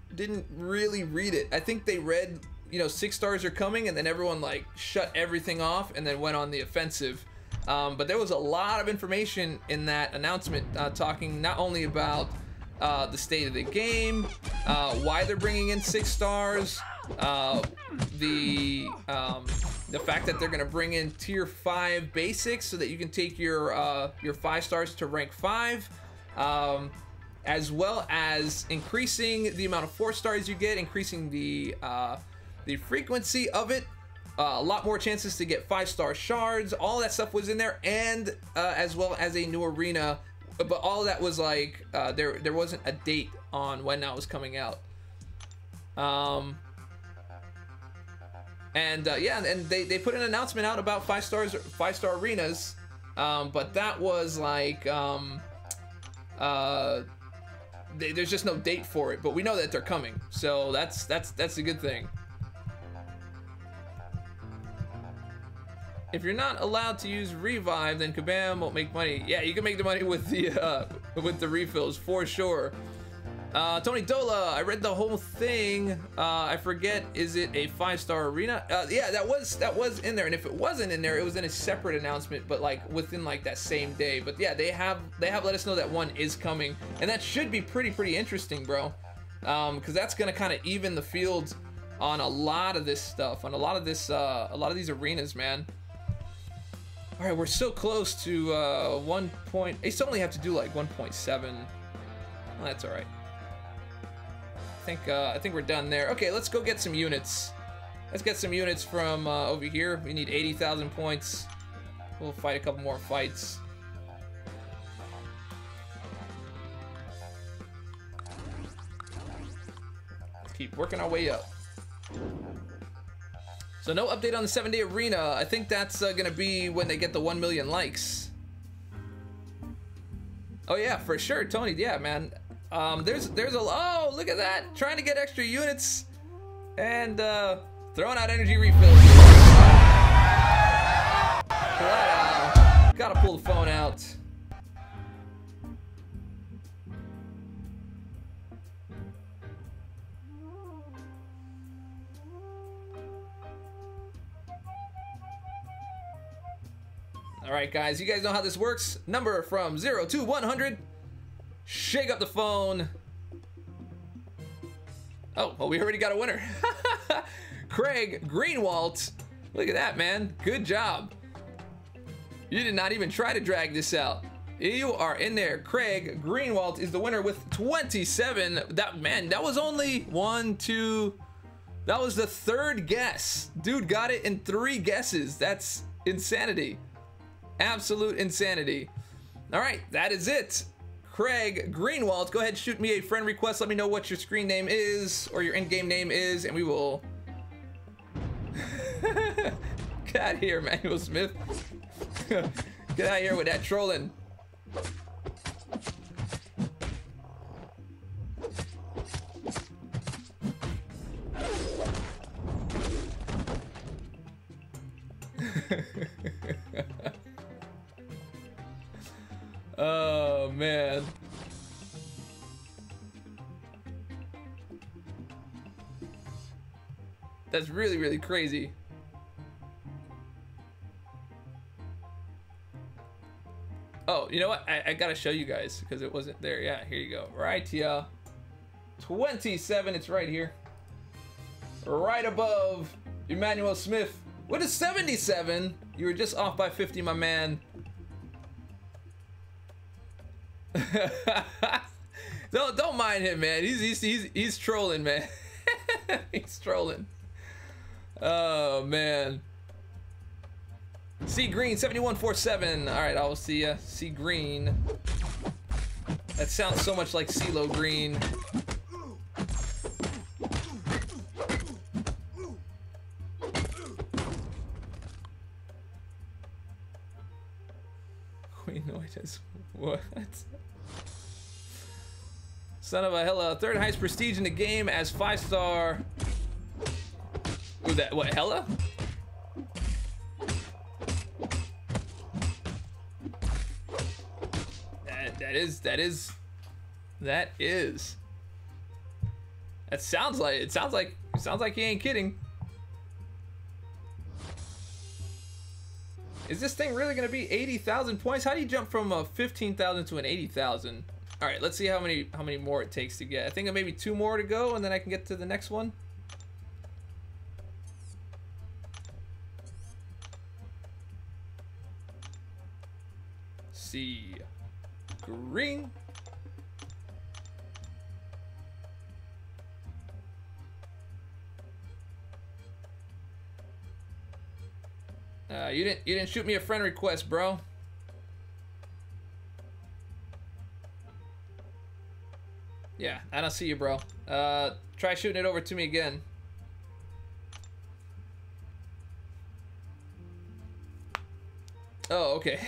Speaker 1: really read it. I think they read, you know, 6 stars are coming, and then everyone like shut everything off and then went on the offensive. But there was a lot of information in that announcement talking not only about the state of the game, why they're bringing in 6 stars, the fact that they're gonna bring in tier 5 basics so that you can take your 5 stars to rank 5, as well as increasing the amount of 4 stars you get, increasing the frequency of it, a lot more chances to get 5-star shards. All that stuff was in there, and as well as a new arena. But all of that was like, there wasn't a date on when that was coming out. Yeah, and they put an announcement out about 5-star arenas, but that was like, there's just no date for it. But we know that they're coming, so that's a good thing. If you're not allowed to use revive, then Kabam won't make money. Yeah, you can make the money with the refills for sure. Tony Dola, I read the whole thing. I forget, is it a 5-star arena? Yeah, that was in there, and if it wasn't in there, it was in a separate announcement, but like within like that same day. But yeah, they have let us know that one is coming, and that should be pretty interesting, bro. Because that's gonna kind of even the field on a lot of this stuff, on a lot of these arenas, man. All right, we're so close to 1 point. I still only have to do like 1.7. Well, that's all right. I think we're done there. Okay, let's go get some units. Let's get some units from over here. We need 80,000 points. We'll fight a couple more fights. Let's keep working our way up. So no update on the 7-day arena. I think that's gonna be when they get the 1 million likes. Oh yeah, for sure, Tony. Yeah, man. There's a oh, look at that, trying to get extra units and throwing out energy refills. Gotta pull the phone out. All right, guys, you guys know how this works. Number from 0 to 100. Shake up the phone. Oh, well, we already got a winner. Craig Greenwalt. Look at that, man. Good job. You did not even try to drag this out. You are in there. Craig Greenwalt is the winner with 27. That was only 1, 2. That was the third guess. Dude got it in 3 guesses. That's insanity. Absolute insanity. All right, that is it. Craig Greenwald, go ahead and shoot me a friend request. Let me know what your screen name is or your in-game name is, and we will... Get out of here, Manuel Smith. Get out of here with that trolling. Oh man. That's really, really crazy. Oh, you know what? I gotta show you guys because it wasn't there. Yeah, here you go. Right here. 27, it's right here. Right above Emmanuel Smith with a 77. You were just off by 50, my man. Don't mind him, man. He's trolling, man. He's trolling. Oh man. C Green 7147. All right, I will see ya. C Green. That sounds so much like CeeLo Green. Queenoides. What? Son of a hella. Third highest prestige in the game as 5-star. Ooh, that what? Hella? That sounds like he ain't kidding. Is this thing really gonna be 80,000 points? How do you jump from a 15,000 to an 80,000? All right, let's see how many more it takes to get. I think maybe 2 more to go, and then I can get to the next one. C Green. You didn't shoot me a friend request, bro. Yeah, I don't see you, bro. Try shooting it over to me again. Oh, okay.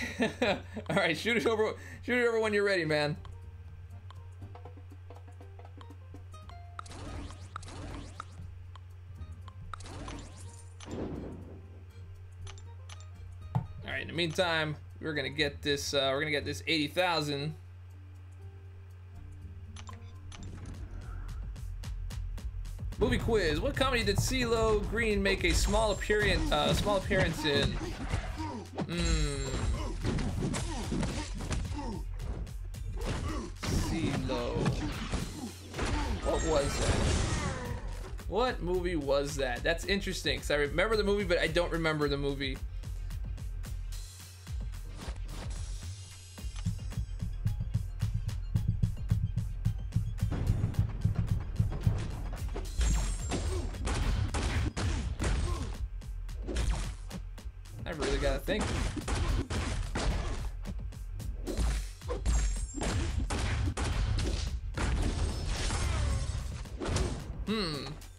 Speaker 1: All right, shoot it over when you're ready, man. All right, in the meantime, we're gonna get this 80,000. Movie quiz. What comedy did CeeLo Green make a small appearance in? CeeLo. What was that? What movie was that? That's interesting, because I remember the movie, but I don't remember the movie. I really gotta think.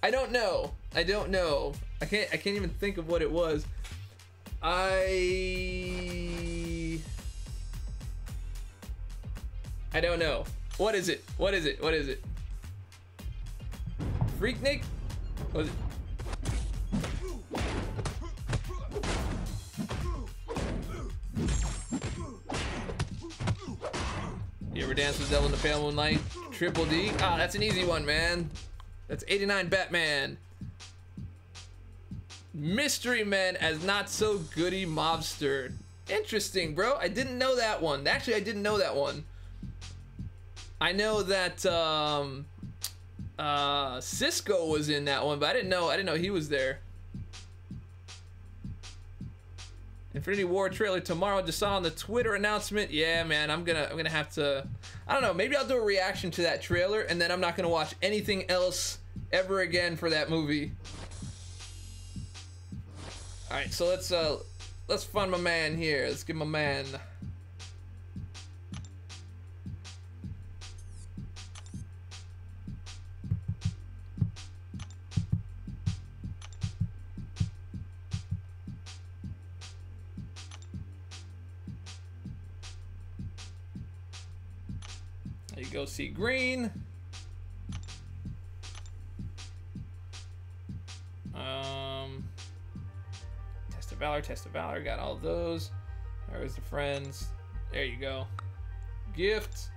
Speaker 1: I don't know. I don't know. I can't even think of what it was. I don't know. What is it? What is it? What is it? Freaknik? What is it? You ever dance with the devil in the pale moonlight? Triple D? Ah, that's an easy one, man. That's 89 Batman. Mystery Men as Not So Goody Mobster. Interesting, bro. I didn't know that one. Actually, I didn't know that one. I know that Cisco was in that one, but I didn't know he was there. Infinity War trailer tomorrow. Just saw on the Twitter announcement. Yeah, man, I'm gonna have to. I don't know. Maybe I'll do a reaction to that trailer, and then I'm not gonna watch anything else ever again for that movie. All right, so let's find my man here. Let's get my man. There you go, see green. Test of Valor, got all those. There's the friends. There you go. Gift.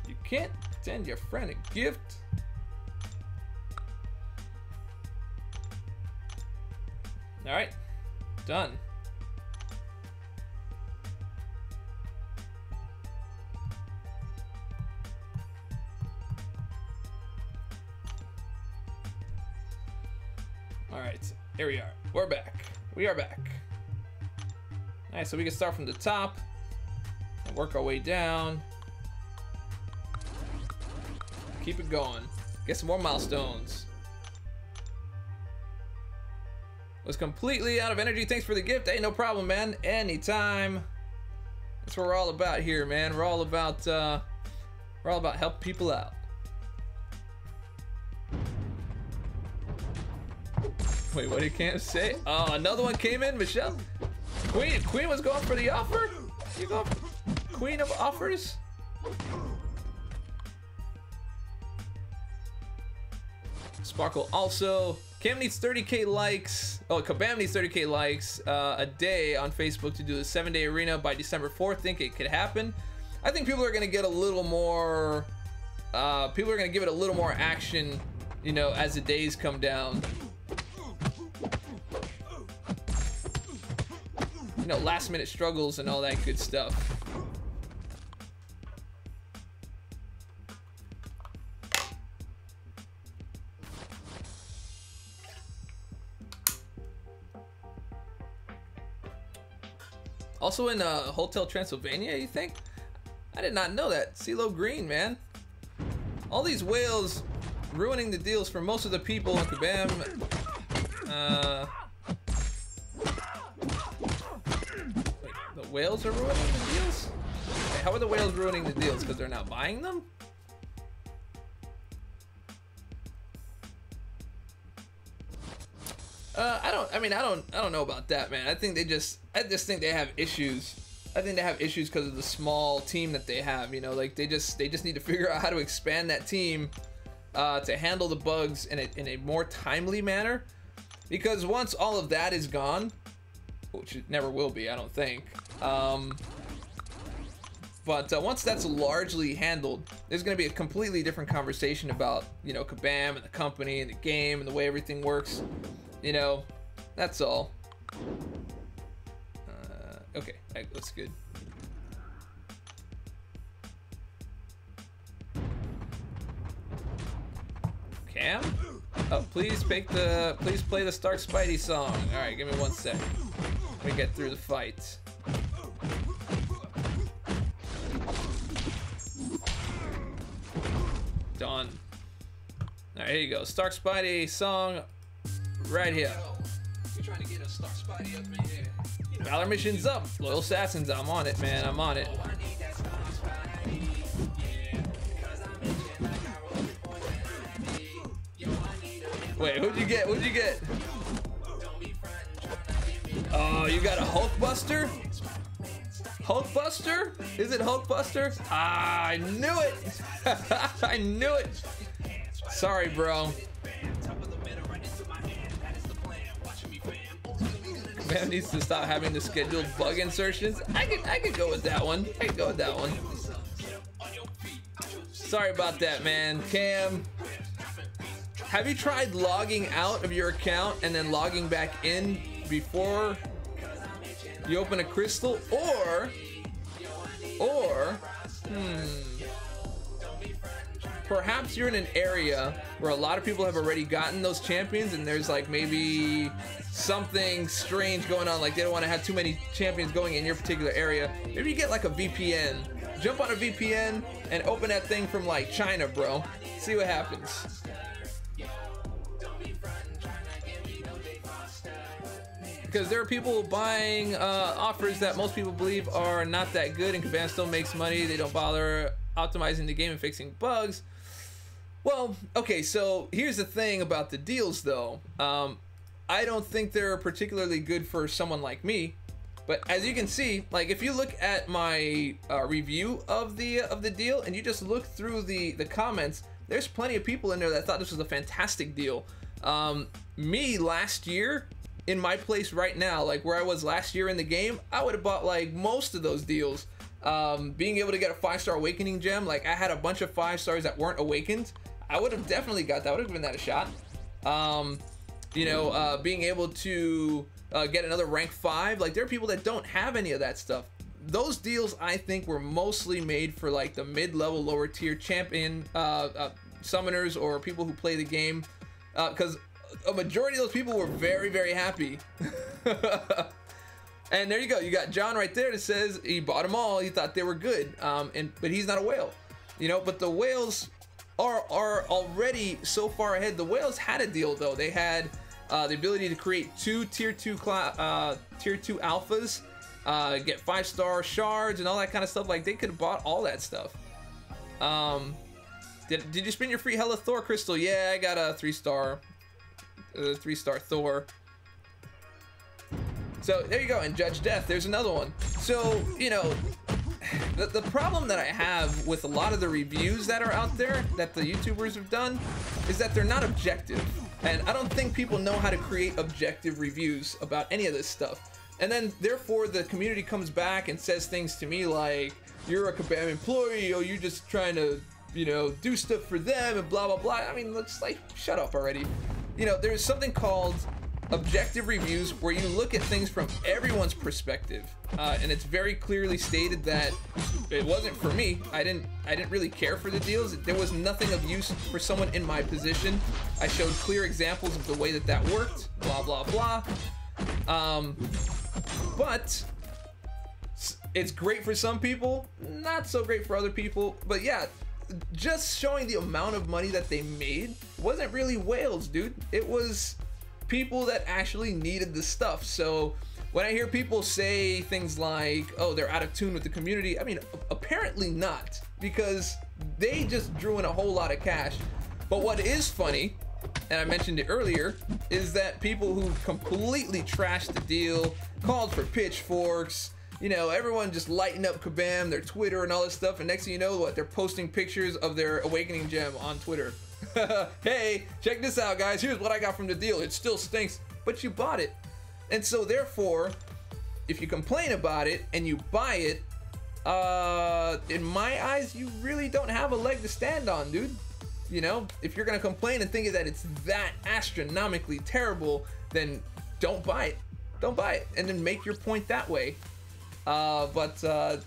Speaker 1: You can't send your friend a gift. All right, done. All right, here we are. We're back. We are back. Alright, so we can start from the top and work our way down. Keep it going. Get some more milestones. Was completely out of energy. Thanks for the gift. Hey, no problem, man. Anytime. That's what we're all about here, man. We're all about helping people out. Wait, what did Cam say? Oh, another one came in, Michelle. Queen was going for the offer. You go, Queen of offers. Sparkle also. Cam needs 30k likes. Oh, Kabam needs 30k likes a day on Facebook to do the 7-day arena by December 4th. Think it could happen. I think people are gonna get a little more. People are gonna give it a little more action, you know, as the days come down. You know, last minute struggles and all that good stuff. Also in Hotel Transylvania, you think? I did not know that. CeeLo Green, man. All these whales ruining the deals for most of the people in Kabam. The whales are ruining the deals? Okay, how are the whales ruining the deals? Because they're not buying them? I don't know about that, man. I just think they have issues. I think they have issues because of the small team that they have, you know, like they just need to figure out how to expand that team to handle the bugs in a more timely manner. Because once all of that is gone, which it never will be, I don't think. But once that's largely handled, there's going to be a completely different conversation about, you know, Kabam and the company and the game and the way everything works. You know, that's all. Okay, that's good. Cam? Oh, please play the Stark Spidey song. All right, give me 1 sec. Let me get through the fight. Done. All right, here you go. Stark Spidey song right here. You're trying to get a Stark Spidey up in here. Valor mission's up. Loyal Assassins, I'm on it, man. I'm on it. Wait, who'd you get? What'd you get? Oh, you got a Hulkbuster? Hulkbuster? Is it Hulkbuster? Ah, I knew it! I knew it! Sorry, bro. Man needs to stop having the scheduled bug insertions. I could go with that one. I could go with that one. Sorry about that, man. Cam, have you tried logging out of your account and then logging back in before you open a crystal? Or perhaps you're in an area where a lot of people have already gotten those champions, and there's like maybe something strange going on, like they don't want to have too many champions going in your particular area. Maybe you get like a VPN, jump on a VPN and open that thing from like China, bro. See what happens. Because there are people buying offers that most people believe are not that good, and Kabam still makes money. They don't bother optimizing the game and fixing bugs. Well, okay, so here's the thing about the deals, though. I don't think they're particularly good for someone like me. But as you can see, like if you look at my review of the deal and you just look through the comments, there's plenty of people in there that thought this was a fantastic deal. Me last year, in my place right now, like where I was last year in the game, I would have bought like most of those deals. Being able to get a 5-star awakening gem, like I had a bunch of 5 stars that weren't awakened. I would have definitely got that. I would have given that a shot. You know, being able to get another rank 5, like there are people that don't have any of that stuff. Those deals I think were mostly made for like the mid-level, lower tier champion summoners or people who play the game, because a majority of those people were very, very happy. And there you go, you got John right there that says he bought them all, he thought they were good, but he's not a whale, you know. But the whales are already so far ahead. The whales had a deal though. They had the ability to create 2 tier 2 alphas, get 5-star shards and all that kind of stuff. Like they could have bought all that stuff. Did you spin your free Hella Thor crystal? Yeah, I got a 3-star Thor. So there you go. And Judge Death, there's another one. So, you know, the problem that I have with a lot of the reviews that are out there that the YouTubers have done is that they're not objective. And I don't think people know how to create objective reviews about any of this stuff. And then therefore the community comes back and says things to me like, you're a Kabam employee, or you're just trying to, you know, do stuff for them and blah, blah, blah. I mean, let's like, shut up already. You know, there's something called objective reviews where you look at things from everyone's perspective, and it's very clearly stated that it wasn't for me. I didn't really care for the deals. There was nothing of use for someone in my position. I showed clear examples of the way that worked, blah blah blah. But it's great for some people, not so great for other people. But yeah, just showing the amount of money that they made wasn't really whales, dude. It was people that actually needed the stuff. So when I hear people say things like, oh, they're out of tune with the community, I mean, apparently not, because they just drew in a whole lot of cash. But what is funny, and I mentioned it earlier, is that people who completely trashed the deal, called for pitchforks, you know, everyone just lighting up Kabam, their Twitter and all this stuff, and next thing you know, what, they're posting pictures of their awakening gem on Twitter. Hey, check this out, guys. Here's what I got from the deal. It still stinks, but you bought it. And so therefore, if you complain about it and you buy it, in my eyes, you really don't have a leg to stand on, dude. You know, if you're gonna complain and think that it's that astronomically terrible, then don't buy it. Don't buy it, and then make your point that way. But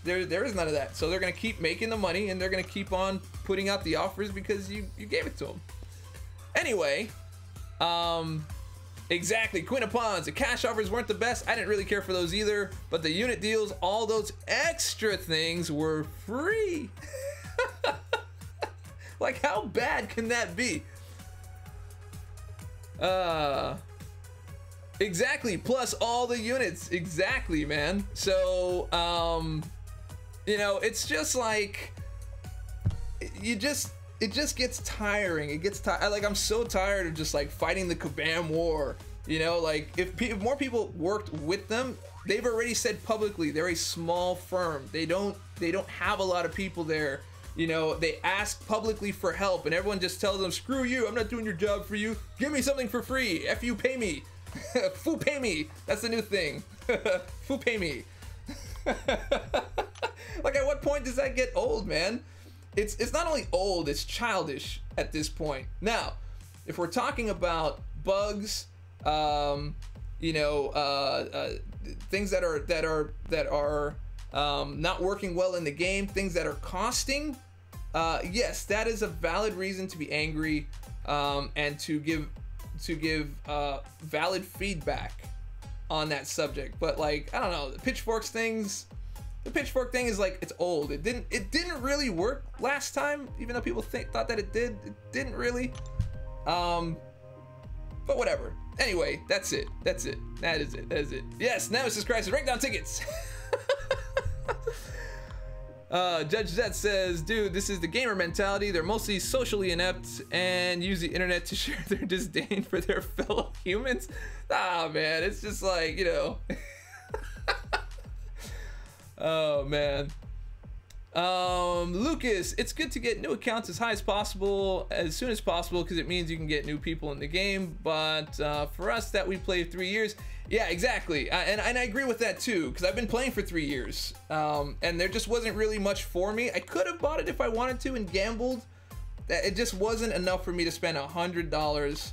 Speaker 1: there is none of that. So they're gonna keep making the money, and they're gonna keep on putting out the offers because you gave it to them. Anyway, exactly. Queen of Pawns. The cash offers weren't the best. I didn't really care for those either. But the unit deals, all those extra things were free. Like, how bad can that be? Exactly, plus all the units. Exactly, man. So, you know, it's just like, it just gets tiring. It gets tired. Like, I'm so tired of just like fighting the Kabam war. You know, like if more people worked with them, they've already said publicly they're a small firm. They don't have a lot of people there. You know, they ask publicly for help, and everyone just tells them, screw you, I'm not doing your job for you. Give me something for free. F you, pay me. Fu pay me. That's the new thing. Fu pay me. Like, at what point does that get old, man? It's not only old, it's childish at this point. Now, if we're talking about bugs, you know, things that are not working well in the game, things that are costing, yes, that is a valid reason to be angry, and to give valid feedback on that subject. But like, I don't know, the pitchfork thing is like, it's old. It didn't really work last time, even though people thought that it did. It didn't really. But whatever. Anyway, that's it. That is it. Yes, Nemesis Crisis, rank down tickets. Judge Zet says, dude, this is the gamer mentality. They're mostly socially inept and use the internet to share their disdain for their fellow humans. Ah, man, it's just like, you know. Oh, man. Lucas, it's good to get new accounts as high as possible, as soon as possible, because it means you can get new people in the game. But for us that we played 3 years, yeah, exactly. And I agree with that too, because I've been playing for 3 years, and there just wasn't really much for me. I could have bought it if I wanted to and gambled. It just wasn't enough for me to spend $100,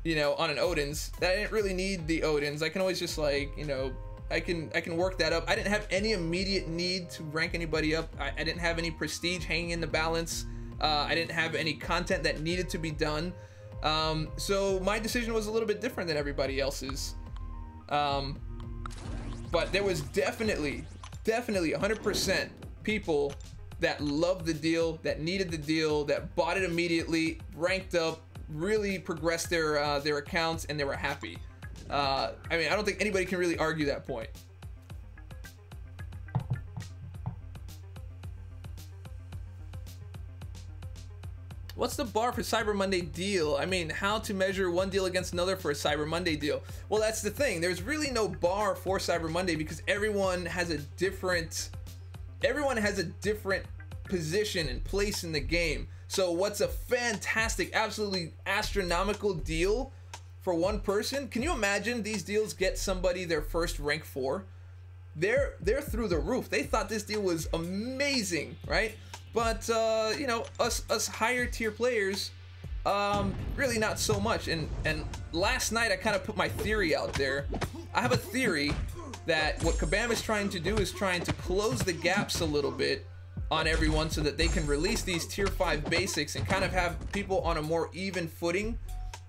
Speaker 1: you know, on an Odin's. That I didn't really need the Odin's. I can always just, like, you know, I can work that up. I didn't have any immediate need to rank anybody up. I didn't have any prestige hanging in the balance. I didn't have any content that needed to be done. So my decision was a little bit different than everybody else's. But there was definitely 100% people that loved the deal, that needed the deal, that bought it immediately, ranked up, really progressed their accounts, and they were happy. I mean, I don't think anybody can really argue that point. What's the bar for Cyber Monday deal? I mean, how to measure one deal against another for a Cyber Monday deal? Well, that's the thing. There's really no bar for Cyber Monday because everyone has a different position and place in the game. So what's a fantastic, absolutely astronomical deal for one person? Can you imagine these deals get somebody their first rank 4? They're through the roof. They thought this deal was amazing, right? But you know, us higher tier players, really not so much. And last night I kind of put my theory out there. I have a theory that what Kabam is trying to do is trying to close the gaps a little bit on everyone so that they can release these tier 5 basics and kind of have people on a more even footing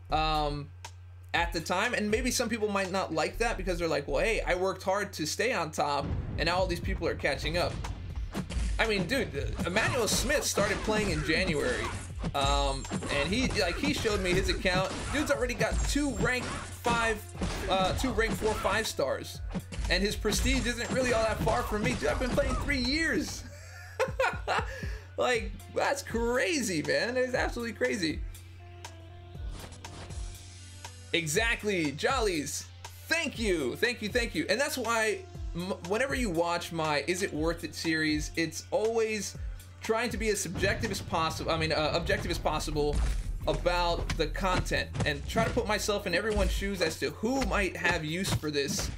Speaker 1: at the time. And maybe some people might not like that because they're like, well, hey, I worked hard to stay on top and now all these people are catching up. I mean, dude, Emmanuel Smith started playing in January, and he showed me his account. Dude's already got 2 rank 4 5-stars, and his prestige isn't really all that far from me. Dude, I've been playing 3 years. Like, that's crazy, man. It's absolutely crazy. Exactly, Jollies. Thank you. And that's why whenever you watch my Is It Worth It series, it's always trying to be as subjective as possible, objective as possible about the content and try to put myself in everyone's shoes as to who might have use for this.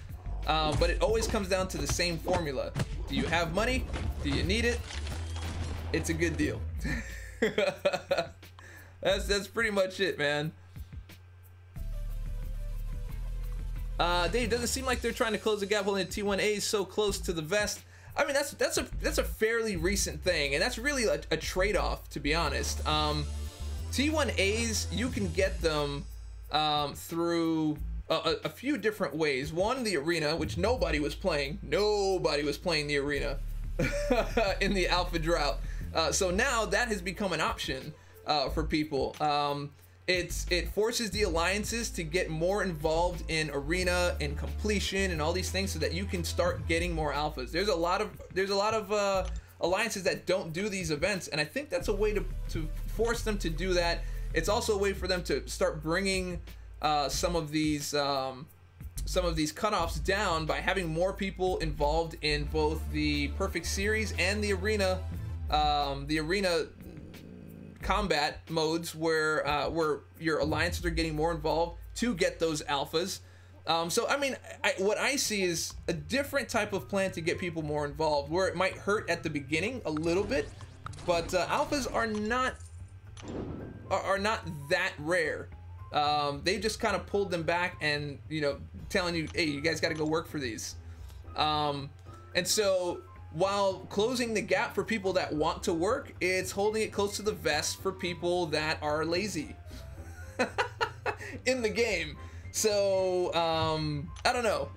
Speaker 1: But it always comes down to the same formula. Do you have money? Do you need it? It's a good deal. That's pretty much it, man. Dave, doesn't seem like they're trying to close the gap holding the T1As so close to the vest. I mean, that's a fairly recent thing, and that's really a trade-off, to be honest. T1As, you can get them through a few different ways. One, the arena, which nobody was playing. Nobody was playing the arena in the alpha drought. So now that has become an option for people. It forces the alliances to get more involved in arena and completion and all these things so that you can start getting more alphas. There's a lot of alliances that don't do these events, and I think that's a way to force them to do that. It's also a way for them to start bringing some of these cutoffs down by having more people involved in both the Perfect Series and the arena combat modes where your alliances are getting more involved to get those alphas. So I mean, what I see is a different type of plan to get people more involved, where it might hurt at the beginning a little bit, but alphas are not that rare. They just kind of pulled them back and, you know, telling you, hey, you guys got to go work for these. And so while closing the gap for people that want to work, it's holding it close to the vest for people that are lazy in the game. So I don't know.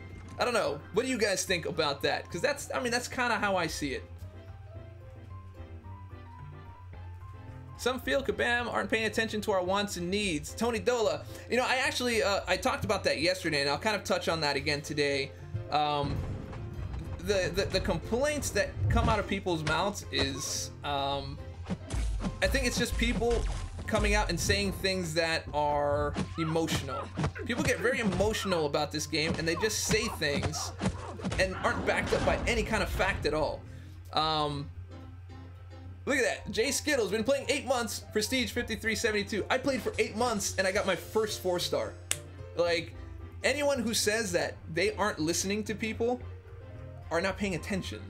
Speaker 1: What do you guys think about that? Because that's kind of how I see it. Some feel Kabam aren't paying attention to our wants and needs. Tony Dola, you know, I actually I talked about that yesterday, and I'll kind of touch on that again today. The complaints that come out of people's mouths is I think it's just people coming out and saying things that are emotional. People get very emotional about this game, and they just say things and aren't backed up by any kind of fact at all. Look at that. Jay Skittles been playing 8 months. Prestige 5372. I played for 8 months and I got my first 4-star. Like, anyone who says that they aren't listening to people are not paying attention.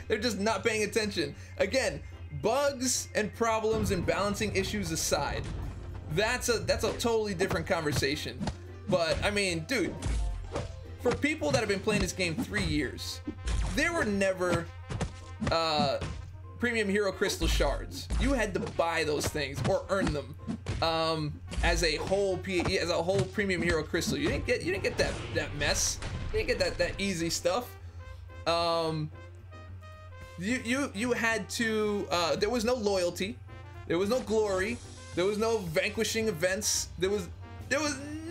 Speaker 1: They're just not paying attention. Again, bugs and problems and balancing issues aside, that's a totally different conversation. But I mean, dude, for people that have been playing this game 3 years, there were never premium hero crystal shards. You had to buy those things or earn them as a whole premium hero crystal. You didn't get that mess. You didn't get that easy stuff. You had to. There was no loyalty. There was no glory. There was no vanquishing events. There was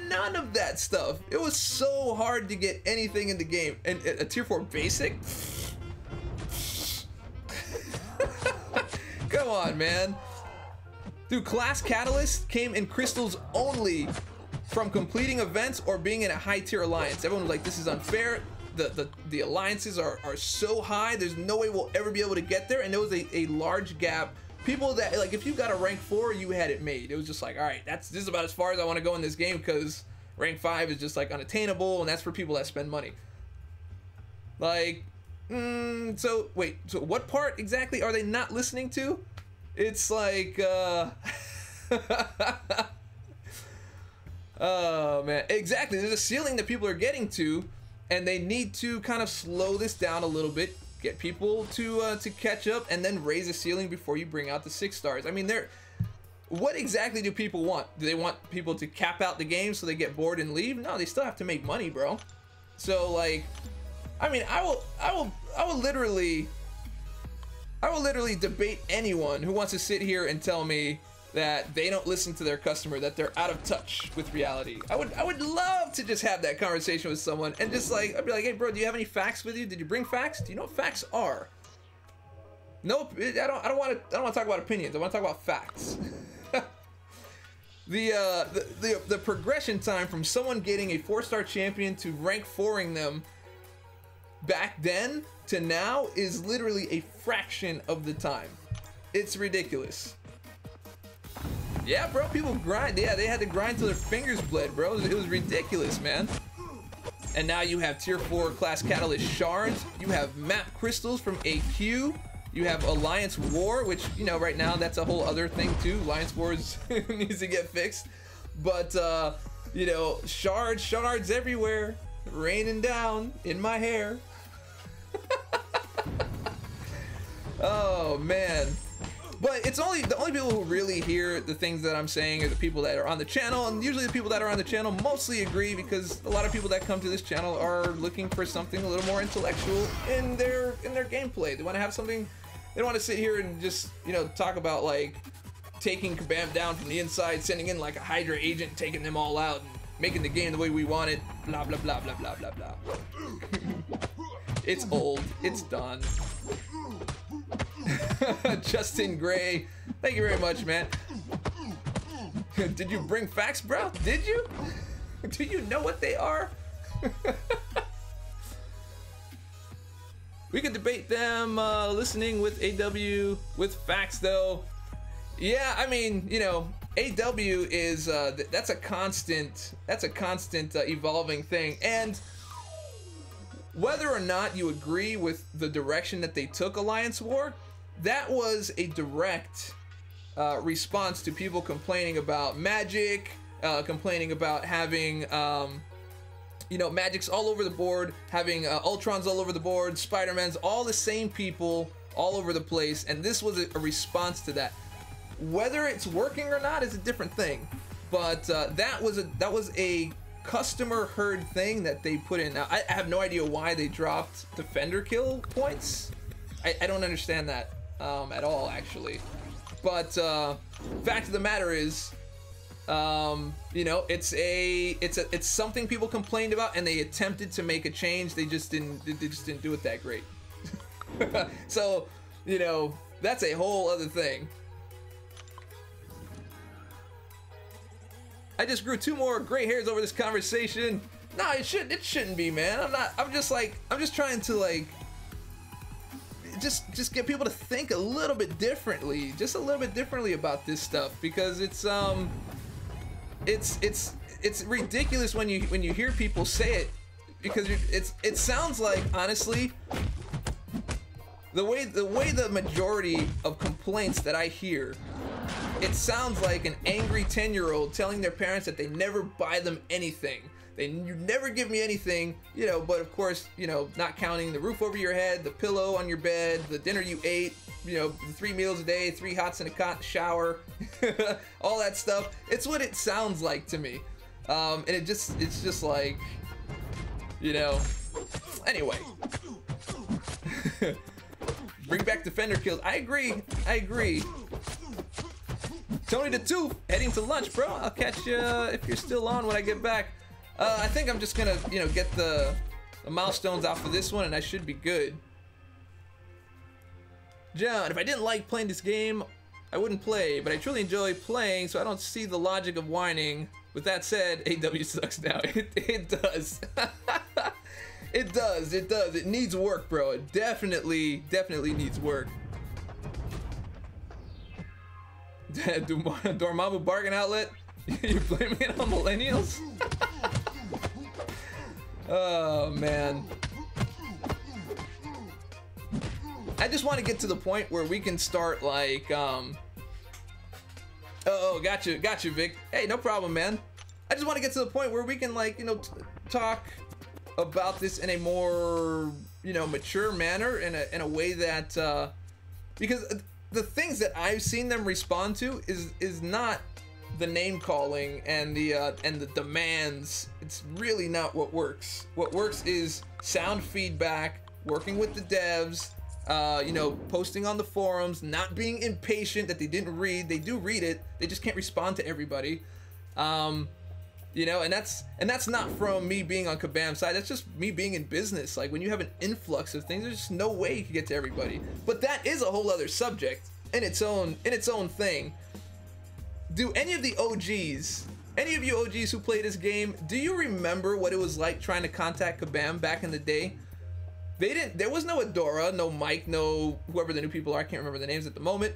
Speaker 1: none of that stuff. It was so hard to get anything in the game. And a tier 4 basic. Come on, man. Dude, Class Catalyst came in crystals only from completing events or being in a high tier alliance. Everyone was like, this is unfair. The alliances are so high, there's no way we'll ever be able to get there. And there was a large gap. People that, like, if you got a rank 4, you had it made. It was just like, all right, this is about as far as I want to go in this game, because rank 5 is just like unattainable, and that's for people that spend money. Like, so wait, so what part exactly are they not listening to? It's like, oh man, exactly. There's a ceiling that people are getting to, and they need to kind of slow this down a little bit, get people to catch up, and then raise the ceiling before you bring out the 6 stars. I mean, what exactly do people want? Do they want people to cap out the game so they get bored and leave? No, they still have to make money, bro. So like, I mean, I will literally debate anyone who wants to sit here and tell me that they don't listen to their customer, that they're out of touch with reality. I would love to just have that conversation with someone and just like, I'd be like, hey bro, do you have any facts with you? Did you bring facts? Do you know what facts are? Nope, I don't want to talk about opinions. I want to talk about facts. The progression time from someone getting a 4-star champion to rank 4ing them back then to now is literally a fraction of the time. It's ridiculous. Yeah, bro, people grind. Yeah, they had to grind till their fingers bled, bro. It was ridiculous, man. And now you have tier 4 class catalyst shards. You have map crystals from AQ. You have Alliance War, which, you know, right now that's a whole other thing too. Alliance Wars needs to get fixed. But, you know, shards everywhere. Raining down in my hair. Oh, man. But it's only the only people who really hear the things that I'm saying are the people that are on the channel, and usually the people that are on the channel mostly agree, because a lot of people that come to this channel are looking for something a little more intellectual in their gameplay. They want to have something. They don't want to sit here and just, you know, talk about like taking Kabam down from the inside, sending in like a Hydra agent, taking them all out, and making the game the way we want it. Blah blah blah blah blah blah blah. It's old. It's done. Justin Gray, thank you very much, man. Did you bring facts, bro? Did you? Do you know what they are? We could debate them listening with AW with facts, though. Yeah, I mean, you know, AW is that's a constant evolving thing, and whether or not you agree with the direction that they took Alliance War, that was a direct response to people complaining about magic, complaining about having you know, Magic's all over the board, having Ultron's all over the board, Spider-Man's, all the same people all over the place, and this was a response to that. Whether it's working or not is a different thing, but that was a customer heard thing that they put in. Now, I have no idea why they dropped defender kill points. I don't understand that at all, actually. But fact of the matter is, you know, it's something people complained about, and they attempted to make a change. They just didn't do it that great. So, you know, that's a whole other thing. I just grew 2 more gray hairs over this conversation. No, it shouldn't be, man. I'm just trying to, like, just get people to think a little bit differently, just a little bit differently about this stuff, because it's ridiculous when you hear people say it, because it sounds like, honestly, the way the majority of complaints that I hear, it sounds like an angry 10-year-old telling their parents that they never buy them anything. You never give me anything, you know, but of course, you know, not counting the roof over your head, the pillow on your bed, the dinner you ate, you know, 3 meals a day, 3 hots in a cot, shower, all that stuff. It's what it sounds like to me. And it's just like, you know, anyway. Bring back defender kills. I agree. Tony the Tooth, heading to lunch, bro. I'll catch you if you're still on when I get back. I think I'm just gonna, you know, get the milestones out for this one, and I should be good. John, if I didn't like playing this game, I wouldn't play, but I truly enjoy playing, so I don't see the logic of whining. With that said, AW sucks now. It does. It does. It needs work, bro. It definitely needs work. Dormammu bargain outlet? You're blaming it on millennials? Oh, man. I just want to get to the point where we can start, like, oh, gotcha, Vic. Hey, no problem, man. I just want to get to the point where we can, like, you know, talk about this in a more, you know, mature manner, in a way that, because the things that I've seen them respond to is not the name calling and the demands. It's really not what works. What works is sound feedback, working with the devs, you know, posting on the forums, not being impatient that they didn't read. They do read it, they just can't respond to everybody. You know, and that's not from me being on Kabam's side. That's just me being in business. Like, when you have an influx of things, there's just no way you can get to everybody. But that is a whole other subject in its own thing. Do any of the OGs, any of you OGs who play this game, do you remember what it was like trying to contact Kabam back in the day? There was no Adora, no Mike, no whoever the new people are. I can't remember the names at the moment.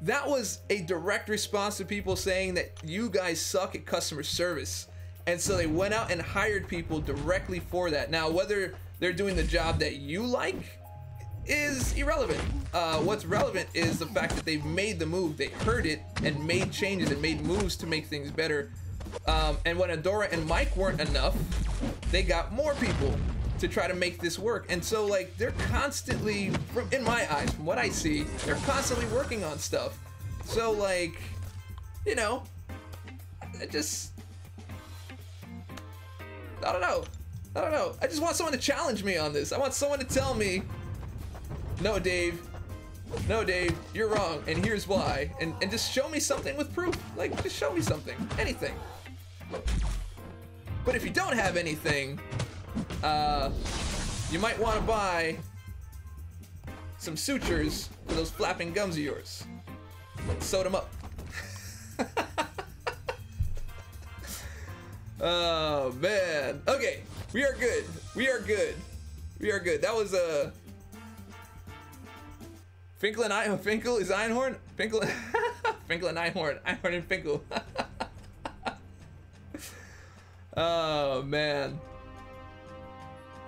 Speaker 1: That was a direct response to people saying that you guys suck at customer service. And so they went out and hired people directly for that. Now, whether they're doing the job that you like is irrelevant. What's relevant is the fact that they've made the move. They heard it and made changes and made moves to make things better. And when Adora and Mike weren't enough, they got more people to try to make this work. And so, like, they're constantly, in my eyes, from what I see, they're constantly working on stuff. So, like, you know, I don't know. I just want someone to challenge me on this. I want someone to tell me, no, Dave, you're wrong, and here's why. And just show me something with proof. Like, just show me something. Anything. But if you don't have anything, you might want to buy some sutures for those flapping gums of yours. Sewed them up. Oh, man. Okay, we are good. That was Finkel and Einhorn. Finkel is Einhorn? Finkel and Einhorn. Einhorn and Finkel. Oh, man.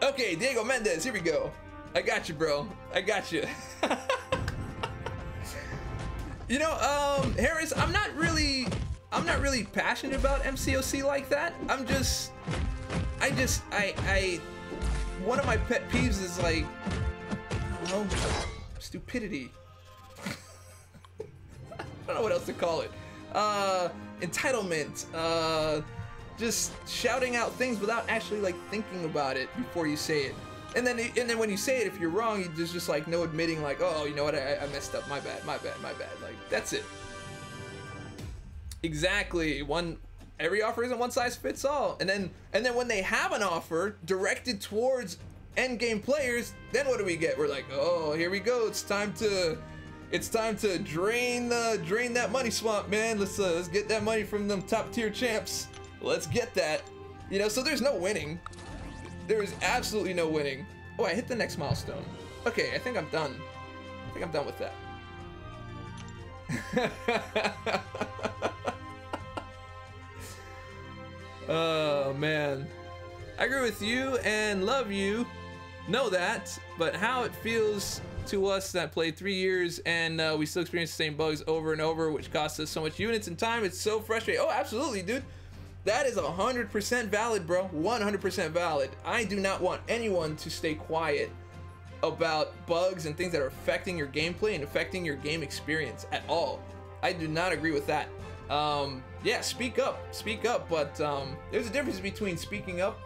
Speaker 1: Okay, Diego Mendez, here we go. I got you, bro. I got you. You know, Harris, I'm not really passionate about MCOC like that. one of my pet peeves is like, I don't know, stupidity. I don't know what else to call it. Entitlement. Just shouting out things without actually like thinking about it before you say it. And then when you say it, if you're wrong, there's just like no admitting like, oh, you know what, I messed up, my bad. Like, that's it. Exactly. Every offer isn't one size fits all. And then when they have an offer directed towards end game players, then what do we get? We're like, oh, here we go. It's time to drain that money swamp, man. Let's get that money from them top tier champs. Let's get that. You know, so there's no winning. There is absolutely no winning. Oh, I hit the next milestone. Okay, I think I'm done. I think I'm done with that. Oh, man. I agree with you and love you. Know that. But how it feels to us that played 3 years and we still experience the same bugs over and over, which costs us so much units and time. It's so frustrating. Oh, absolutely, dude. That is 100% valid, bro. 100% valid. I do not want anyone to stay quiet about bugs and things that are affecting your gameplay and affecting your game experience at all. I do not agree with that. Yeah, speak up, but there's a difference between speaking up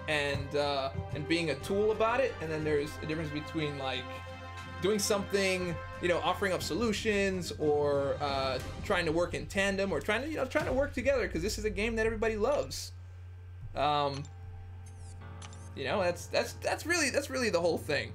Speaker 1: and being a tool about it, and then there's a difference between like doing something, you know, offering up solutions or trying to work in tandem or trying to work together, because this is a game that everybody loves. You know, that's really the whole thing.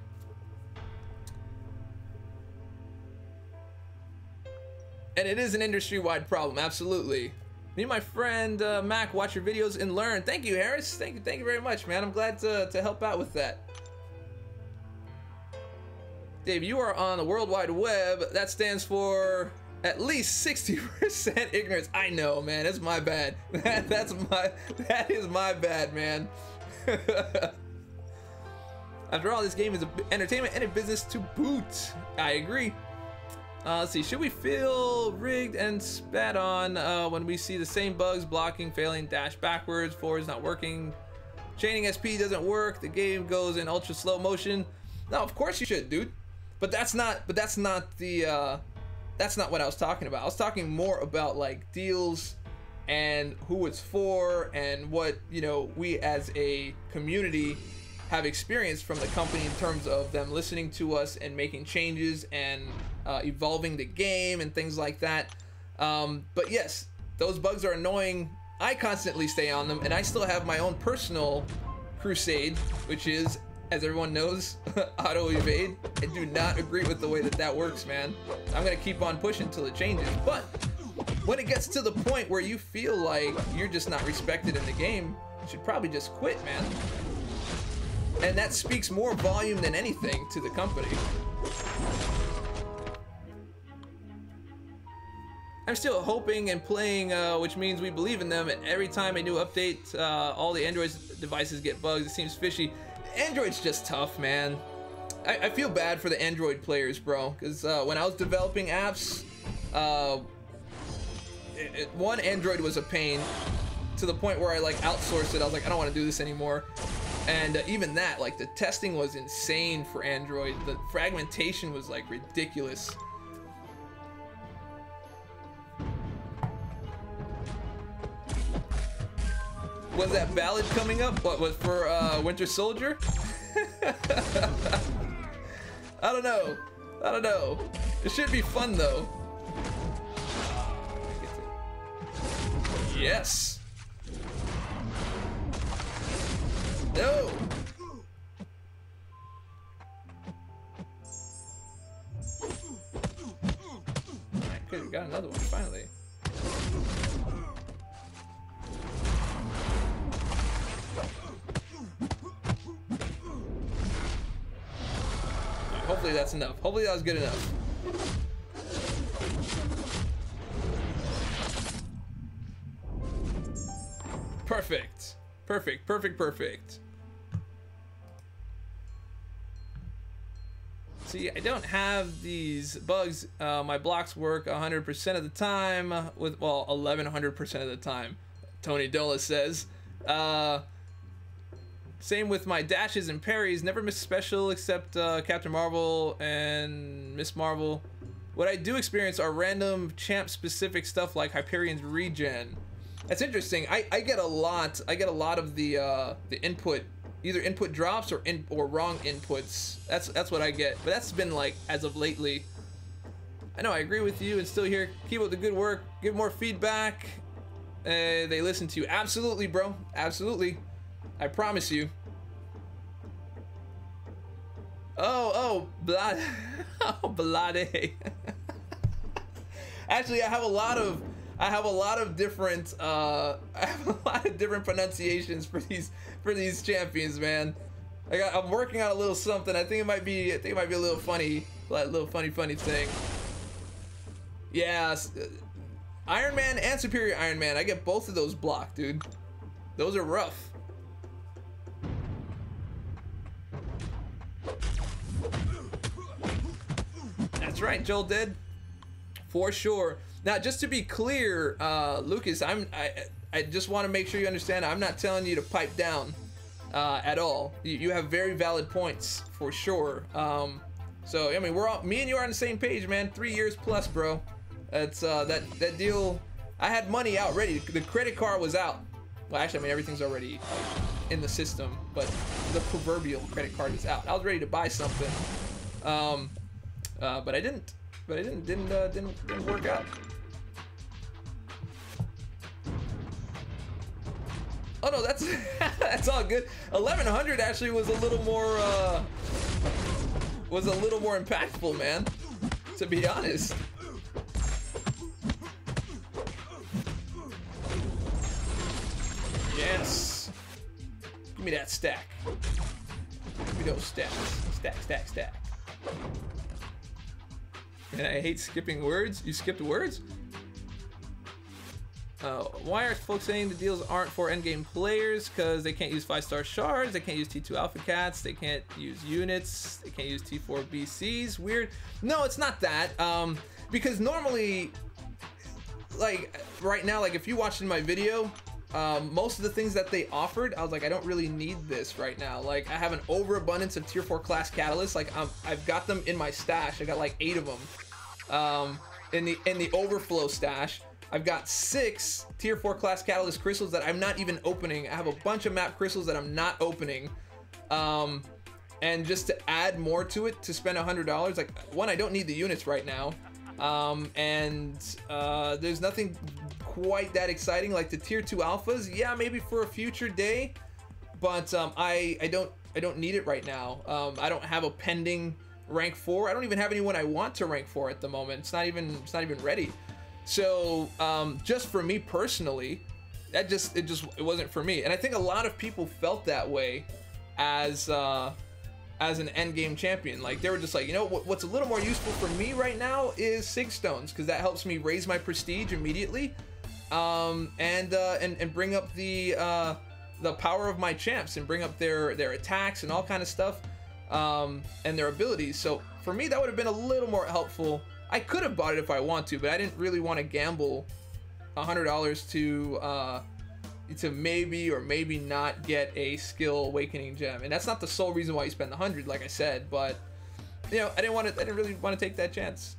Speaker 1: And it is an industry-wide problem, absolutely. Me and my friend Mac watch your videos and learn. Thank you, Harris. Thank you very much, man. I'm glad to help out with that. Dave, you are on the World Wide Web. That stands for at least 60% ignorance. I know, man. That's my bad. That is my bad, man. After all, this game is entertainment and a business to boot. I agree. Let's see. Should we feel rigged and spat on when we see the same bugs, blocking, failing, dash backwards, forwards not working, chaining SP doesn't work, the game goes in ultra slow motion? No, of course you should, dude. But that's not what I was talking about. I was talking more about like deals and who it's for and what, you know, we as a community have experienced from the company in terms of them listening to us and making changes and evolving the game and things like that. But yes, those bugs are annoying. I constantly stay on them, and I still have my own personal crusade, which is, as everyone knows, auto evade. I do not agree with the way that works, man. I'm gonna keep on pushing until it changes. But when it gets to the point where you feel like you're just not respected in the game, you should probably just quit, man. And that speaks more volume than anything to the company. I'm still hoping and playing, which means we believe in them, and every time a new update, all the Android devices get bugs. It seems fishy. Android's just tough, man. I feel bad for the Android players, bro, because when I was developing apps, one, Android was a pain to the point where I like outsourced it. I was like, I don't want to do this anymore. And even that, like, the testing was insane for Android. The fragmentation was like ridiculous. Was that ballad coming up? What was for Winter Soldier? I don't know. It should be fun though. Yes. No. I could have got another one finally. Hopefully that's enough. Hopefully that was good enough. Perfect. Perfect. See, I don't have these bugs. My blocks work 100% of the time with, well, 1100% of the time. Tony Dola says. Same with my dashes and parries. Never miss special except Captain Marvel and Miss Marvel. What I do experience are random champ-specific stuff like Hyperion's regen. That's interesting. I get a lot. I get a lot of the input, either input drops or wrong inputs. That's what I get. But that's been like as of lately. I know I agree with you and still here. Keep up the good work. Give more feedback. They listen to you. Absolutely, bro. Absolutely. I promise you. Oh, Blade. Oh, Blade. Actually, I have a lot of different pronunciations for these champions, man. I'm working on a little something. I think it might be a little funny, like a little funny thing. Yeah, Iron Man and Superior Iron Man. I get both of those blocked, dude. Those are rough. That's right, Joel did. For sure. Now, just to be clear, Lucas, I just want to make sure you understand. I'm not telling you to pipe down at all. You have very valid points for sure. So I mean, me and you are on the same page, man. 3 years plus, bro. That's that deal. I had money out ready. The credit card was out. Well, actually, I mean everything's already in the system, but the proverbial credit card is out. I was ready to buy something, but I didn't. Didn't work out. Oh no, that's that's all good. 1100 actually was a little more impactful, man. To be honest. Yes. Give me that stack. Give me those stacks. Stack. And I hate skipping words. You skipped words? Why are folks saying the deals aren't for endgame players? Because they can't use 5-star shards, they can't use T2 alpha cats, they can't use units, they can't use T4 BCs. Weird. No, it's not that. Because normally, like right now, like if you watched in my video, most of the things that they offered, I was like, I don't really need this right now. Like I have an overabundance of tier 4 class catalysts. Like I've got them in my stash. I got like 8 of them in the overflow stash. I've got 6 tier 4 class catalyst crystals that I'm not even opening. I have a bunch of map crystals that I'm not opening. And just to add more to it, to spend $100, like one, I don't need the units right now. There's nothing quite that exciting like the tier 2 alphas. Yeah, maybe for a future day, but I don't need it right now. I don't have a pending rank 4. I don't even have anyone I want to rank 4 at the moment. It's not even ready. So just for me personally, it wasn't for me. And I think a lot of people felt that way as an end game champion. Like they were just like, you know, what's a little more useful for me right now is Sig Stones, because that helps me raise my prestige immediately, and bring up the power of my champs and bring up their attacks and all kind of stuff, and their abilities. So for me, that would have been a little more helpful. I could have bought it if I want to, but I didn't really want to gamble $100 to maybe or maybe not get a skill awakening gem. And that's not the sole reason why you spend the 100, like I said, but you know, I didn't really want to take that chance.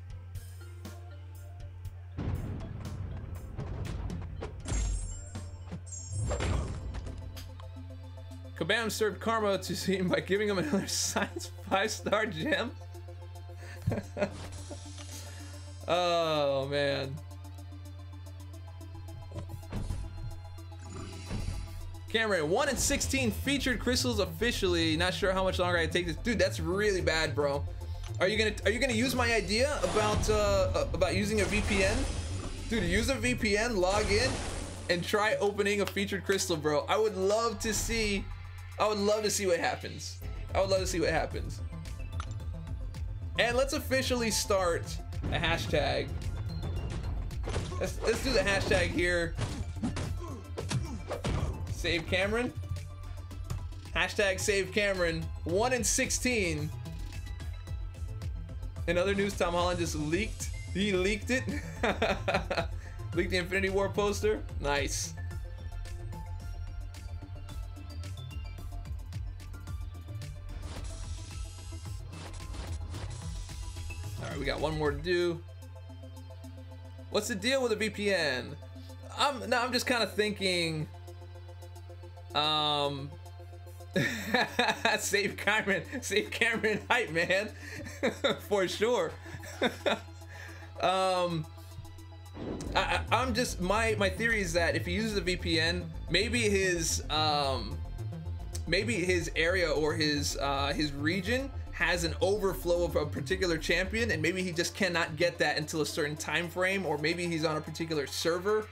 Speaker 1: Kabam served karma to him by giving him another science 5-star gem. Oh man. Cameron, 1 in 16 featured crystals officially. Not sure how much longer I take this. Dude, that's really bad, bro. Are you gonna use my idea about using a VPN? Dude, use a VPN, log in, and try opening a featured crystal, bro. I would love to see what happens. I would love to see what happens. And let's officially start a hashtag. Let's do the hashtag here. Save Cameron. Hashtag save Cameron. 1 in 16. In other news, Tom Holland just leaked. He leaked it. Leaked the Infinity War poster. Nice. we got one more to do. What's the deal with a VPN? I'm just kind of thinking. Save Cameron hype, man. For sure. I'm just my theory is that if he uses a VPN, maybe his area or his region has an overflow of a particular champion, and maybe he just cannot get that until a certain time frame, or maybe he's on a particular server.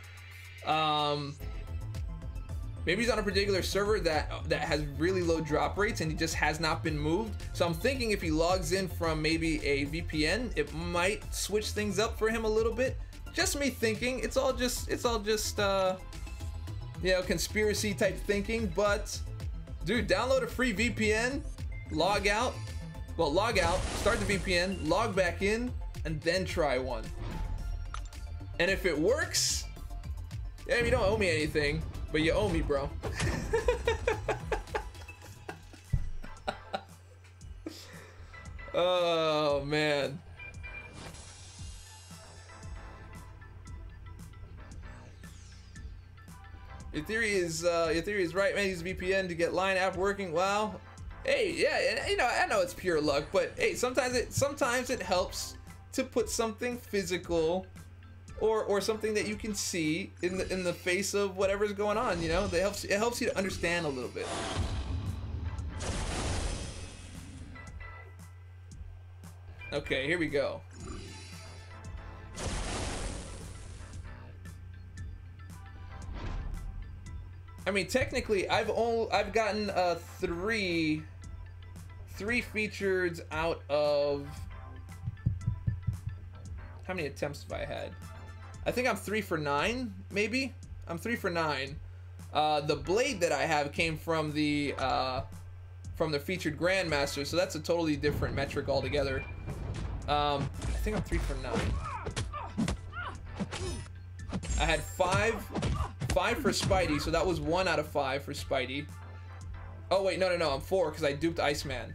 Speaker 1: Maybe he's on a particular server that has really low drop rates and he just has not been moved. So I'm thinking if he logs in from maybe a VPN, it might switch things up for him a little bit. Just me thinking. It's all just you know, conspiracy type thinking. But dude, download a free VPN, log out, start the VPN, log back in, and then try one. And if it works, yeah, you don't owe me anything. But you owe me, bro. Oh man. Your theory is right, man. Use VPN to get line app working. Wow. Hey, yeah, you know, I know it's pure luck, but hey, sometimes it helps to put something physical or something that you can see in the face of whatever's going on, you know? It helps you to understand a little bit. Okay, here we go. I mean, technically, I've gotten three featured out of how many attempts have I had? I think I'm 3 for 9, maybe. I'm 3 for 9. The blade that I have came from the featured Grandmaster, so that's a totally different metric altogether. I think I'm 3 for 9. I had 5 for Spidey, so that was 1 out of 5 for Spidey. Oh wait, no, I'm 4 because I duped Iceman.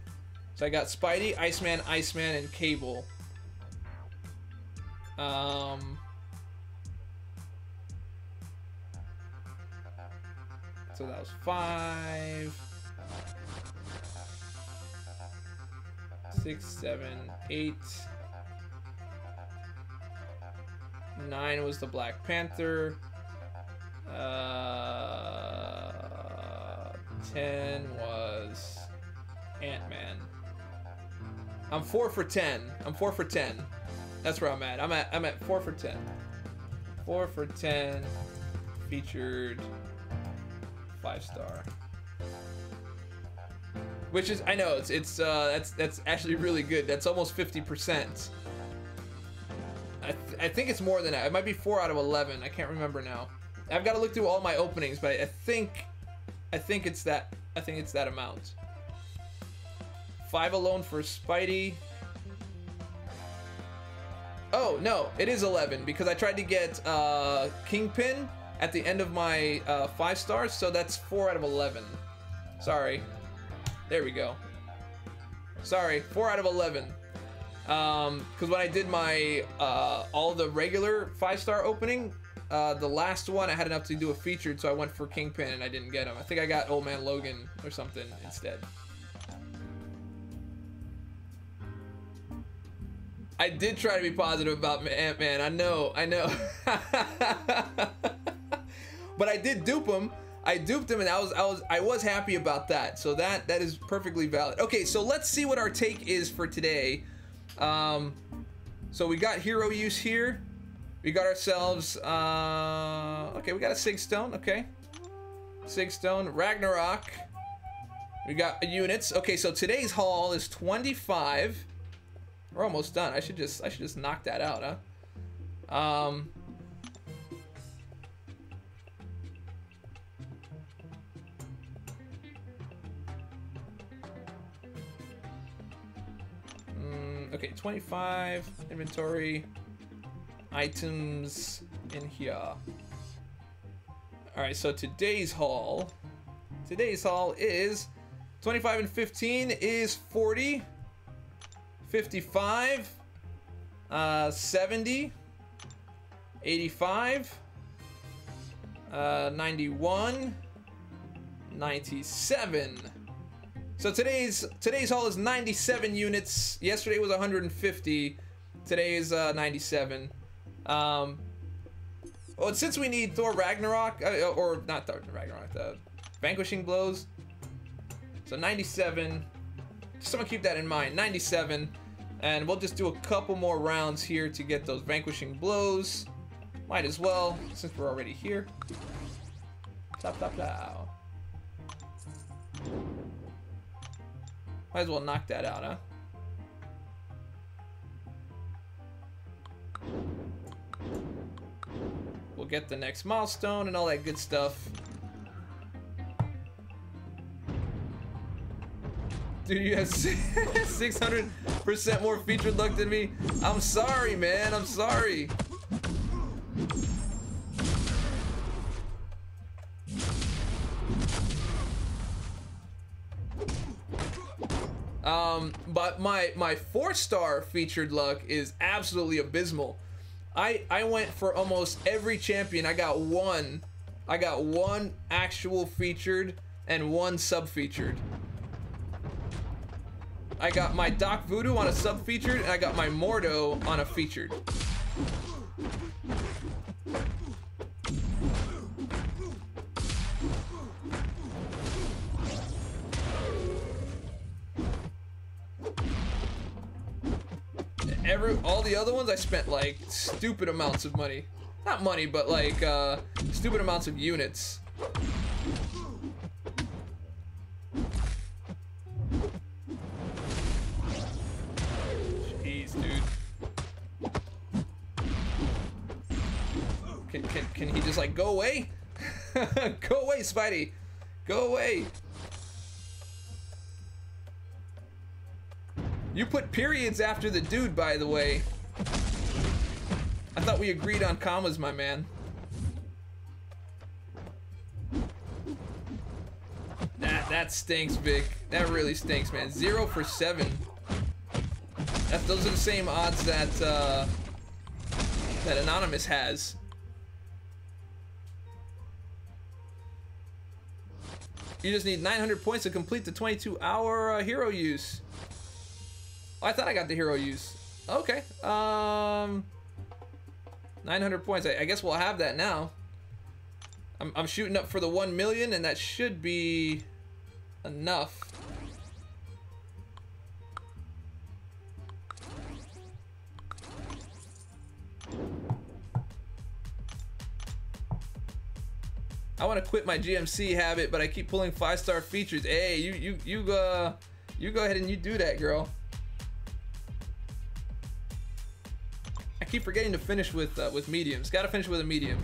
Speaker 1: So I got Spidey, Iceman, and Cable. So that was 5, 6, 7, 8, 9 was the Black Panther. 10 was Ant-Man. I'm 4 for 10. I'm 4 for 10. That's where I'm at. I'm at 4 for 10. 4 for 10 featured 5-star. Which is, I know that's actually really good. That's almost 50%. I think it's more than that. It might be 4 out of 11. I can't remember now. I've got to look through all my openings, but I think it's that. I think it's that amount. 5 alone for Spidey. Oh no, it is 11 because I tried to get Kingpin at the end of my 5 stars, so that's 4 out of 11. Sorry. There we go. Sorry, 4 out of 11. Because when I did my all the regular 5-star opening, the last one I had enough to do a featured, so I went for Kingpin and I didn't get him. I think I got Old Man Logan or something instead. I did try to be positive about Ant-Man. I know. But I did dupe him. I duped him, and I was happy about that. So that is perfectly valid. Okay, so let's see what our take is for today. So we got hero use here. We got ourselves, okay, we got a Sigstone, okay. Sigstone, Ragnarok. We got units. Okay, so today's haul is 25. We're almost done. I should just knock that out, huh? Okay, 25 inventory items in here. All right, so today's haul is 25 and 15 is 40, 55 70, 85, 91, 97. So today's haul is 97 units. Yesterday was 150. Today is 97. Well, since we need Thor Ragnarok, or not Thor Ragnarok, the Vanquishing Blows. So 97. Just someone keep that in mind. 97. And we'll just do a couple more rounds here to get those Vanquishing Blows. Might as well, since we're already here. Plop, plop, plow. Might as well knock that out, huh? We'll get the next milestone and all that good stuff. Dude, you have 600% more featured luck than me. I'm sorry, man. I'm sorry. But my 4-star featured luck is absolutely abysmal. I went for almost every champion. I got one actual featured and one sub-featured. I got my Doc Voodoo on a sub-featured, and I got my Mordo on a featured. All the other ones I spent like stupid amounts of money. Not money, but like stupid amounts of units. Jeez, dude. Can he just like go away? Go away, Spidey. Go away. You put periods after the dude, by the way. I thought we agreed on commas, my man. That stinks, Vic. That really stinks, man. 0 for 7. Those are the same odds that that Anonymous has. You just need 900 points to complete the 22-hour hero use. Oh, I thought I got the hero use. Okay. 900 points. I guess we'll have that now. I'm shooting up for the 1 million, and that should be enough. I want to quit my GMC habit, but I keep pulling 5-star features. Hey, you go ahead and you do that, girl. I keep forgetting to finish with mediums. Gotta finish with a medium.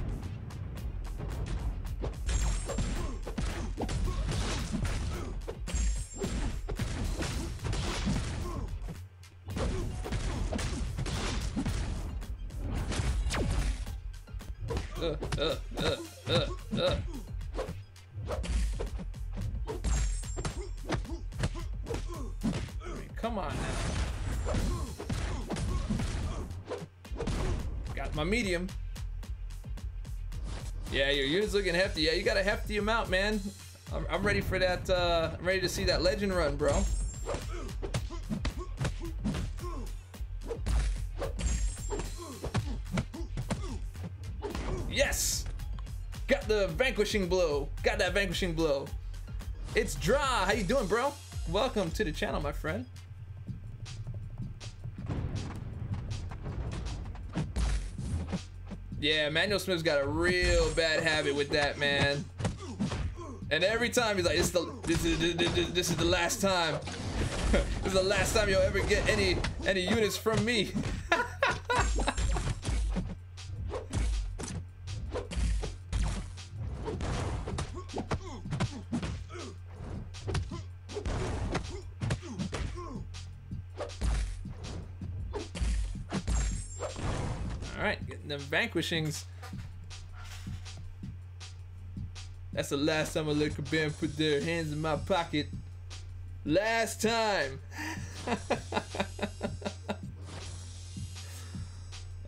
Speaker 1: Come on now. Got my medium. Yeah, your unit's looking hefty. Yeah, you got a hefty amount, man. I'm ready for that. I'm ready to see that legend run, bro. Yes! Got the vanquishing blow. Got that vanquishing blow. It's Dra. How you doing, bro? Welcome to the channel, my friend. Yeah, Manuel Smith's got a real bad habit with that, man. And every time he's like, this is the last time. This is the last time you'll ever get any units from me. Alright, getting them vanquishings. That's the last time I let a band put their hands in my pocket. Last time.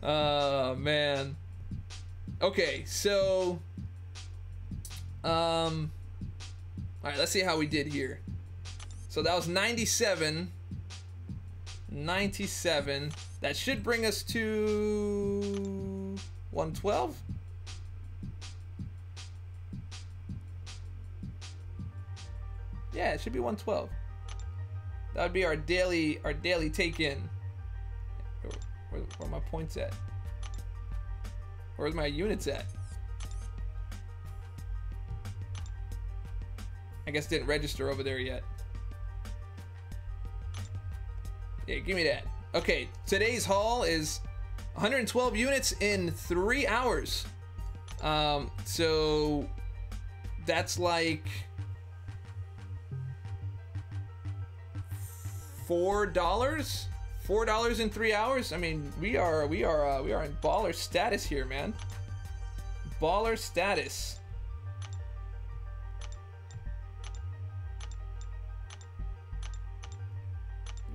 Speaker 1: Oh man. Okay, so all right, let's see how we did here. So that was 97. 97. That should bring us to 112. Yeah, it should be 112. That would be our daily take-in. Where are my points at? Where's my units at? I guess didn't register over there yet. Yeah, give me that. Okay, today's haul is 112 units in 3 hours. So that's like $4. $4 in 3 hours. I mean, we are in baller status here, man. Baller status.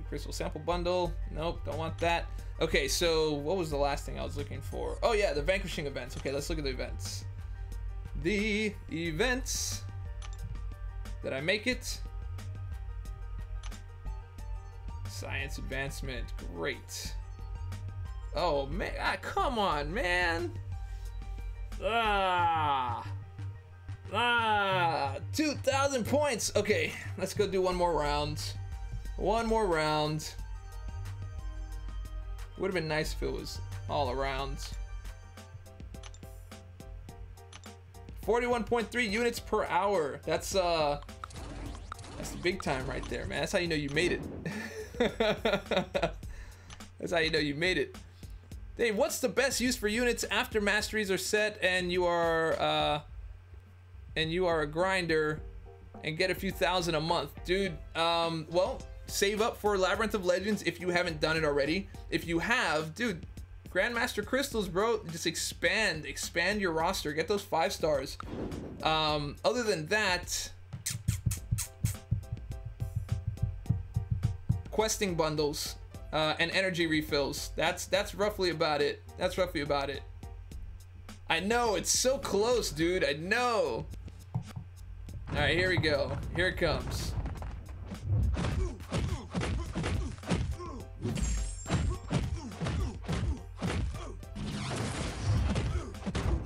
Speaker 1: Crystal sample bundle. Nope, don't want that. Okay, so what was the last thing I was looking for? Oh yeah, the vanquishing events. Okay, let's look at the events. The events. Did I make it? Science advancement, great. Oh man, come on, man. 2,000 points. Okay, let's go do one more round. One more round. Would have been nice if it was all around. 41.3 units per hour. That's the big time right there, man. That's how you know you made it. That's how you know you made it. Dave, what's the best use for units after masteries are set and you are a grinder and get a few thousand a month? Dude, well, save up for Labyrinth of Legends if you haven't done it already. If you have, dude, Grandmaster Crystals, bro, just expand your roster, get those 5 stars. Other than that, questing bundles and energy refills. That's roughly about it. That's roughly about it. I know, it's so close, dude. I know. All right, here we go. Here it comes.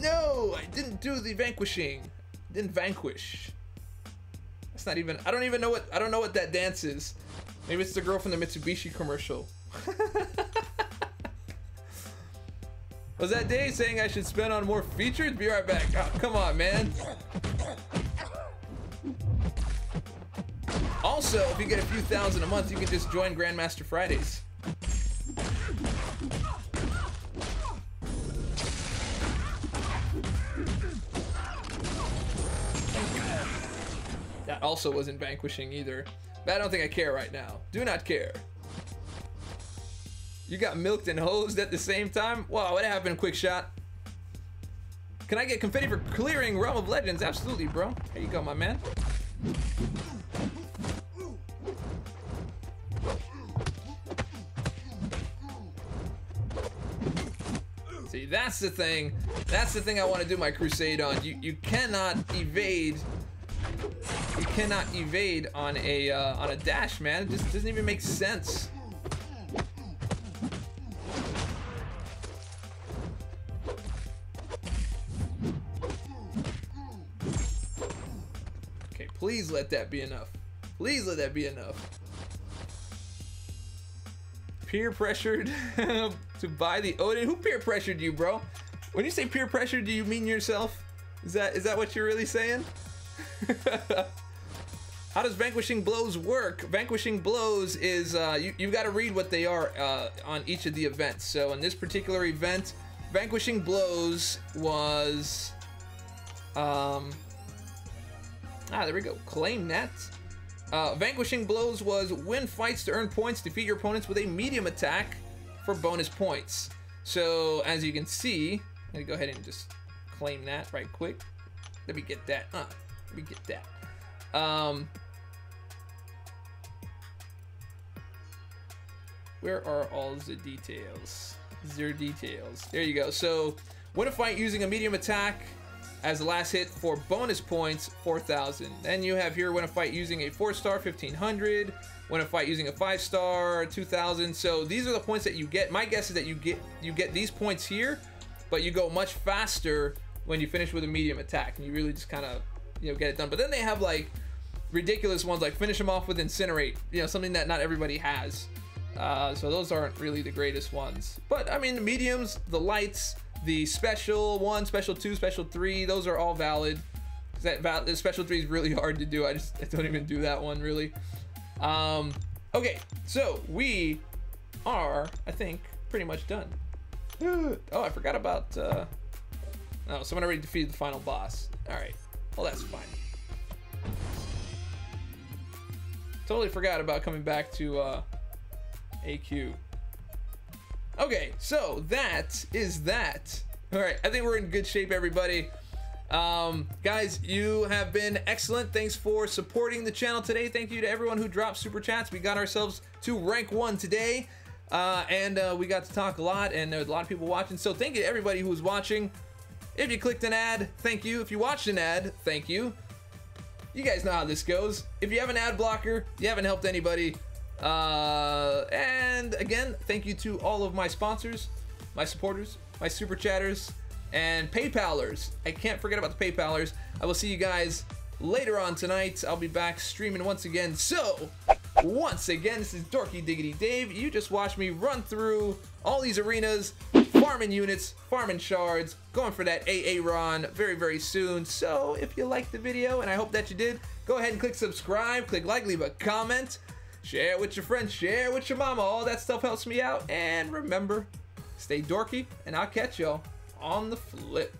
Speaker 1: No, I didn't do the vanquishing. Didn't vanquish. That's not even. I don't know what that dance is. Maybe it's the girl from the Mitsubishi commercial. Was that day saying I should spend on more features? Be right back. Oh, come on, man. Also, if you get a few thousand a month, you can just join Grandmaster Fridays. That also wasn't vanquishing either. But I don't think I care right now. Do not care. You got milked and hosed at the same time? Wow, what happened, Quick Shot? Can I get confetti for clearing Realm of Legends? Absolutely, bro. There you go, my man. See, that's the thing. That's the thing I want to do my crusade on. You cannot evade. You cannot evade on a dash, man. It just doesn't even make sense. Okay, please let that be enough. Please let that be enough. Peer pressured to buy the Odin. Who peer pressured you, bro? When you say peer pressure, do you mean yourself? Is that what you're really saying? How does Vanquishing Blows work? Vanquishing Blows is, you've got to read what they are on each of the events. So in this particular event, Vanquishing Blows was, there we go, claim that. Vanquishing Blows was win fights to earn points, defeat your opponents with a medium attack for bonus points. So as you can see, let me go ahead and just claim that right quick. Let me get that. Let me get that. Where are all the details? Zero details. There you go. So win a fight using a medium attack as the last hit for bonus points, 4,000. Then you have here win a fight using a 4-star, 1,500. Win a fight using a 5-star, 2,000. So these are the points that you get. My guess is that you get these points here, but you go much faster when you finish with a medium attack, and you really just kind of, you know, get it done. But then they have like ridiculous ones, like finish them off with Incinerate, you know, something that not everybody has. So those aren't really the greatest ones. But I mean, the mediums, the lights, the special 1, special 2, special 3, those are all valid. The special 3 is really hard to do. I don't even do that one really. Okay, so we are, I think, pretty much done. Oh, I forgot about, oh, someone already defeated the final boss. All right, well, that's fine. Totally forgot about coming back to, AQ. Okay, so that is that. All right, I think we're in good shape, everybody. Guys, you have been excellent. Thanks for supporting the channel today. Thank you to everyone who dropped super chats. We got ourselves to rank 1 today, and we got to talk a lot, and there's a lot of people watching. So thank you to everybody who was watching. If you clicked an ad, thank you. If you watched an ad, thank you. You guys know how this goes. If you have an ad blocker, you haven't helped anybody. And again, thank you to all of my sponsors, my supporters, my super chatters, and PayPalers. I can't forget about the PayPalers. I will see you guys later on tonight. I'll be back streaming once again. So, once again, this is Dorky Diggity Dave. You just watched me run through all these arenas, farming units, farming shards, going for that AA run very, very soon. So, if you liked the video, and I hope that you did, go ahead and click subscribe, click like, leave a comment. Share it with your friends, share it with your mama. All that stuff helps me out. And remember, stay dorky, and I'll catch y'all on the flip.